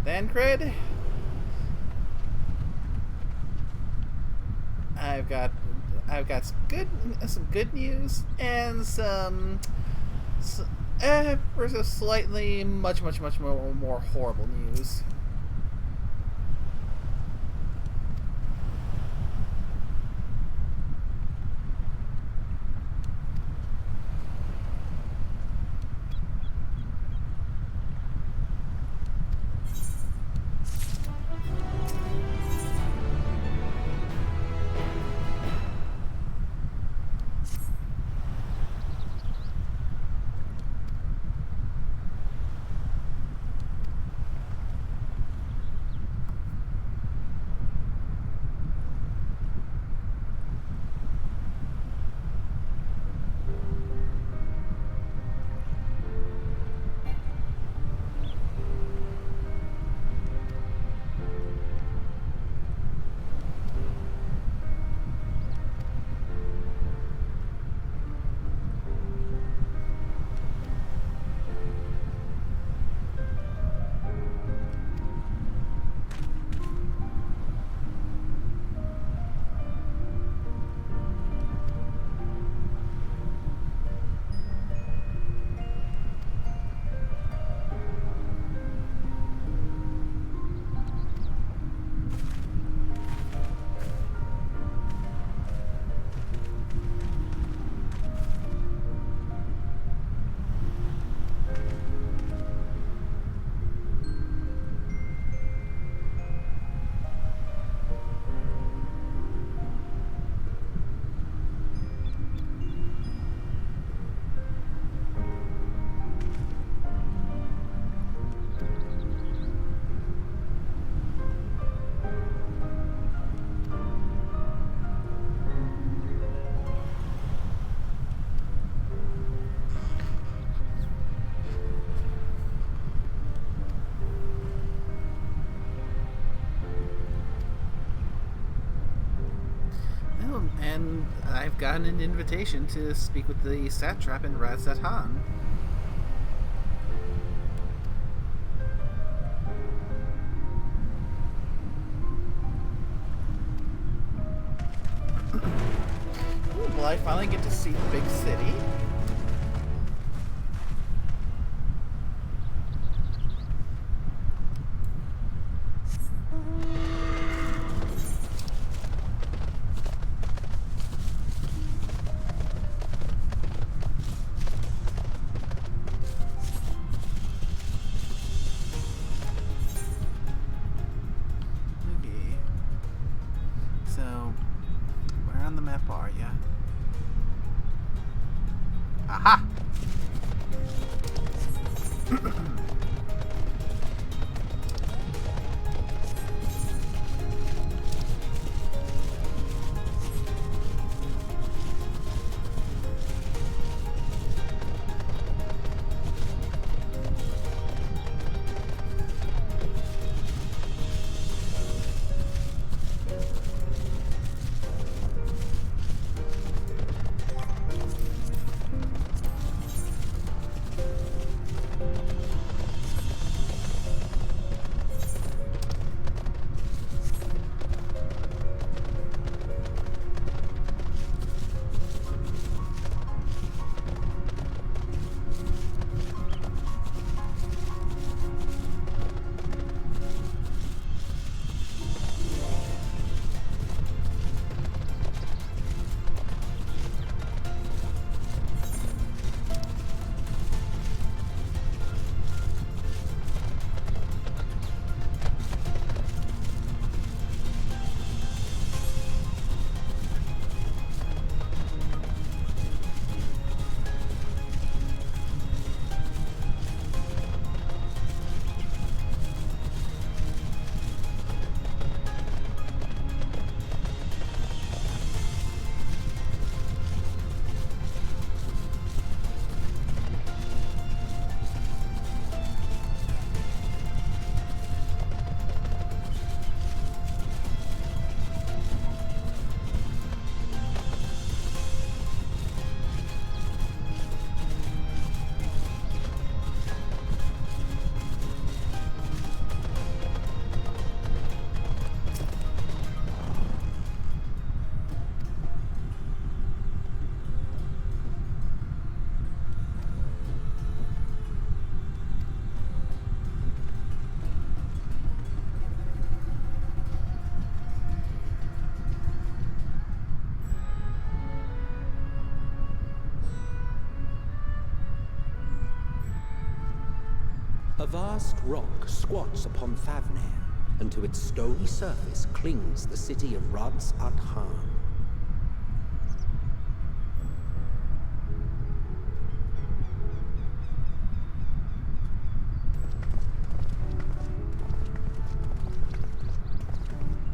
Thancred, I've got some good news and some versus slightly much more horrible news. And I've gotten an invitation to speak with the satrap in Razatan. Will I finally get to see the big city? Aha! A vast rock squats upon Thavnair, and to its stony surface clings the city of Radz-at-Han.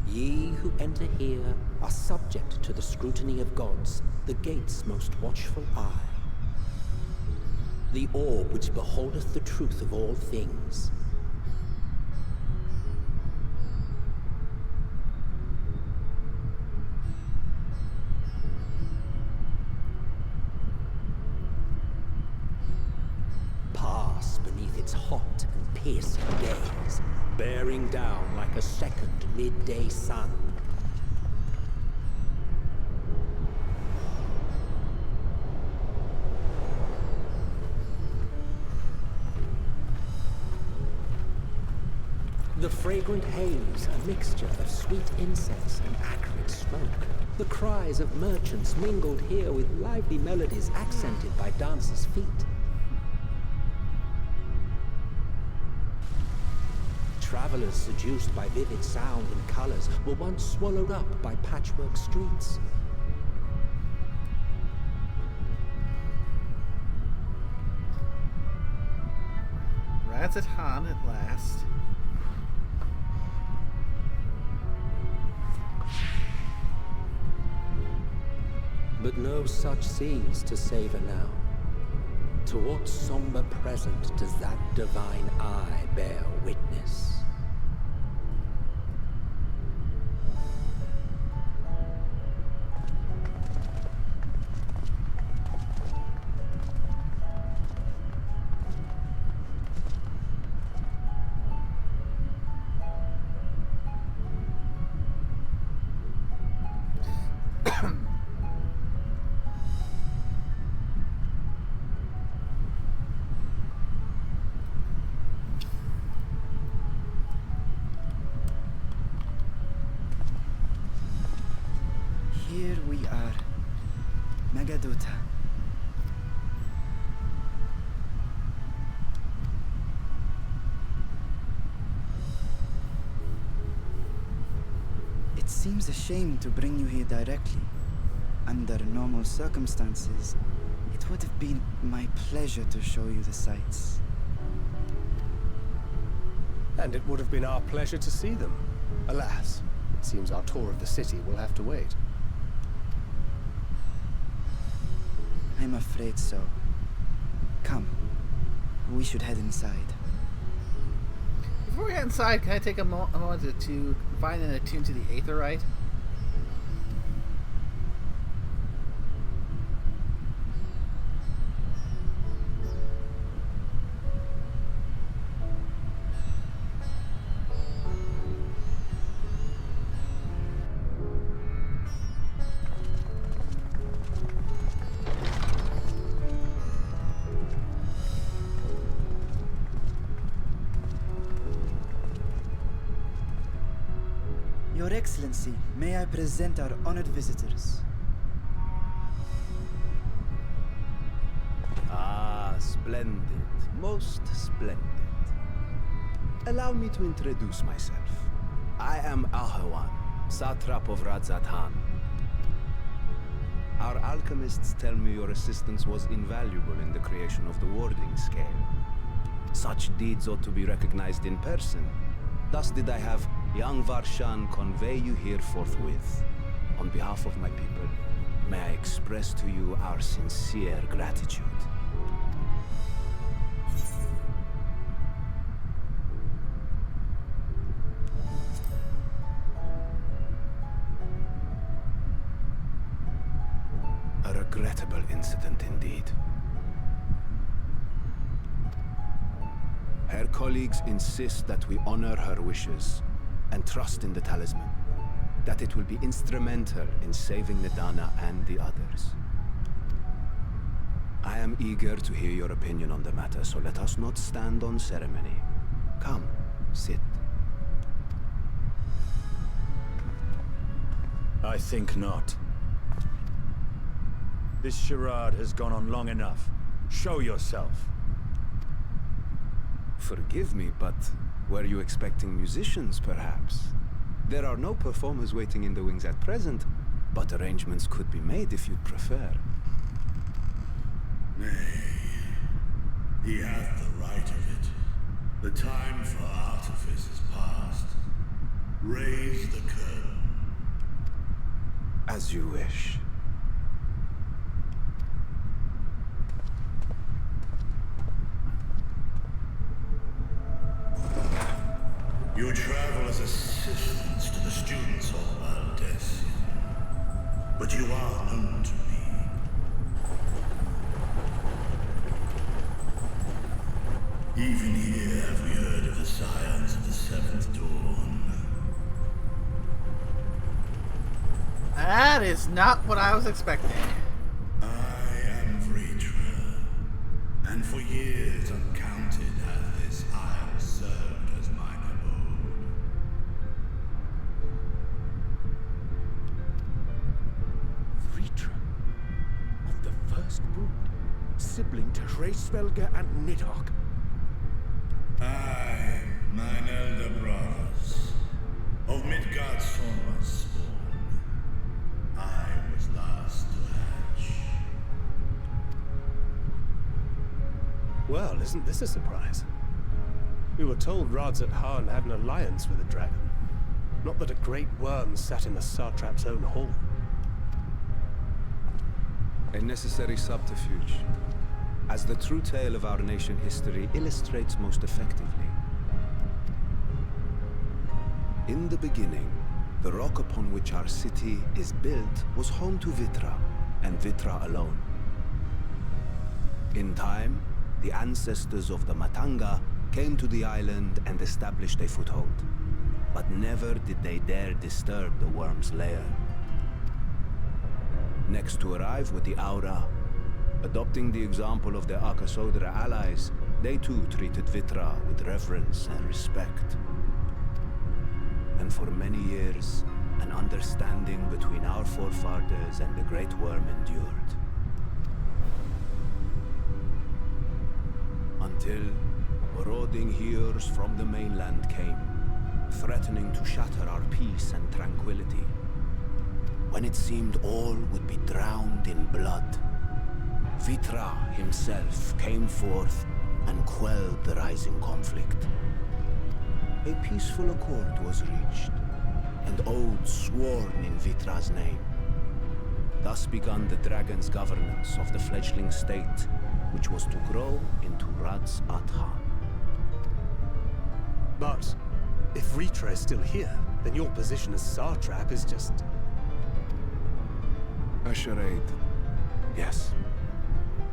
Ye who enter here are subject to the scrutiny of gods, the gate's most watchful eye. The orb which beholdeth the truth of all things. Pass beneath its hot and piercing gaze, bearing down like a second midday sun. The fragrant haze, a mixture of sweet incense and acrid smoke. The cries of merchants mingled here with lively melodies accented by dancers' feet. Travelers seduced by vivid sound and colors were once swallowed up by patchwork streets. Radz-at-Han at last. But no such scenes to savor now. To what somber present does that divine eye bear witness? Here we are, Magaduta. It seems a shame to bring you here directly. Under normal circumstances, it would have been my pleasure to show you the sights. And it would have been our pleasure to see them. Alas, it seems our tour of the city will have to wait. I'm afraid so. Come, we should head inside. Before we head inside, can I take a moment to find and attune to the aetherite? Your Excellency, may I present our honored visitors? Ah, splendid. Most splendid. Allow me to introduce myself. I am Ahawan, satrap of Radz-at-Han. Our alchemists tell me your assistance was invaluable in the creation of the warding scale. Such deeds ought to be recognized in person. Thus did I have young Varshan convey you here forthwith. On behalf of my people, may I express to you our sincere gratitude. A regrettable incident indeed. Her colleagues insist that we honor her wishes and trust in the talisman, that it will be instrumental in saving Nidana and the others. I am eager to hear your opinion on the matter, so let us not stand on ceremony. Come, sit. I think not. This charade has gone on long enough. Show yourself. Forgive me, but were you expecting musicians, perhaps? There are no performers waiting in the wings at present, but arrangements could be made if you'd prefer. Nay, he hath the right of it. The time for artifice is past. Raise the curtain. As you wish. You travel as assistants to the students of Valdesian, but you are known to me. Even here have we heard of the scions of the Seventh Dawn. That is not what I was expecting. I am Vritra, and for years uncounted has this isle served as mine abode. Vritra, of the first brood, sibling to Hraesvelga and Nidhogg. I, mine elder brothers, of Midgard's Sorma's spawn, I was last to hatch. Well, isn't this a surprise? We were told Radzat Han had an alliance with a dragon. Not that a great worm sat in the satrap's own hall. A necessary subterfuge, as the true tale of our nation history illustrates most effectively. In the beginning, the rock upon which our city is built was home to Vitra, and Vitra alone. In time, the ancestors of the Matanga came to the island and established a foothold. But never did they dare disturb the worm's lair. Next to arrive with the Aura, adopting the example of their Akasodra allies, they too treated Vitra with reverence and respect. And for many years, an understanding between our forefathers and the Great Worm endured. Until marauding heroes from the mainland came, threatening to shatter our peace and tranquility. When it seemed all would be drowned in blood, Vitra himself came forth and quelled the rising conflict. A peaceful accord was reached, and oaths sworn in Vitra's name. Thus began the dragon's governance of the fledgling state, which was to grow into Radzat Han. But if Vritra is still here, then your position as satrap is just... A charade, yes.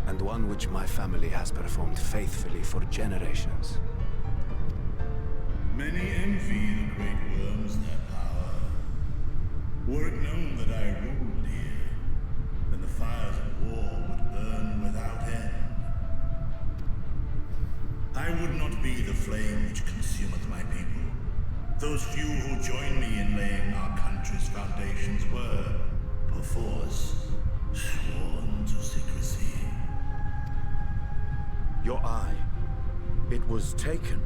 And one which my family has performed faithfully for generations. Many envy the great worms their power. Were it known that I ruled here, then the fires of war would burn without end. I would not be the flame which consumeth my people. Those few who joined me in laying our country's foundations were, perforce, sworn to secrecy. Your eye, it was taken.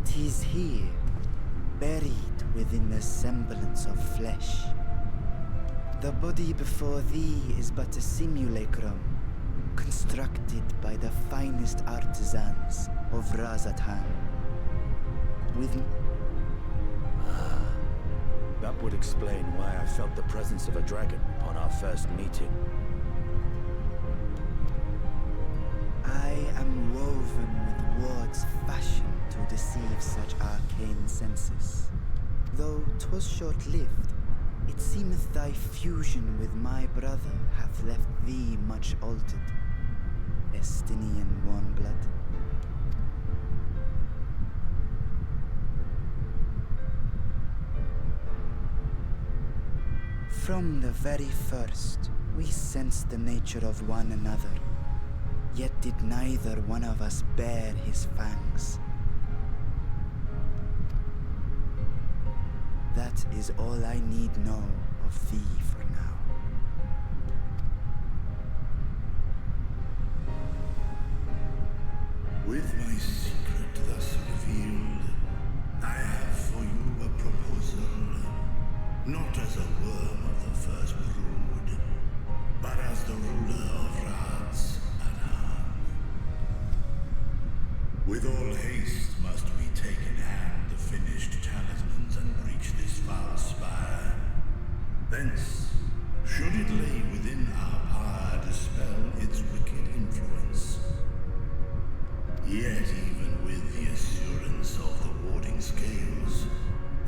Tis here, buried within the semblance of flesh. The body before thee is but a simulacrum, constructed by the finest artisans of Radzat Han. With... That would explain why I felt the presence of a dragon upon our first meeting. I am woven with words fashioned to deceive such arcane senses. Though 'twas short-lived, it seemeth thy fusion with my brother hath left thee much altered, Estinian warmblood. From the very first, we sensed the nature of one another, yet did neither one of us bare his fangs. That is all I need know of thee for now.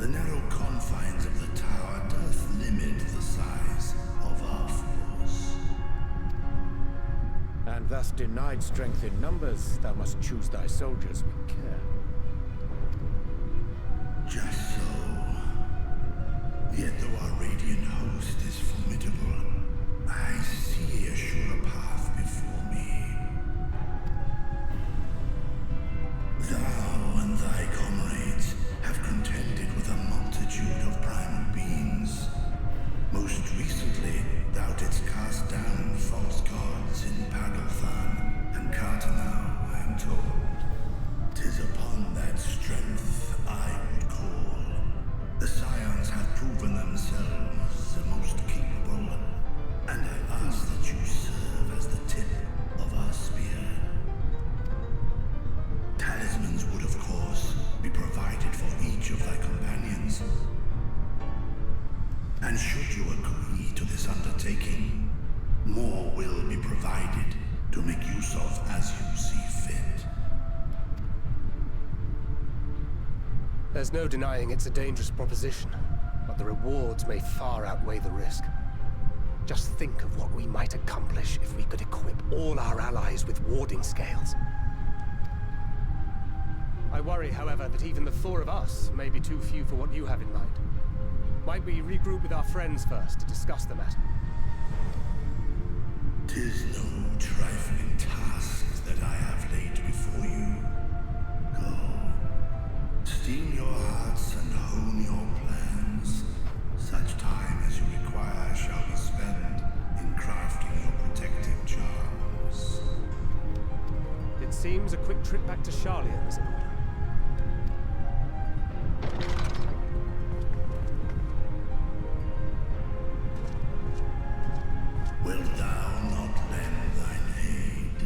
The narrow confines of the tower doth limit the size of our force. And thus denied strength in numbers, thou must choose thy soldiers with care. Just so. Yet though our radiant host is formidable, I see a surer path before me. Thou and thy comrades have contended with a multitude of primal beings. Most recently, thou didst cast down false gods in Pagalthan and Cartanau, I am told. 'Tis upon that strength I would call. The Scions have proven themselves the most capable, and I ask that you serve as the tip of our spear. Talismans would, of course, be provided for each of thy companions. And should you agree to this undertaking, more will be provided to make use of as you see fit. There's no denying it's a dangerous proposition, but the rewards may far outweigh the risk. Just think of what we might accomplish if we could equip all our allies with warding scales. I worry, however, that even the four of us may be too few for what you have in mind. Might we regroup with our friends first to discuss the matter? 'Tis no trifling task that I have laid before you. Go. Steam your hearts and hone your plans. Such time as you require shall be spent in crafting your protective charms. It seems a quick trip back to Charlian is in order. Wilt thou not lend thine aid?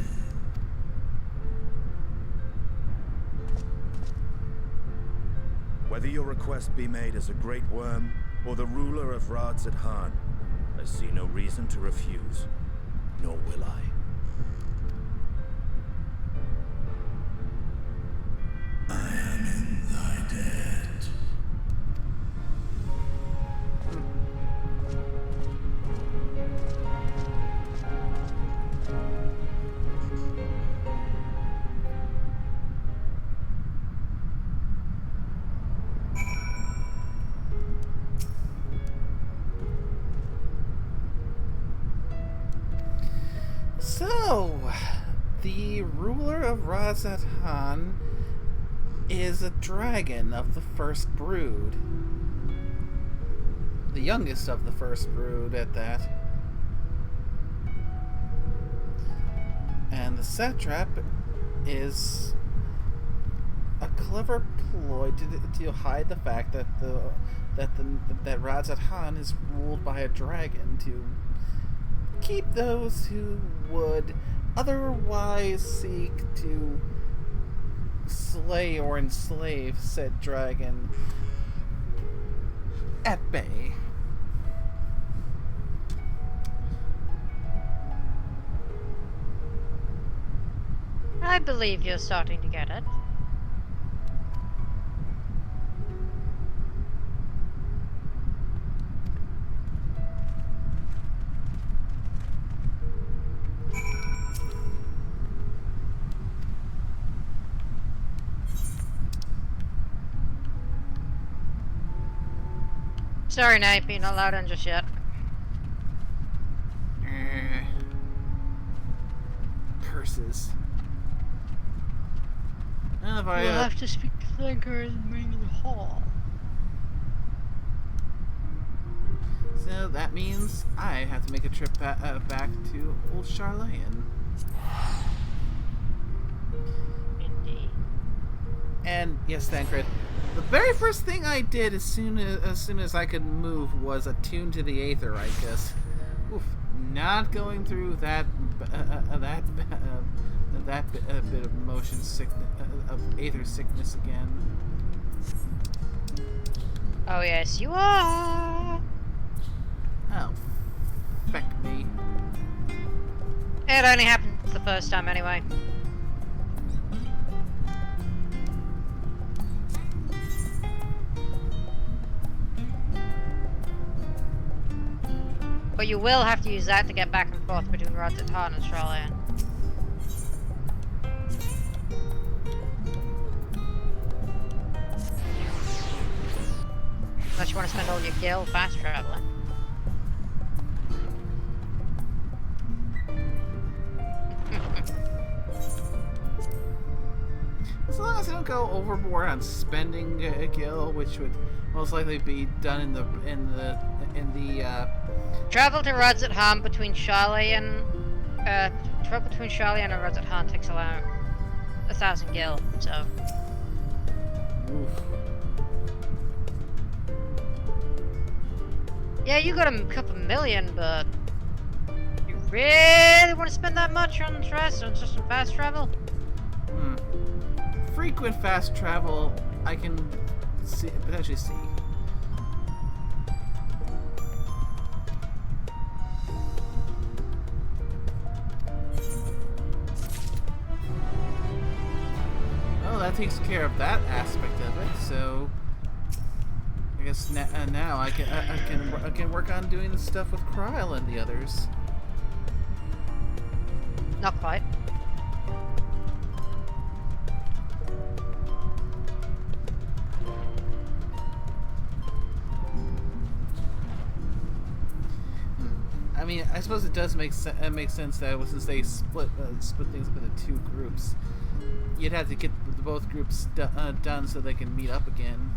Whether your request be made as a great worm or the ruler of Radzat Han, I see no reason to refuse, nor will I. I am in thy debt. So, the ruler of Radzat Han is a dragon of the first brood. The youngest of the first brood at that. And the satrap is a clever ploy to hide the fact that that Radzat Han is ruled by a dragon to keep those who would otherwise seek to slay or enslave said dragon at bay. I believe you're starting to get it. Sorry, Knight, you're not allowed in just yet. Curses. We'll have to speak to Thanker in the main hall. So that means I have to make a trip back to Old Charlayan. Indeed. And yes, Thancred, the very first thing I did as soon as I could move was attune to the aether, I guess. Oof, not going through that bit of motion sickness, of aether sickness again. Oh yes, you are. Oh, feck me. It only happened the first time anyway. But you will have to use that to get back and forth between Rodsat Han and Charlayan. Unless you want to spend all your gil fast traveling. As long as I don't go overboard on spending a gil, which would most likely be done in the travel to Rodsat Han between Charlayan, travel between Charlayan and Rodsat Han takes around 1,000 gil. So. Oof. Yeah, you got a couple million, but you really want to spend that much on just some fast travel? Frequent fast travel, I can potentially see. Well, that takes care of that aspect of it. So I guess now I can work on doing the stuff with Kryl and the others. Not quite. I mean, I suppose it does make sense that since they split things up into 2 groups, you'd have to get both groups done so they can meet up again.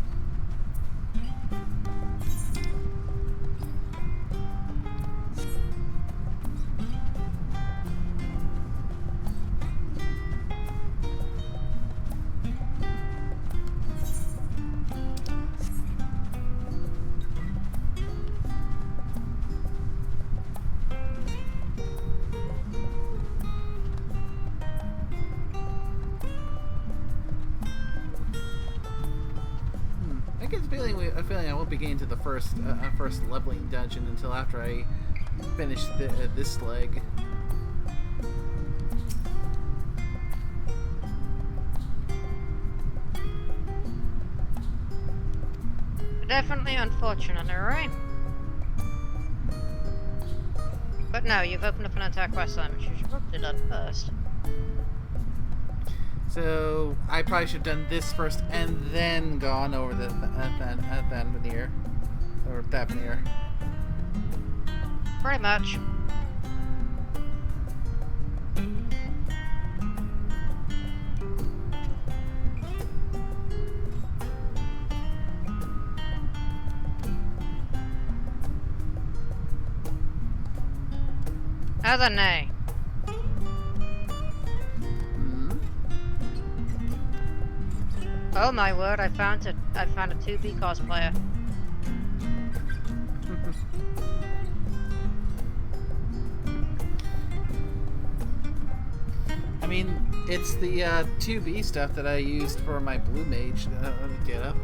I get a feeling I won't be getting to the first leveling dungeon until after I finish this leg. Definitely unfortunate, alright? But no, you've opened up an entire quest line, which you should probably have done first. So I probably should have done this first and then gone over the Thanveneer. Or Thavneer. Pretty much. Other nay. Oh my word! I found a 2B cosplayer. I mean, it's the 2B stuff that I used for my blue mage get up.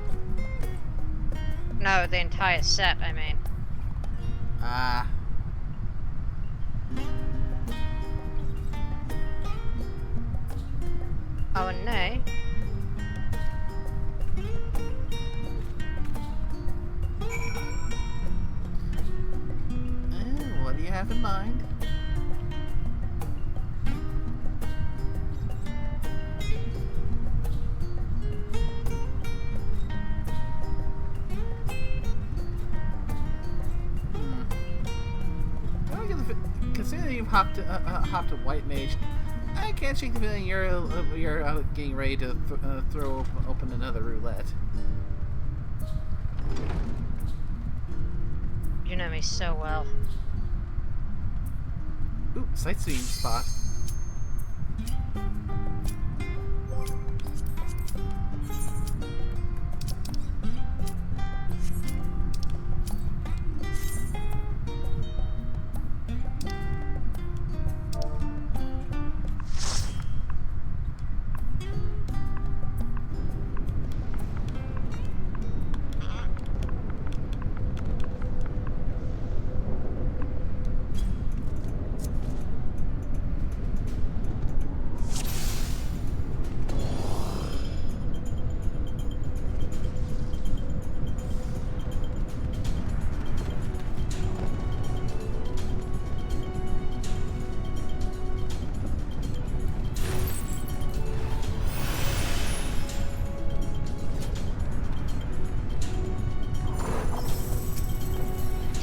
No, the entire set. I mean. Ah. Oh nay. What do you have in mind? Considering you've hopped to White Mage, I can't shake the feeling you're getting ready to throw open another roulette. You know me so well. Ooh, sightseeing spot.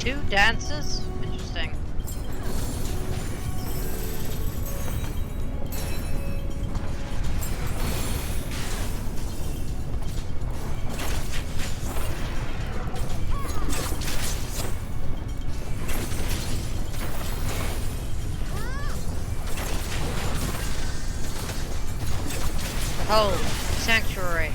2 dancers? Interesting. The whole sanctuary.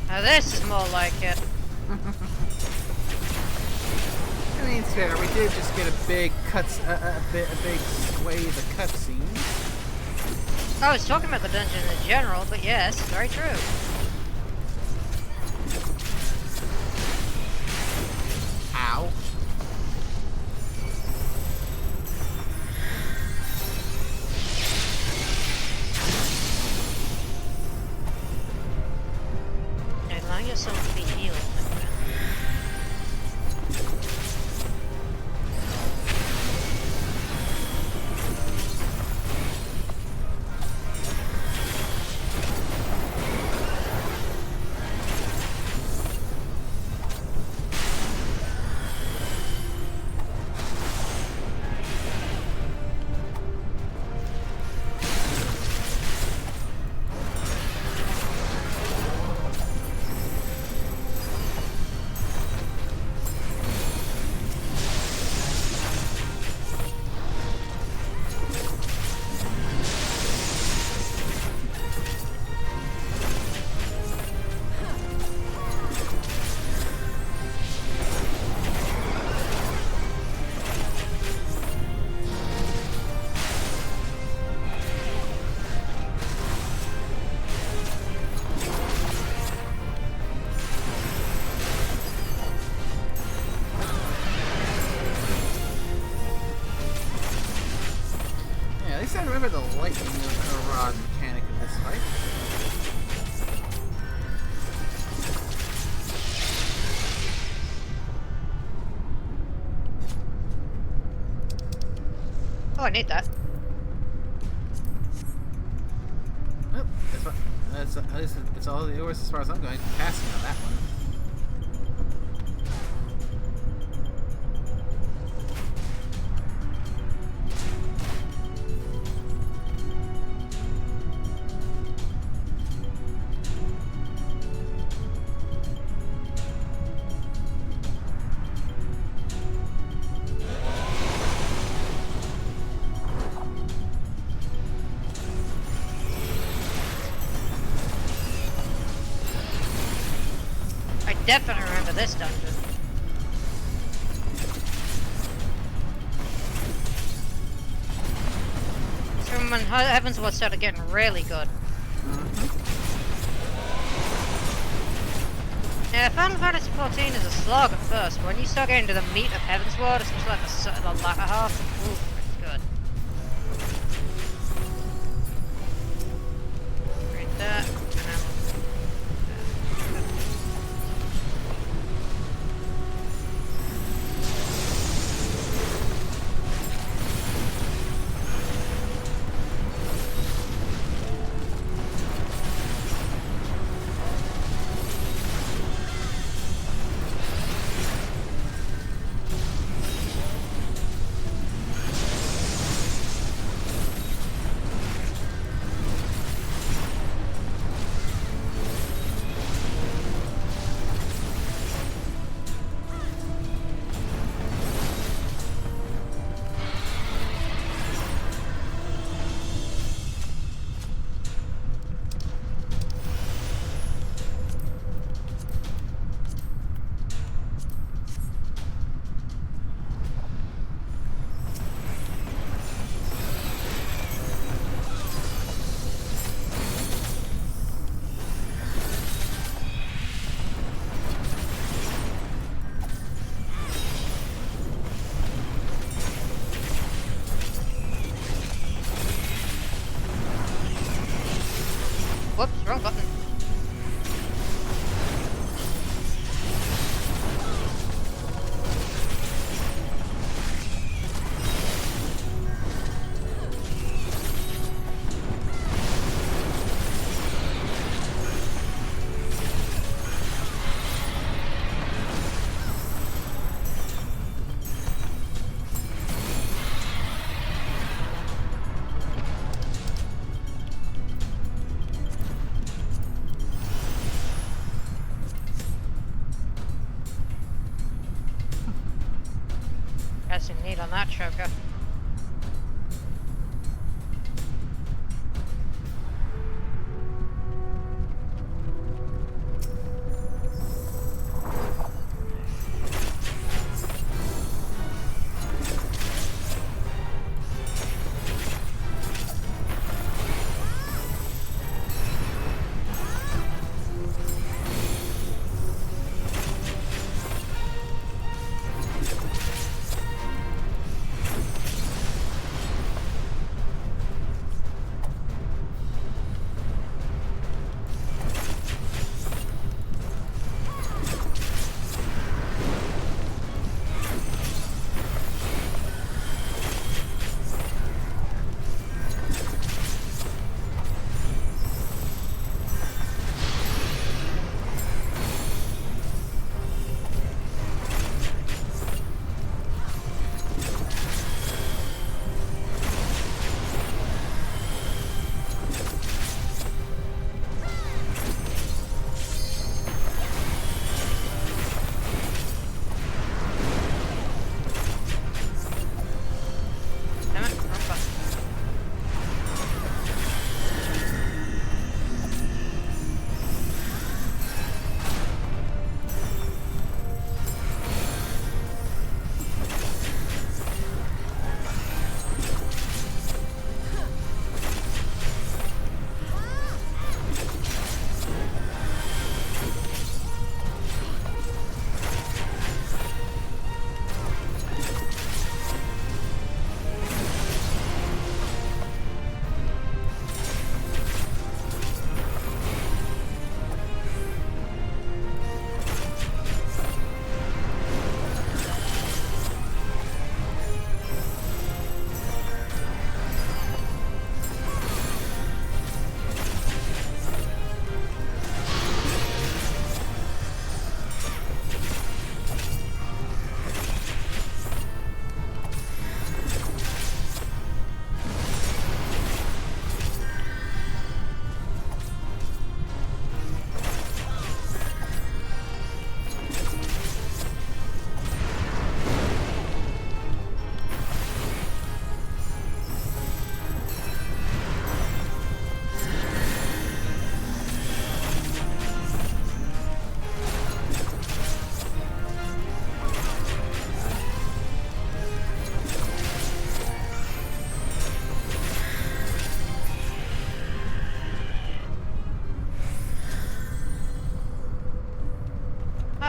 Now this is more like it. I mean, it's fair. We did just get a big a big swathe of cutscenes. I was talking about the dungeon in general, but yes, very true. Ow. Allow yourself to be healed. At least I remember the lightning rod mechanic in this fight. Oh, I need that. Oh, that's all yours as far as I'm going. Passing on that one. I definitely remember this dungeon. from when Heaven's Ward started getting really good. Yeah, Final Fantasy XIV is a slog at first, but when you start getting to the meat of Heaven's Ward, especially like the latter half, ooh, it's good. Read that. Whoops, wrong button. Guessing need on that choker.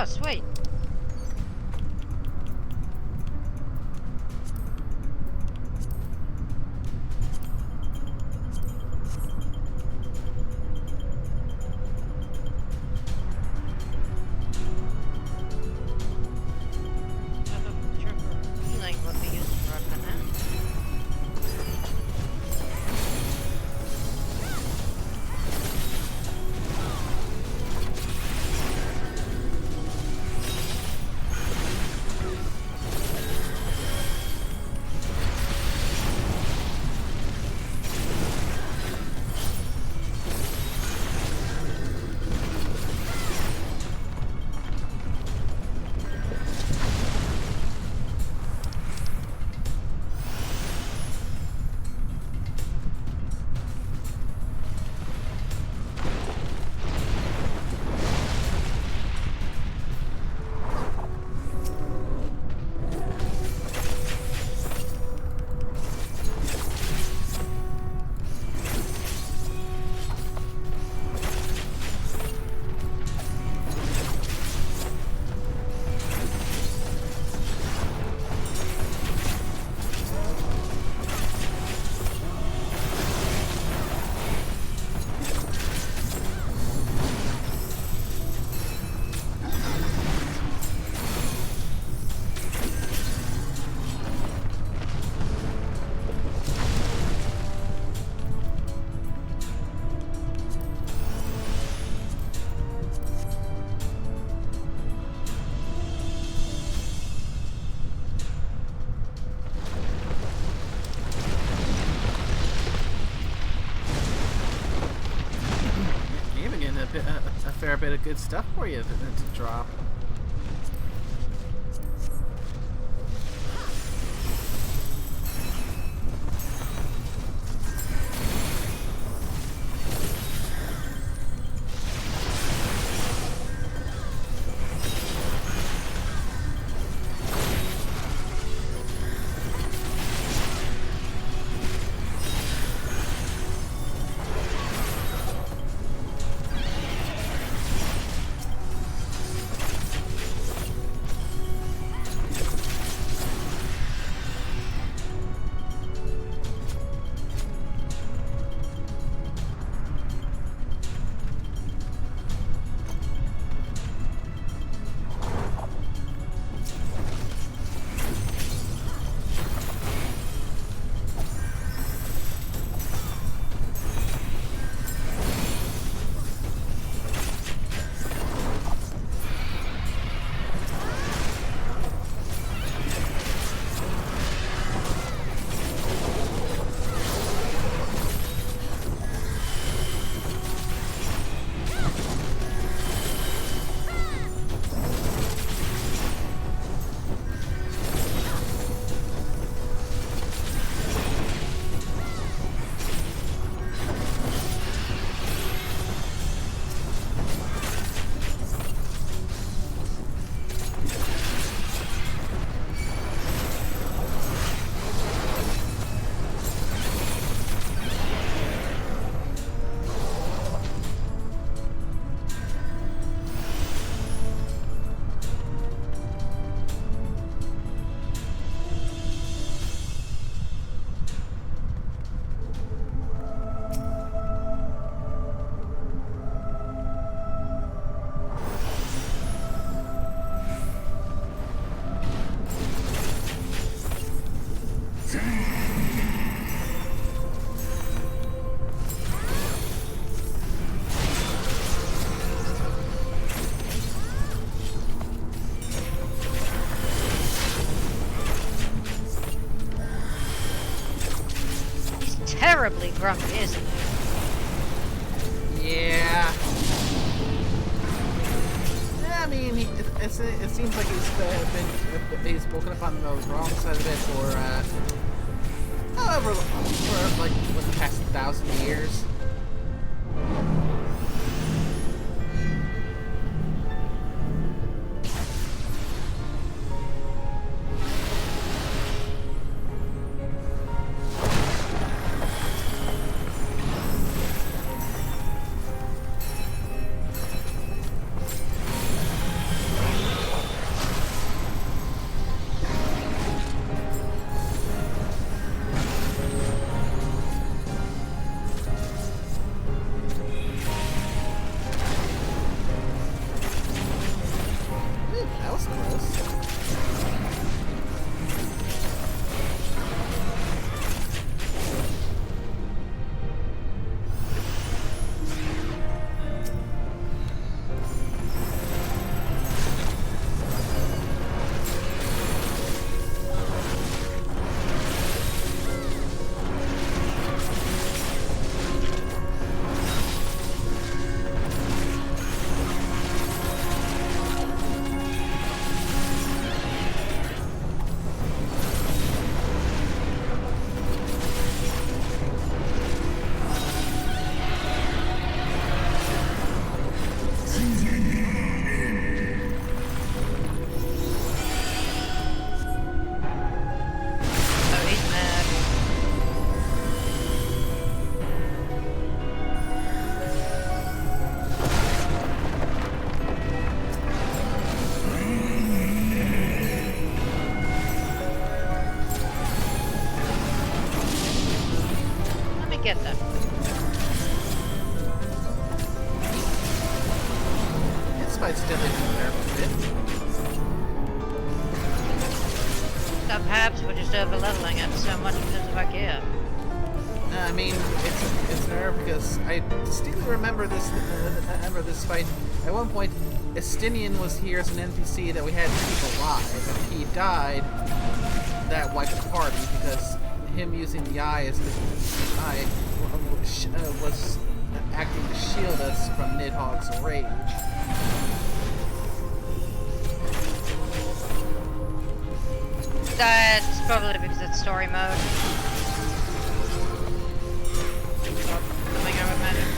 sweet. Healing would be useful right about now. A fair bit of good stuff for you to drop. Terribly grumpy, isn't he? Yeah. I mean, it seems like he's woken up on the wrong side of it for like the past 1,000 years. perhaps we're just over-leveling it so much because of our gear. I mean, it's nerve because I distinctly remember this fight. At one point, Estinian was here as an NPC that we had to keep alive. If he died, that wiped the party because him using the eye as the eye was acting to shield us from Nidhogg's rage. That's probably because it's story mode. Something I would imagine.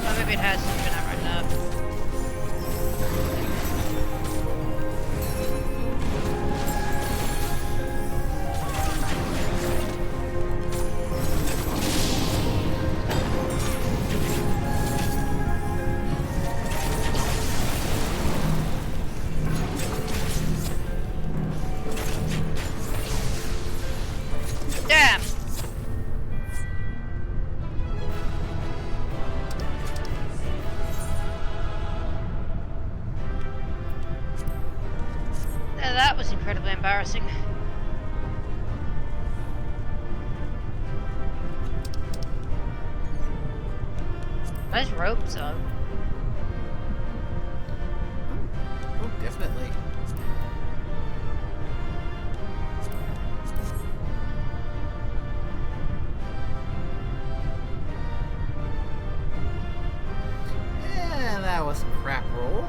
Oh, maybe it has something out right now. Damn! That was incredibly embarrassing. Nice ropes, though. Oh, definitely. And that was a crap roll.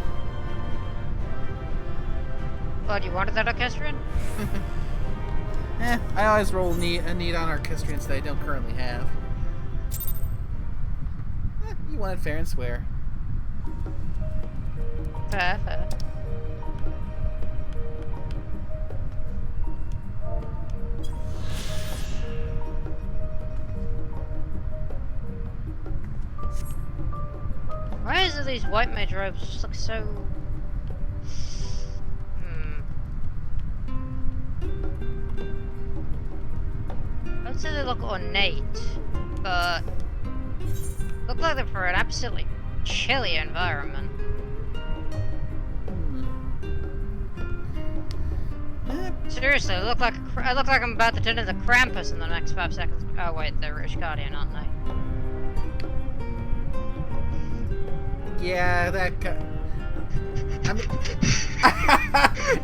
What, you wanted that orchestrion? I always roll a need on orchestrions that I don't currently have. You wanted fair and square. Fair, fair. Why is it these white mage robes just look so... I'd say they look ornate, but look like they're for an absolutely chilly environment. Seriously, I look like I'm about to turn into Krampus in the next 5 seconds. Oh wait, they're Rich Guardian, aren't they? Yeah, that I mean,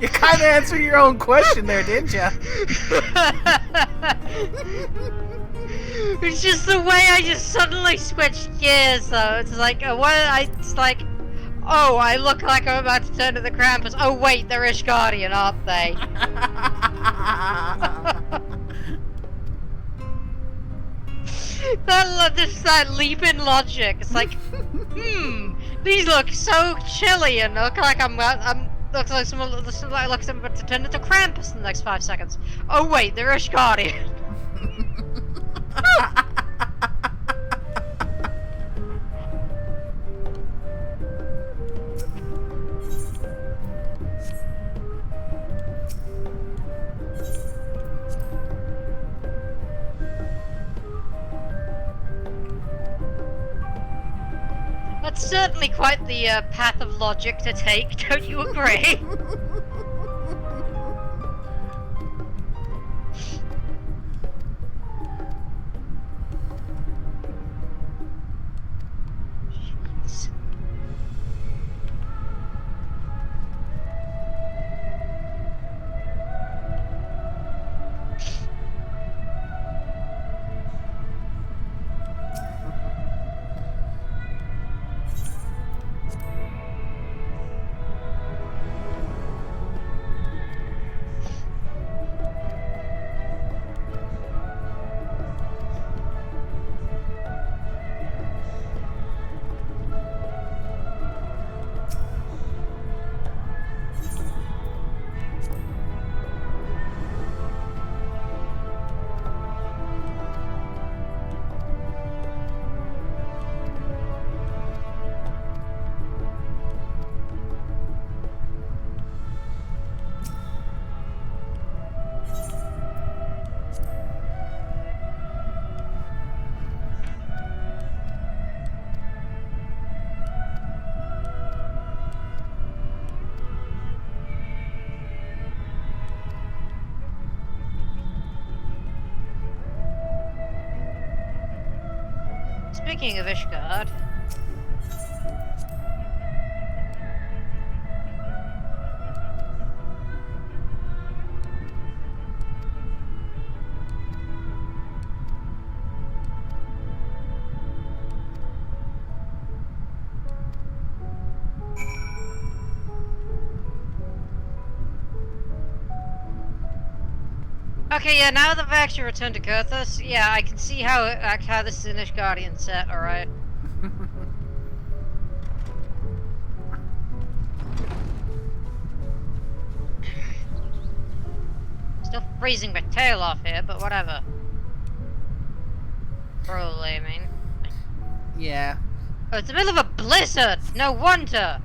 you kind of answered your own question there, didn't you? It's just the way I just suddenly switched gears, though. It's like, it's like, oh, I look like I'm about to turn to the Krampus. Oh wait, they're Rich Guardian, aren't they? that leap in logic. It's like, these look so chilly and look like I'm looks like someone looks like I'm about to turn into Krampus in the next 5 seconds. Oh wait, they're Rich Guardian. That's certainly quite the path of logic to take, don't you agree? Speaking of Ishgard, okay, yeah, now that I've actually returned to Kurthus, yeah, I can see how this is an Ishgardian set, alright. Still freezing my tail off here, but whatever. Probably, I mean. Yeah. Oh, it's the middle of a blizzard! No wonder!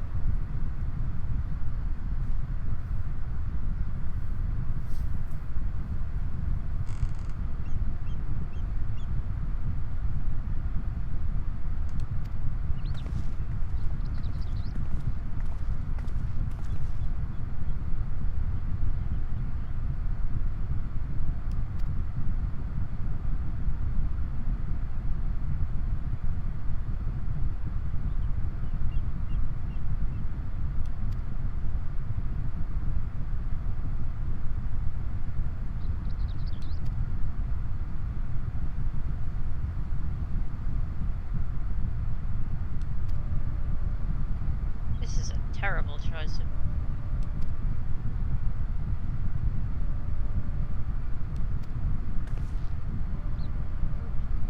This is a terrible choice of...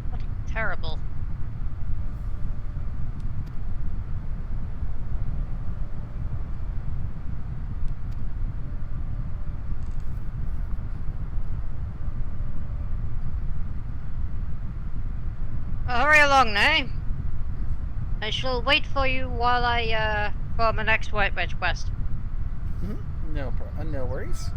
What terrible. Well, hurry along now. I shall wait for you while I, for my next White Witch quest. No worries.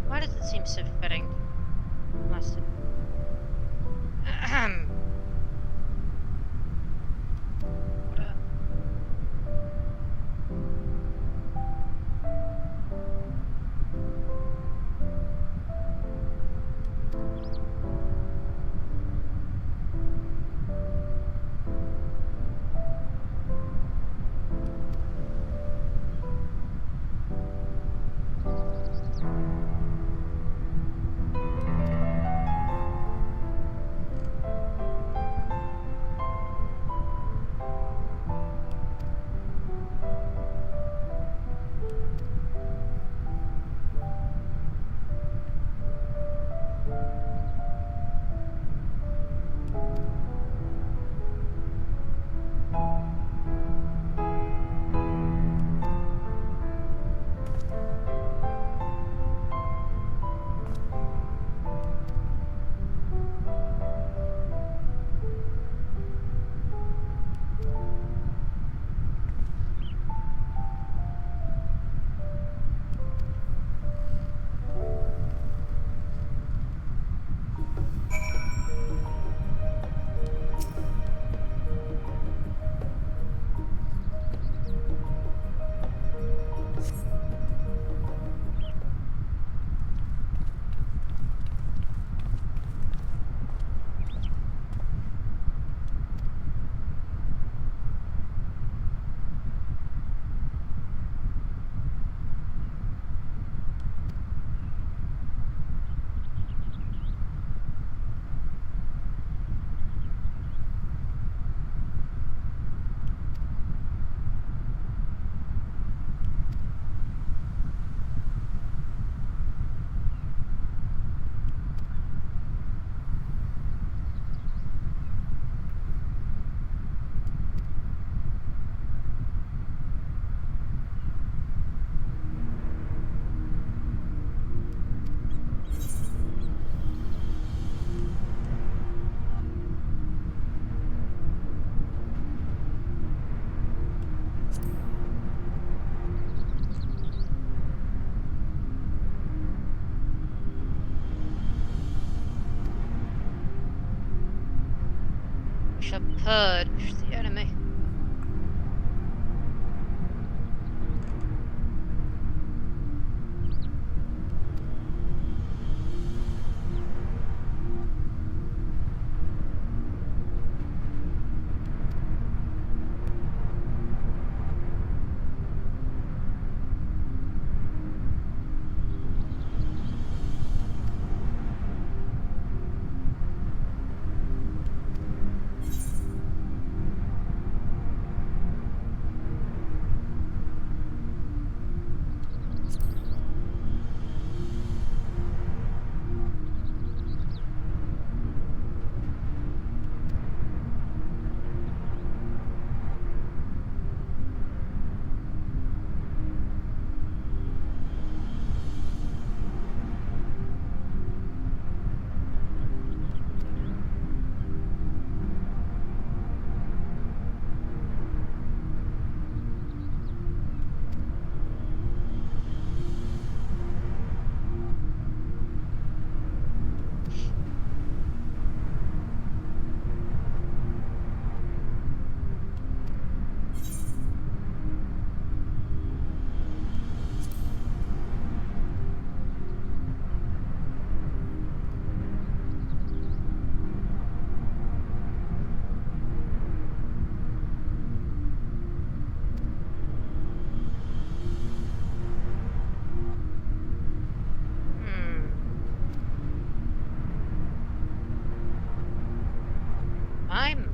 Why does it seem so fitting? Must Ahem. to purge the enemy.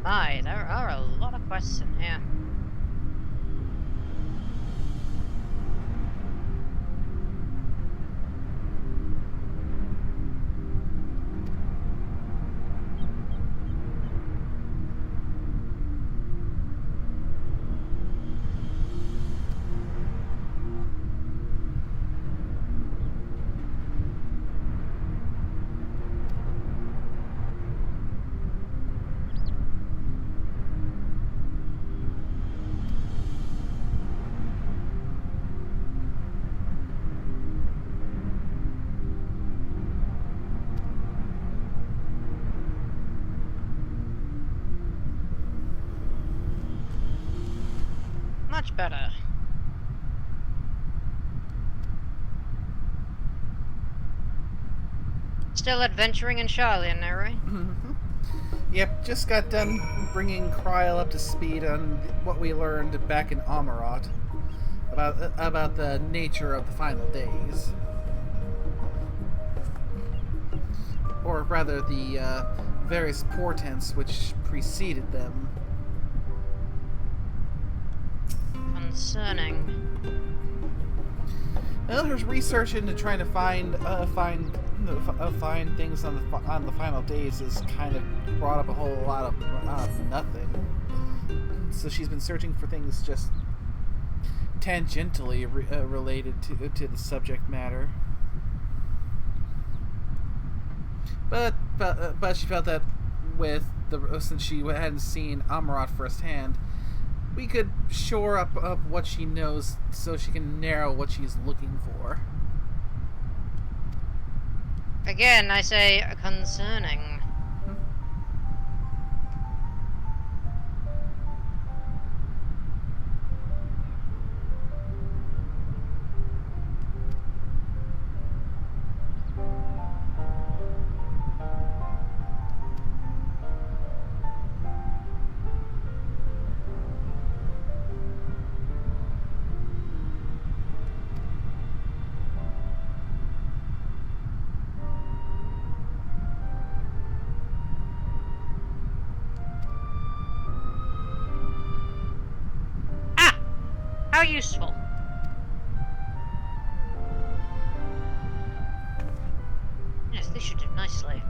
My, there are a lot of quests in here. Much better. Still adventuring in Charlian, are we? Yep, just got done bringing Kryl up to speed on what we learned back in Amarat about the nature of the final days. Or rather, the various portents which preceded them. Concerning. Well, her research into trying to find things on the final days has kind of brought up a whole lot of nothing. So she's been searching for things just tangentially related to the subject matter. But she felt that since she hadn't seen Amarat firsthand, we could shore up what she knows so she can narrow what she's looking for. Again, I say concerning. How useful. Yes, this should do nicely.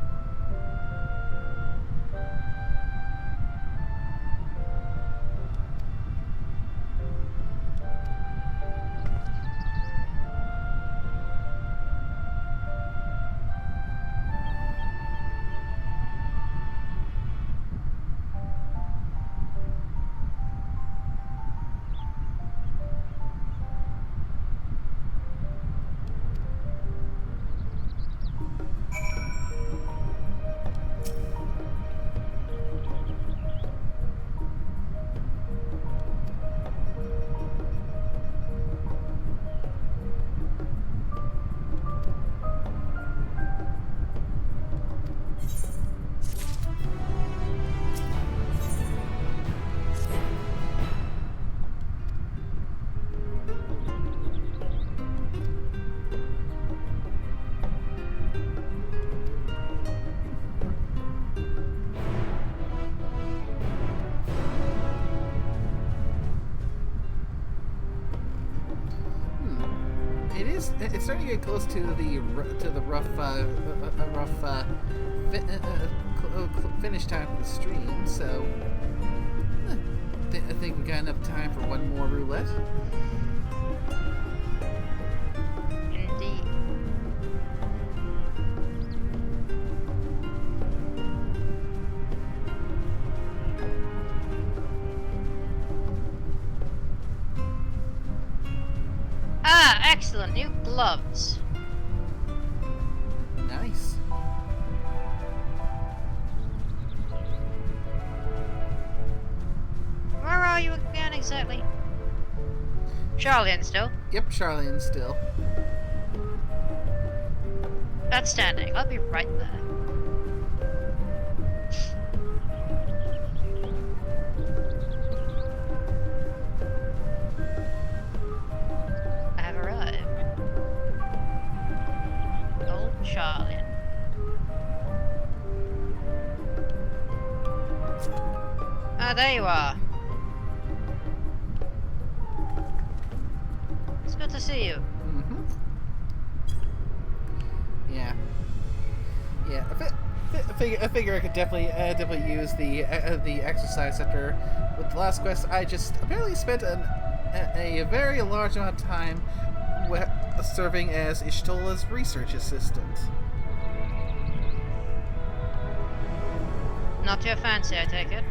it's starting to get close to the finish time of the stream, so I think we got enough time for one more roulette. Indeed. Ah, excellent. New gloves. Nice. Where are you again exactly? Charlian still? Yep, Charlene still. Outstanding. I'll be right there. I have arrived. Old Charlian. Ah, there you are. It's good to see you. Mm-hmm. Yeah. Yeah. I figure I could definitely use the exercise center. With the last quest, I just apparently spent a very large amount of time serving as Ishtola's research assistant. Not to your fancy, I take it.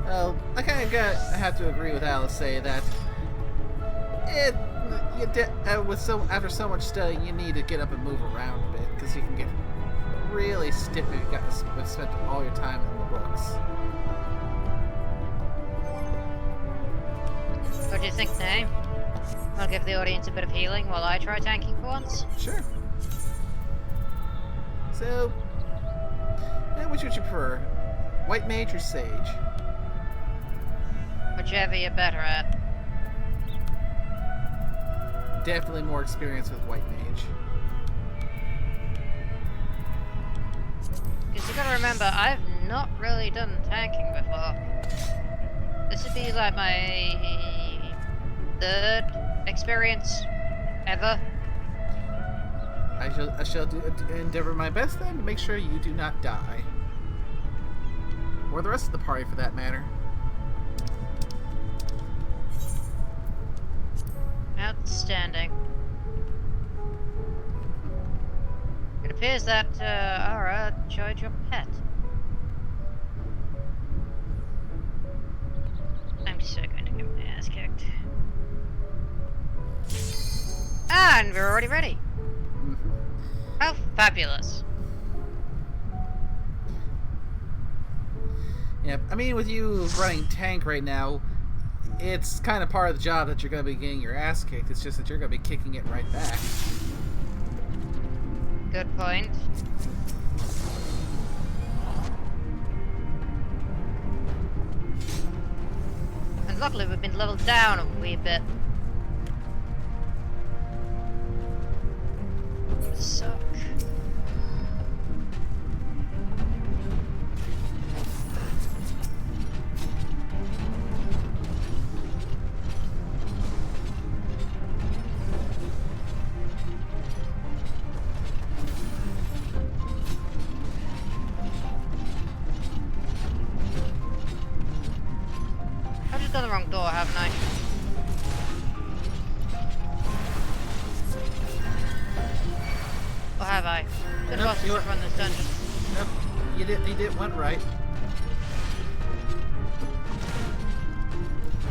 Well, I kind of have to agree with Alice, say that after so much studying, you need to get up and move around a bit, because you can get really stiff if you've spent all your time in the books. What do you think, Nay? I'll give the audience a bit of healing while I try tanking for once. Sure. So, which would you prefer? White mage or sage? Whichever you're better at. Definitely more experience with white mage. Because you gotta remember, I've not really done tanking before. This would be like my third experience ever. I shall endeavor my best then to make sure you do not die. Or the rest of the party for that matter. Outstanding. It appears that Ara enjoyed your pet. I'm so going to get my ass kicked. And we're already ready. How fabulous. Yep, I mean, with you running tank right now, it's kind of part of the job that you're going to be getting your ass kicked. It's just that you're going to be kicking it right back. Good point. And luckily we've been leveled down a wee bit. Suck. I've just done the wrong door, haven't I? Or have I? Good Nope, boss to run this dungeon. Nope, you did went right.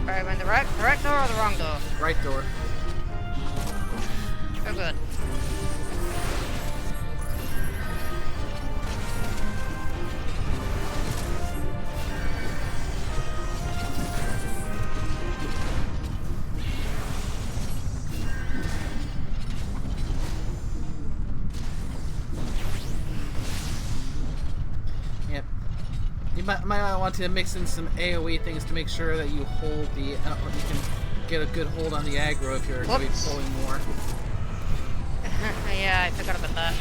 Alright, went the right door or the wrong door? Right door. Oh good. Yep. You might want to mix in some AoE things to make sure that you hold the you can get a good hold on the aggro if you're going to be pulling more. Yeah, I forgot about that.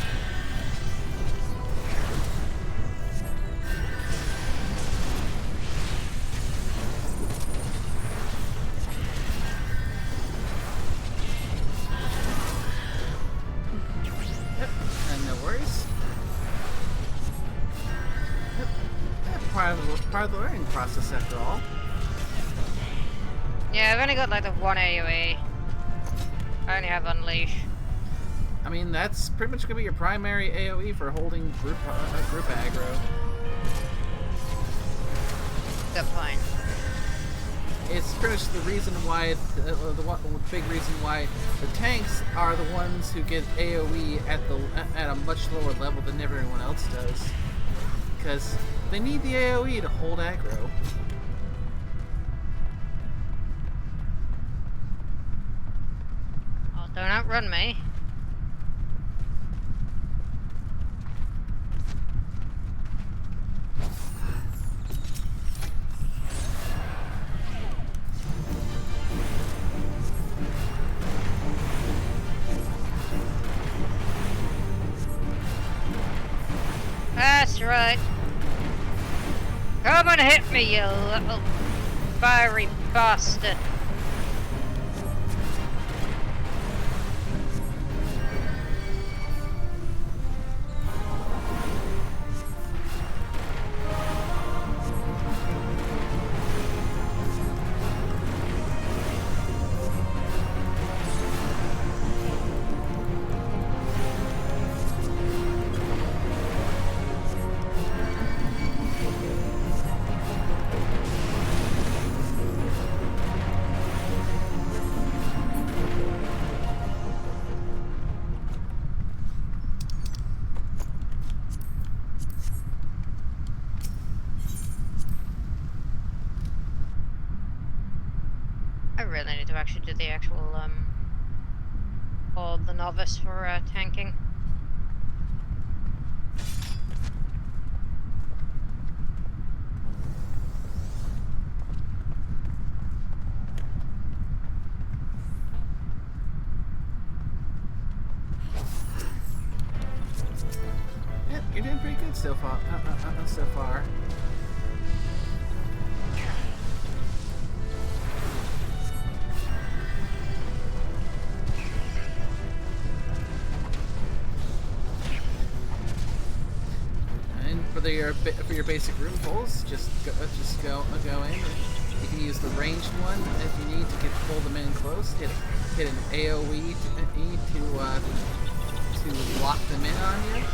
part of the learning process after all. Yeah, I've only got like the one AoE. I only have Unleash. I mean, that's pretty much gonna be your primary AoE for holding group aggro. Good point. It's pretty much the reason why the big reason why the tanks are the ones who get AoE at a much lower level than everyone else does, because they need the AoE to hold aggro. Oh, don't outrun me. That's right. Come and hit me, you little fiery bastard. I really need to actually do the actual, call the novice for, tanking. Yep, you're doing pretty good so far. So far. For your basic room pulls, just go in. You can use the ranged one if you need to pull them in close. Hit an AOE to lock them in on you.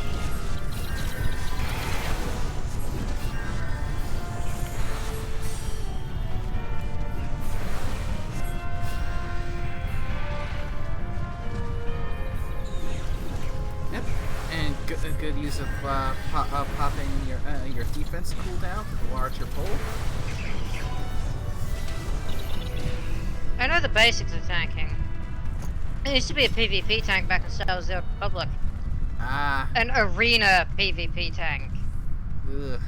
A good use of popping your defense cooldown for the larger pull. I know the basics of tanking. It used to be a PvP tank back in Star Wars: The Old Republic. Ah. An arena PvP tank. Ugh.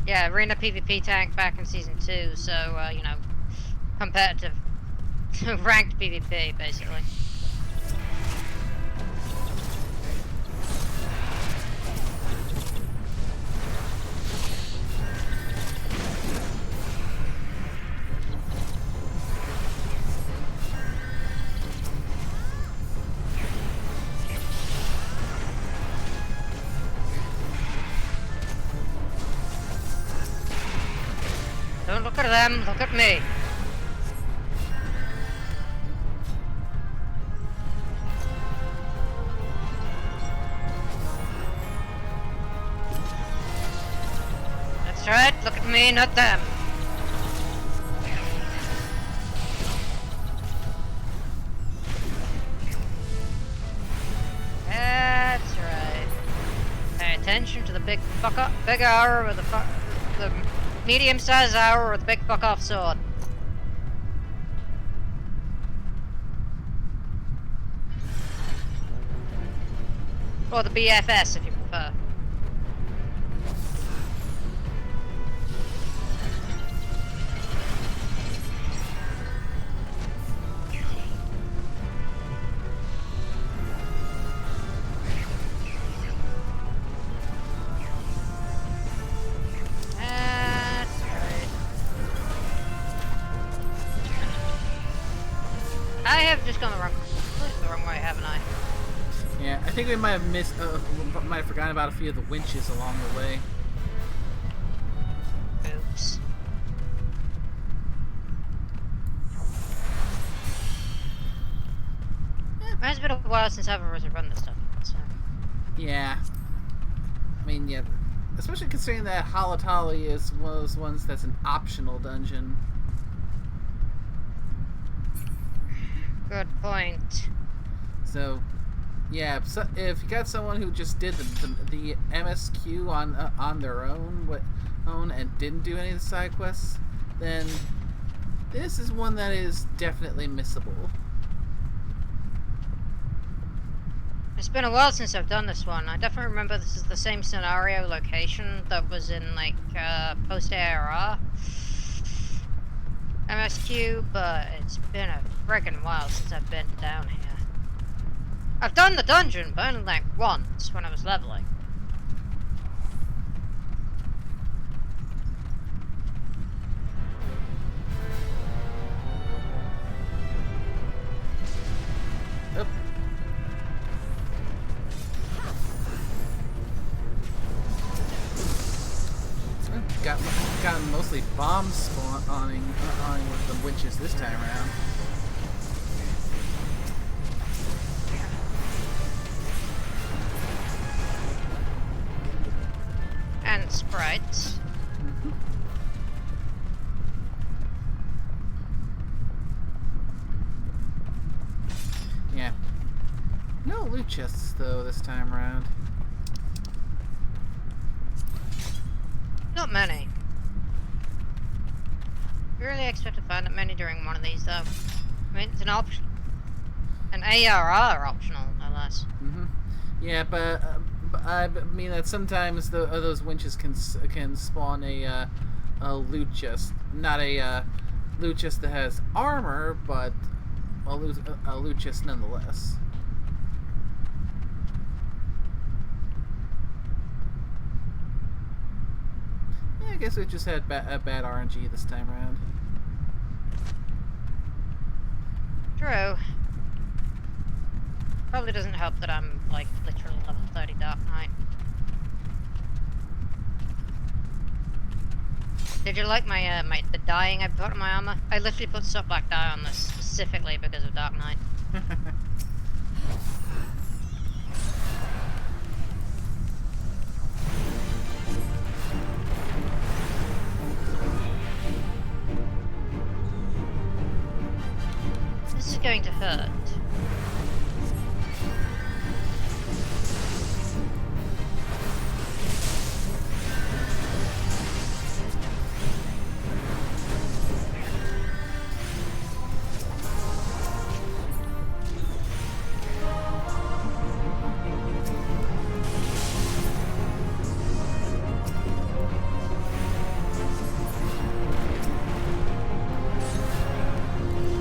Yeah, arena PvP tank back in Season 2, so, you know, competitive. Ranked PvP, basically. Don't look at them, look at me. That's right, look at me, not them. That's right. Pay attention to the big arrow with the medium-sized arrow with a big fuck-off sword. Or the BFS, if you prefer. I have just gone completely the wrong way, haven't I? Yeah, I think we might have forgotten about a few of the winches along the way. It's been a while since I've ever run this stuff, so... Yeah. I mean, yeah. Especially considering that Halatali is one of those ones that's an optional dungeon. Good point. So, yeah, if you got someone who just did the MSQ on their own and didn't do any of the side quests, then this is one that is definitely missable. It's been a while since I've done this one. I definitely remember this is the same scenario location that was in, like, post-ARR MSQ, but it's been a friggin' while since I've been down here. I've done the dungeon, but only, like, once when I was leveling. Got mostly bombs spawning with the witches this time around. And sprites. Yeah. No loot chests though this time around. Not many. You really expect to find that many during one of these, though. I mean, it's an option. An ARR optional, no less. Yeah, but I mean that sometimes those winches can spawn a loot chest, not a loot chest that has armor, but a loot chest nonetheless. I guess we just had bad RNG this time around. True. Probably doesn't help that I'm, like, literally level 30 Dark Knight. Did you like my, the dyeing I put on my armor? I literally put Sub Black dye on this specifically because of Dark Knight. This is going to hurt.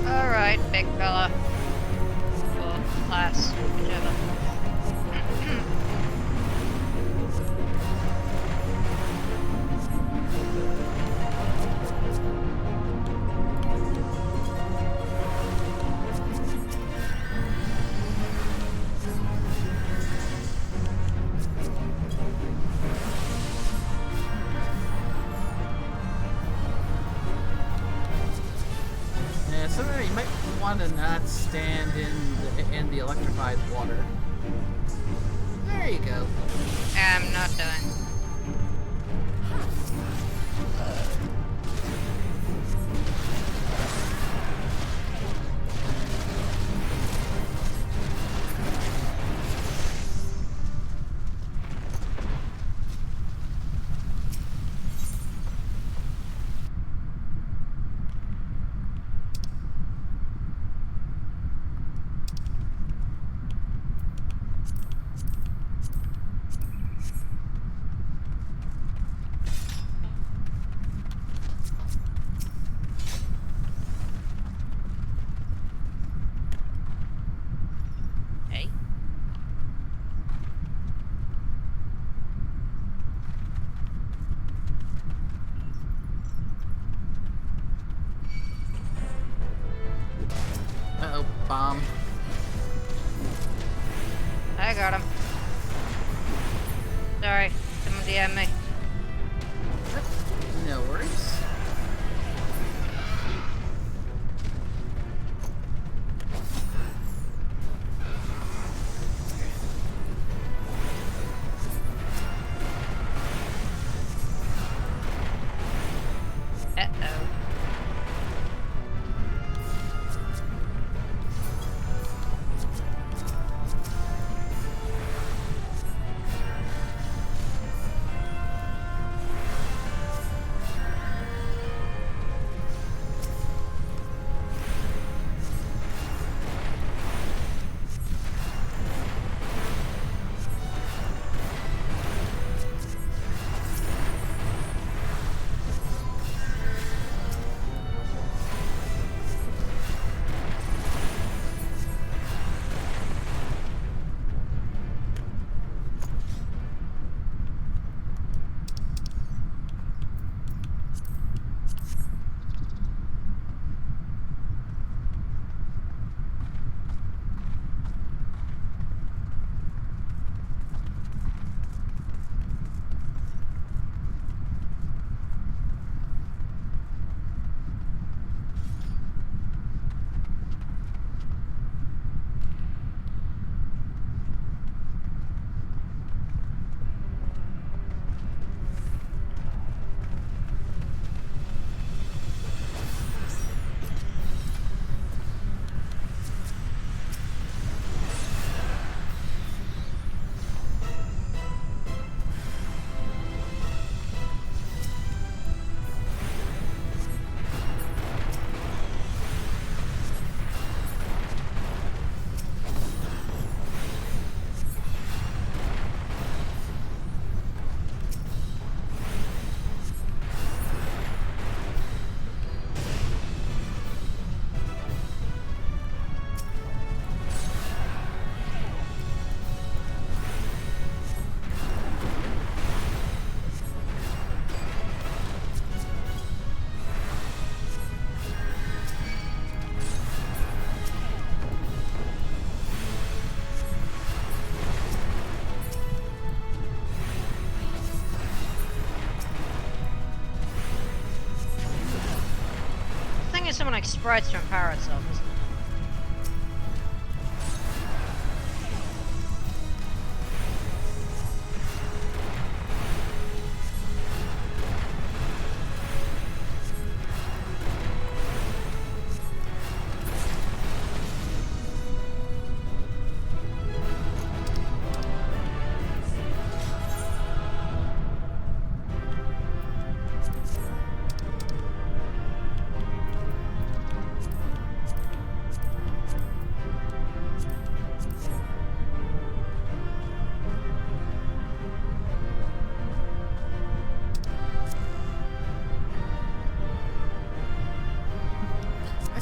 Alright, big fella. Or class, whichever. Yeah, so you might want to not stand in the electrified water. There you go. I'm not doing. Hey. Uh-oh, bomb. I got him. Sorry, someone DM me. No worries. to summon like sprites to empower itself, isn't it?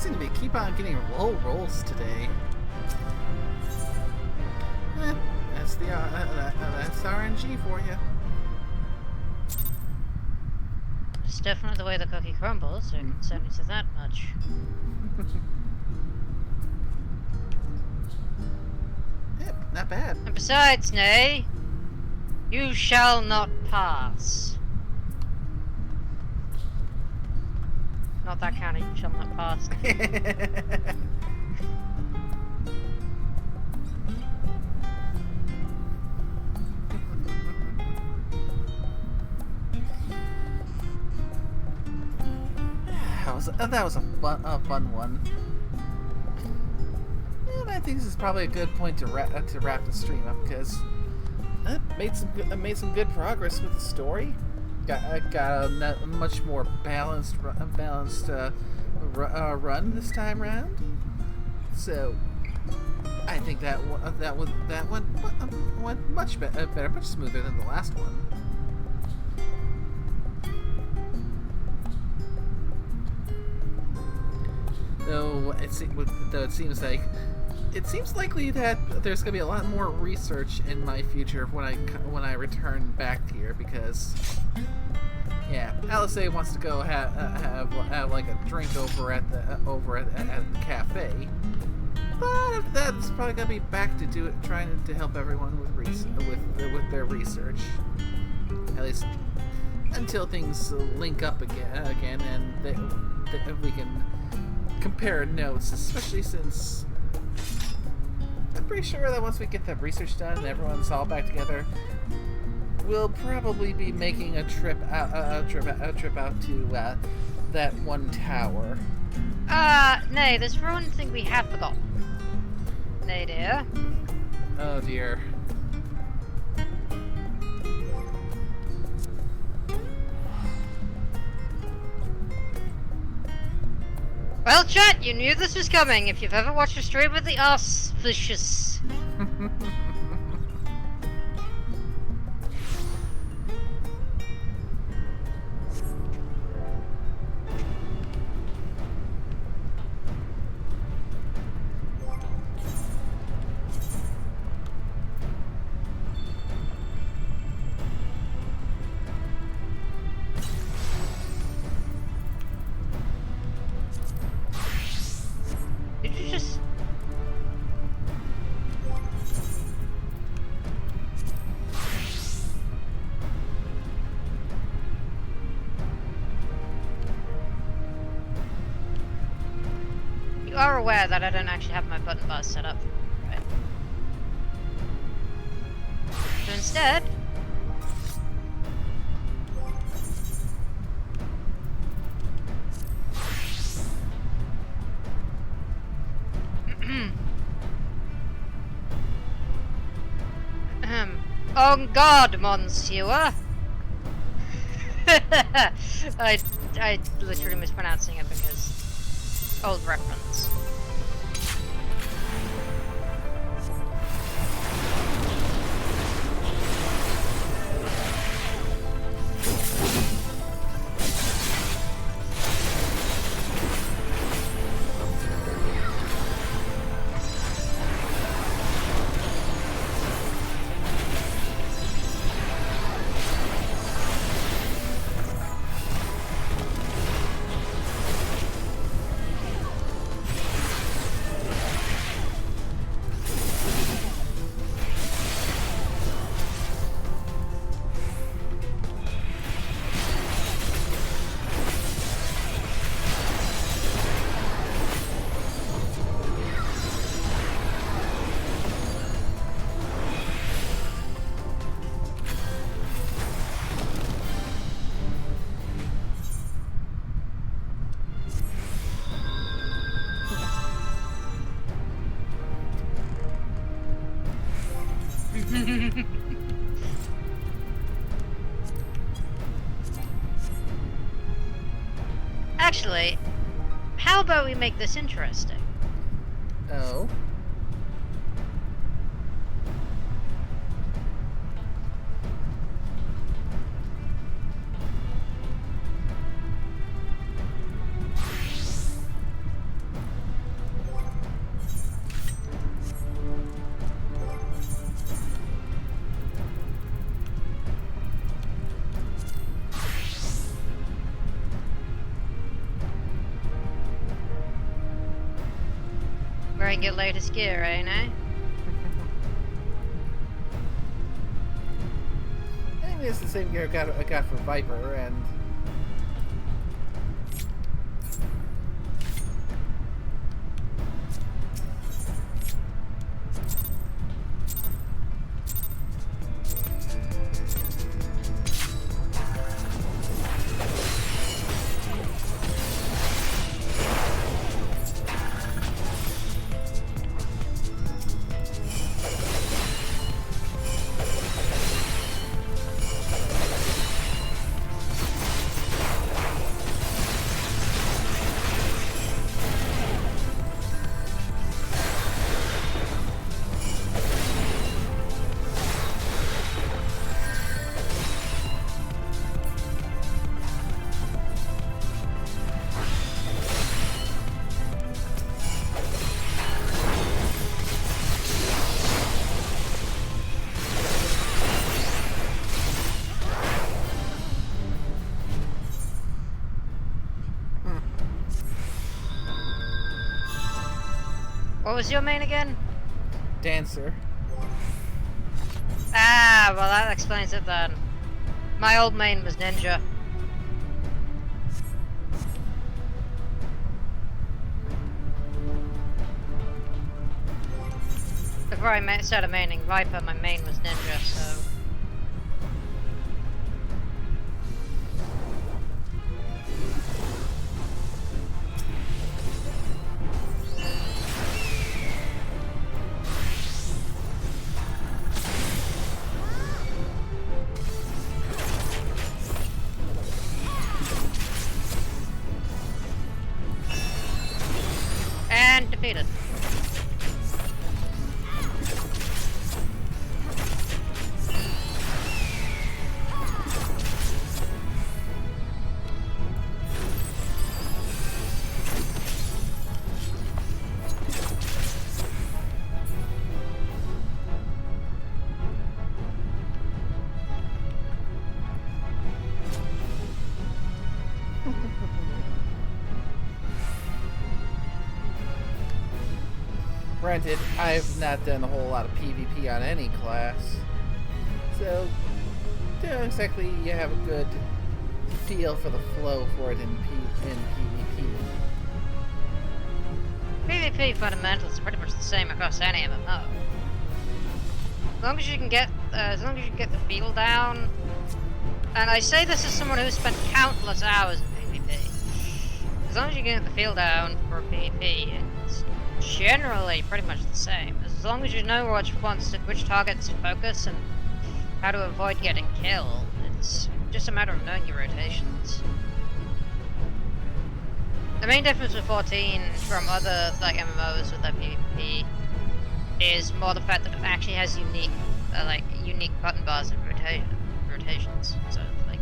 seem to keep on getting low rolls today. That's the that's RNG for you. It's definitely the way the cookie crumbles, so I can certainly say that much. Yep, not bad. And besides, nay, you shall not pass. Not that kind of you shall not pass. That was a fun one. And I think this is probably a good point to wrap the stream up, because I made some good progress with the story. Got a much more balanced run this time around. So I think that went much better, much smoother than the last one. Though it seems likely that there's gonna be a lot more research in my future when I return back here, because yeah, Alice wants to go have like a drink over at the cafe, but after that it's probably gonna be back to trying to help everyone with their research, at least until things link up again and we can compare notes, especially since I'm pretty sure that once we get the research done and everyone's all back together, we'll probably be making a trip out to that one tower. Nay, there's one thing we have forgotten. Nay, dear. Oh dear. Well, chat, you knew this was coming if you've ever watched a stream with the auspicious. Did you just... You are aware that I don't actually have my button bars set up, right? So instead... On guard, monsieur! I literally mispronouncing it because... old reference. Actually, how about we make this interesting? Oh. Wearing your latest gear, eh, no? I think it's the same gear I got for Viper, and What was your main again? Dancer. Ah, well that explains it then. My old main was Ninja. Before I started maining Viper, my main was Ninja, so... And defeated. Granted, I've not done a whole lot of PvP on any class, so don't exactly have a good feel for the flow for it in PvP. PvP fundamentals are pretty much the same across any MMO. As long as you can get the feel down, and I say this as someone who's spent countless hours in PvP. As long as you can get the feel down for PvP, it's generally pretty much the same. As long as you know which targets to focus and how to avoid getting killed, it's just a matter of knowing your rotations. The main difference with 14 from other like MMOs with their PvP is more the fact that it actually has unique button bars and rotations. So like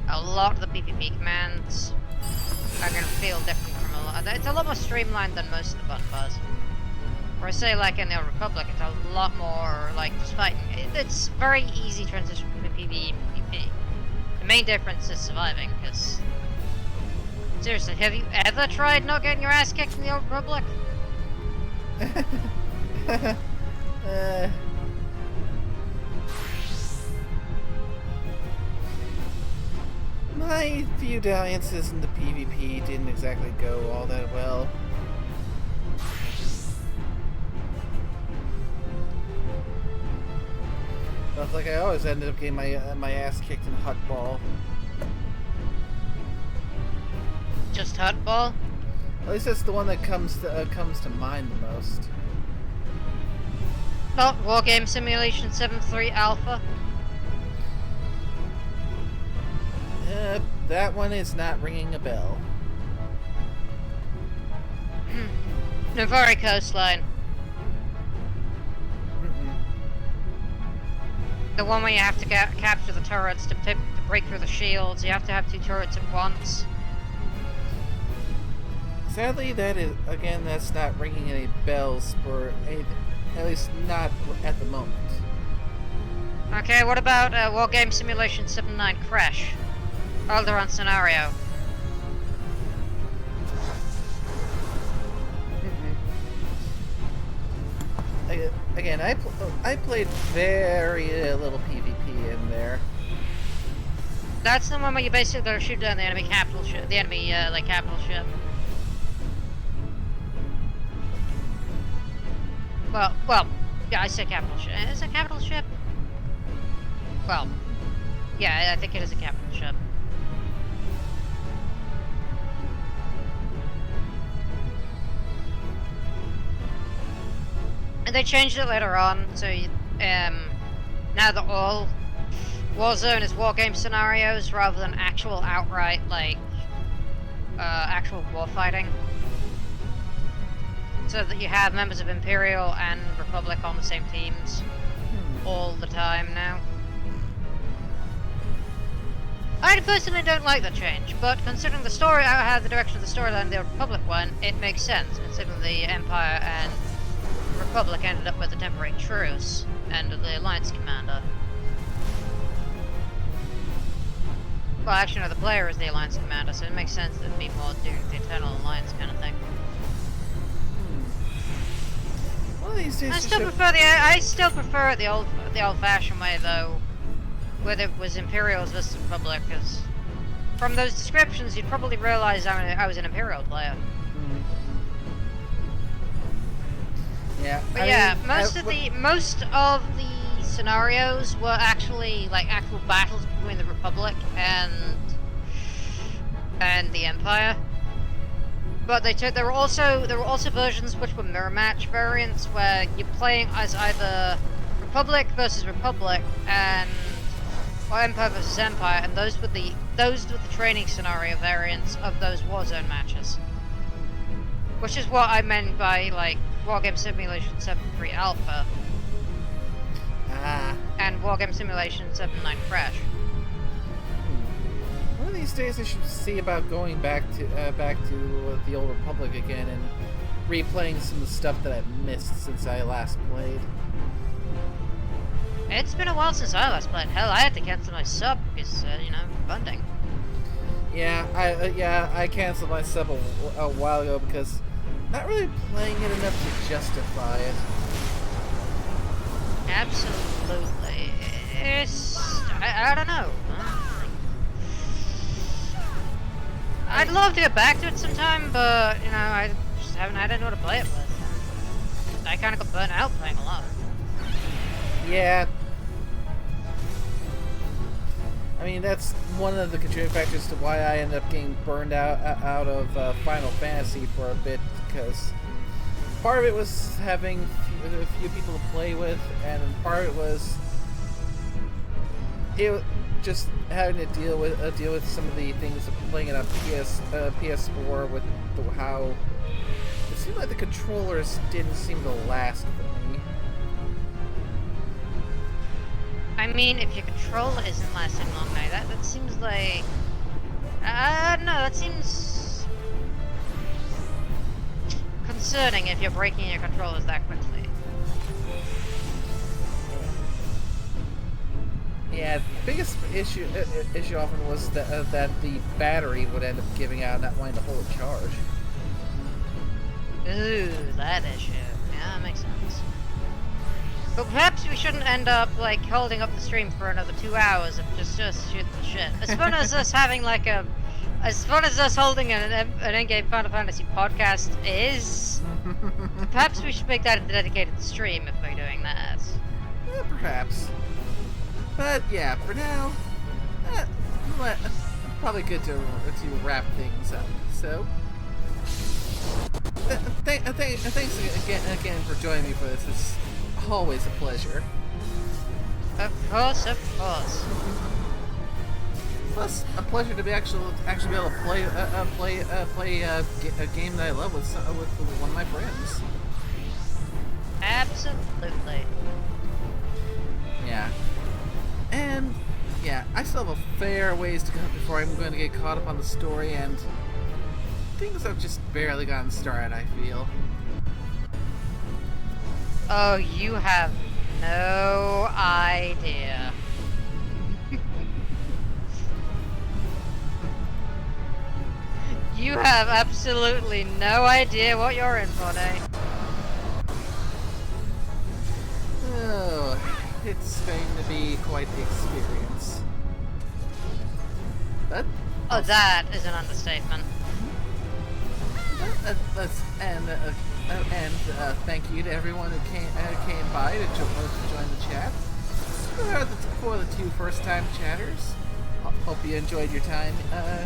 a lot of the PvP commands are gonna feel different from a lot. It's a lot more streamlined than most of the button bars. Where I say like in the Old Republic, it's a lot more like just fighting. It's very easy transition between PvE and PvP. The main difference is surviving, because seriously, have you ever tried not getting your ass kicked in the Old Republic? My few dalliances in the PvP didn't exactly go all that well. Felt like I always ended up getting my ass kicked in Hut Ball. Just Hut Ball? At least that's the one that comes to mind the most. not Wargame Simulation 7.3 Alpha? That one is not ringing a bell. Navari Coastline. The one where you have to capture the turrets to break through the shields. You have to have 2 turrets at once. Sadly, that's not ringing any bells for anything. At least not at the moment. Okay, what about Wargame Simulation 7.9 Crash? Alderaan scenario. Again, I played very little PvP in there. That's the one where you basically gotta shoot down the enemy capital ship, capital ship. Well, yeah, I said capital ship. Is it a capital ship? Well, yeah, I think it is a capital ship. And they changed it later on, so now that all Warzone is wargame scenarios rather than actual outright, actual warfighting. So that you have members of Imperial and Republic on the same teams all the time now. I personally don't like that change, but considering the story, how the direction of the storyline the Republic went, it makes sense, considering the Empire and Republic ended up with a temporary truce and the Alliance commander. Well, actually, no, the player is the Alliance commander, so it makes sense that it'd be more doing the Eternal Alliance kind of thing. One of these days, I still prefer the old-fashioned way, though, where it was Imperials versus Republic, because from those descriptions, you'd probably realize I was an Imperial player. Yeah. But most of the scenarios were actually actual battles between the Republic and the Empire. But there were also versions which were mirror match variants where you're playing as either Republic versus Republic or Empire versus Empire, and those were the training scenario variants of those Warzone matches. Which is what I meant by Wargame Simulation 7.3 Alpha. And Wargame Simulation 7.9 Crash. One of these days I should see about going back to the Old Republic again and replaying some of the stuff that I've missed since I last played. It's been a while since I last played. Hell, I had to cancel my sub because, funding. Yeah, I canceled my sub a while ago because not really playing it enough to justify it. Absolutely. I don't know. I'd love to get back to it sometime, but, I just haven't had anyone to play it with. I kind of got burnt out playing a lot. Yeah. I mean, that's one of the contributing factors to why I ended up getting burned out of Final Fantasy for a bit, because part of it was having a few people to play with, and part of it was just having to deal with some of the things of playing it on PS4 with how it seemed like the controllers didn't seem to last for me. I mean, if your controller isn't lasting long now, that seems like... no, that seems... concerning if you're breaking your controllers that quickly. Yeah, the biggest issue often was that the battery would end up giving out and not wanting to hold a charge. Ooh, that issue. Yeah, that makes sense. But perhaps we shouldn't end up, holding up the stream for another 2 hours of just shooting the shit. As fun as us having, as fun as us holding an in-game Final Fantasy podcast is, perhaps we should make that a dedicated stream if we're doing that. Yeah, perhaps. But, yeah, for now, probably good to wrap things up. So, thanks again for joining me for this. It's always a pleasure. Of course, of course. Plus, a pleasure to be actually be able to play a game that I love with one of my friends. Absolutely. Yeah. And yeah, I still have a fair ways to go before I'm going to get caught up on the story, and things have just barely gotten started, I feel. Oh, you have no idea. You have absolutely no idea what you're in for, Nate. Oh, it's going to be quite the experience. But Oh, that is an understatement. Thank you to everyone who came by to join the chat. For the two first-time chatters, hope you enjoyed your time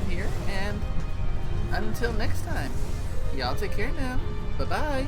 here, and until next time, y'all take care now. Bye-bye.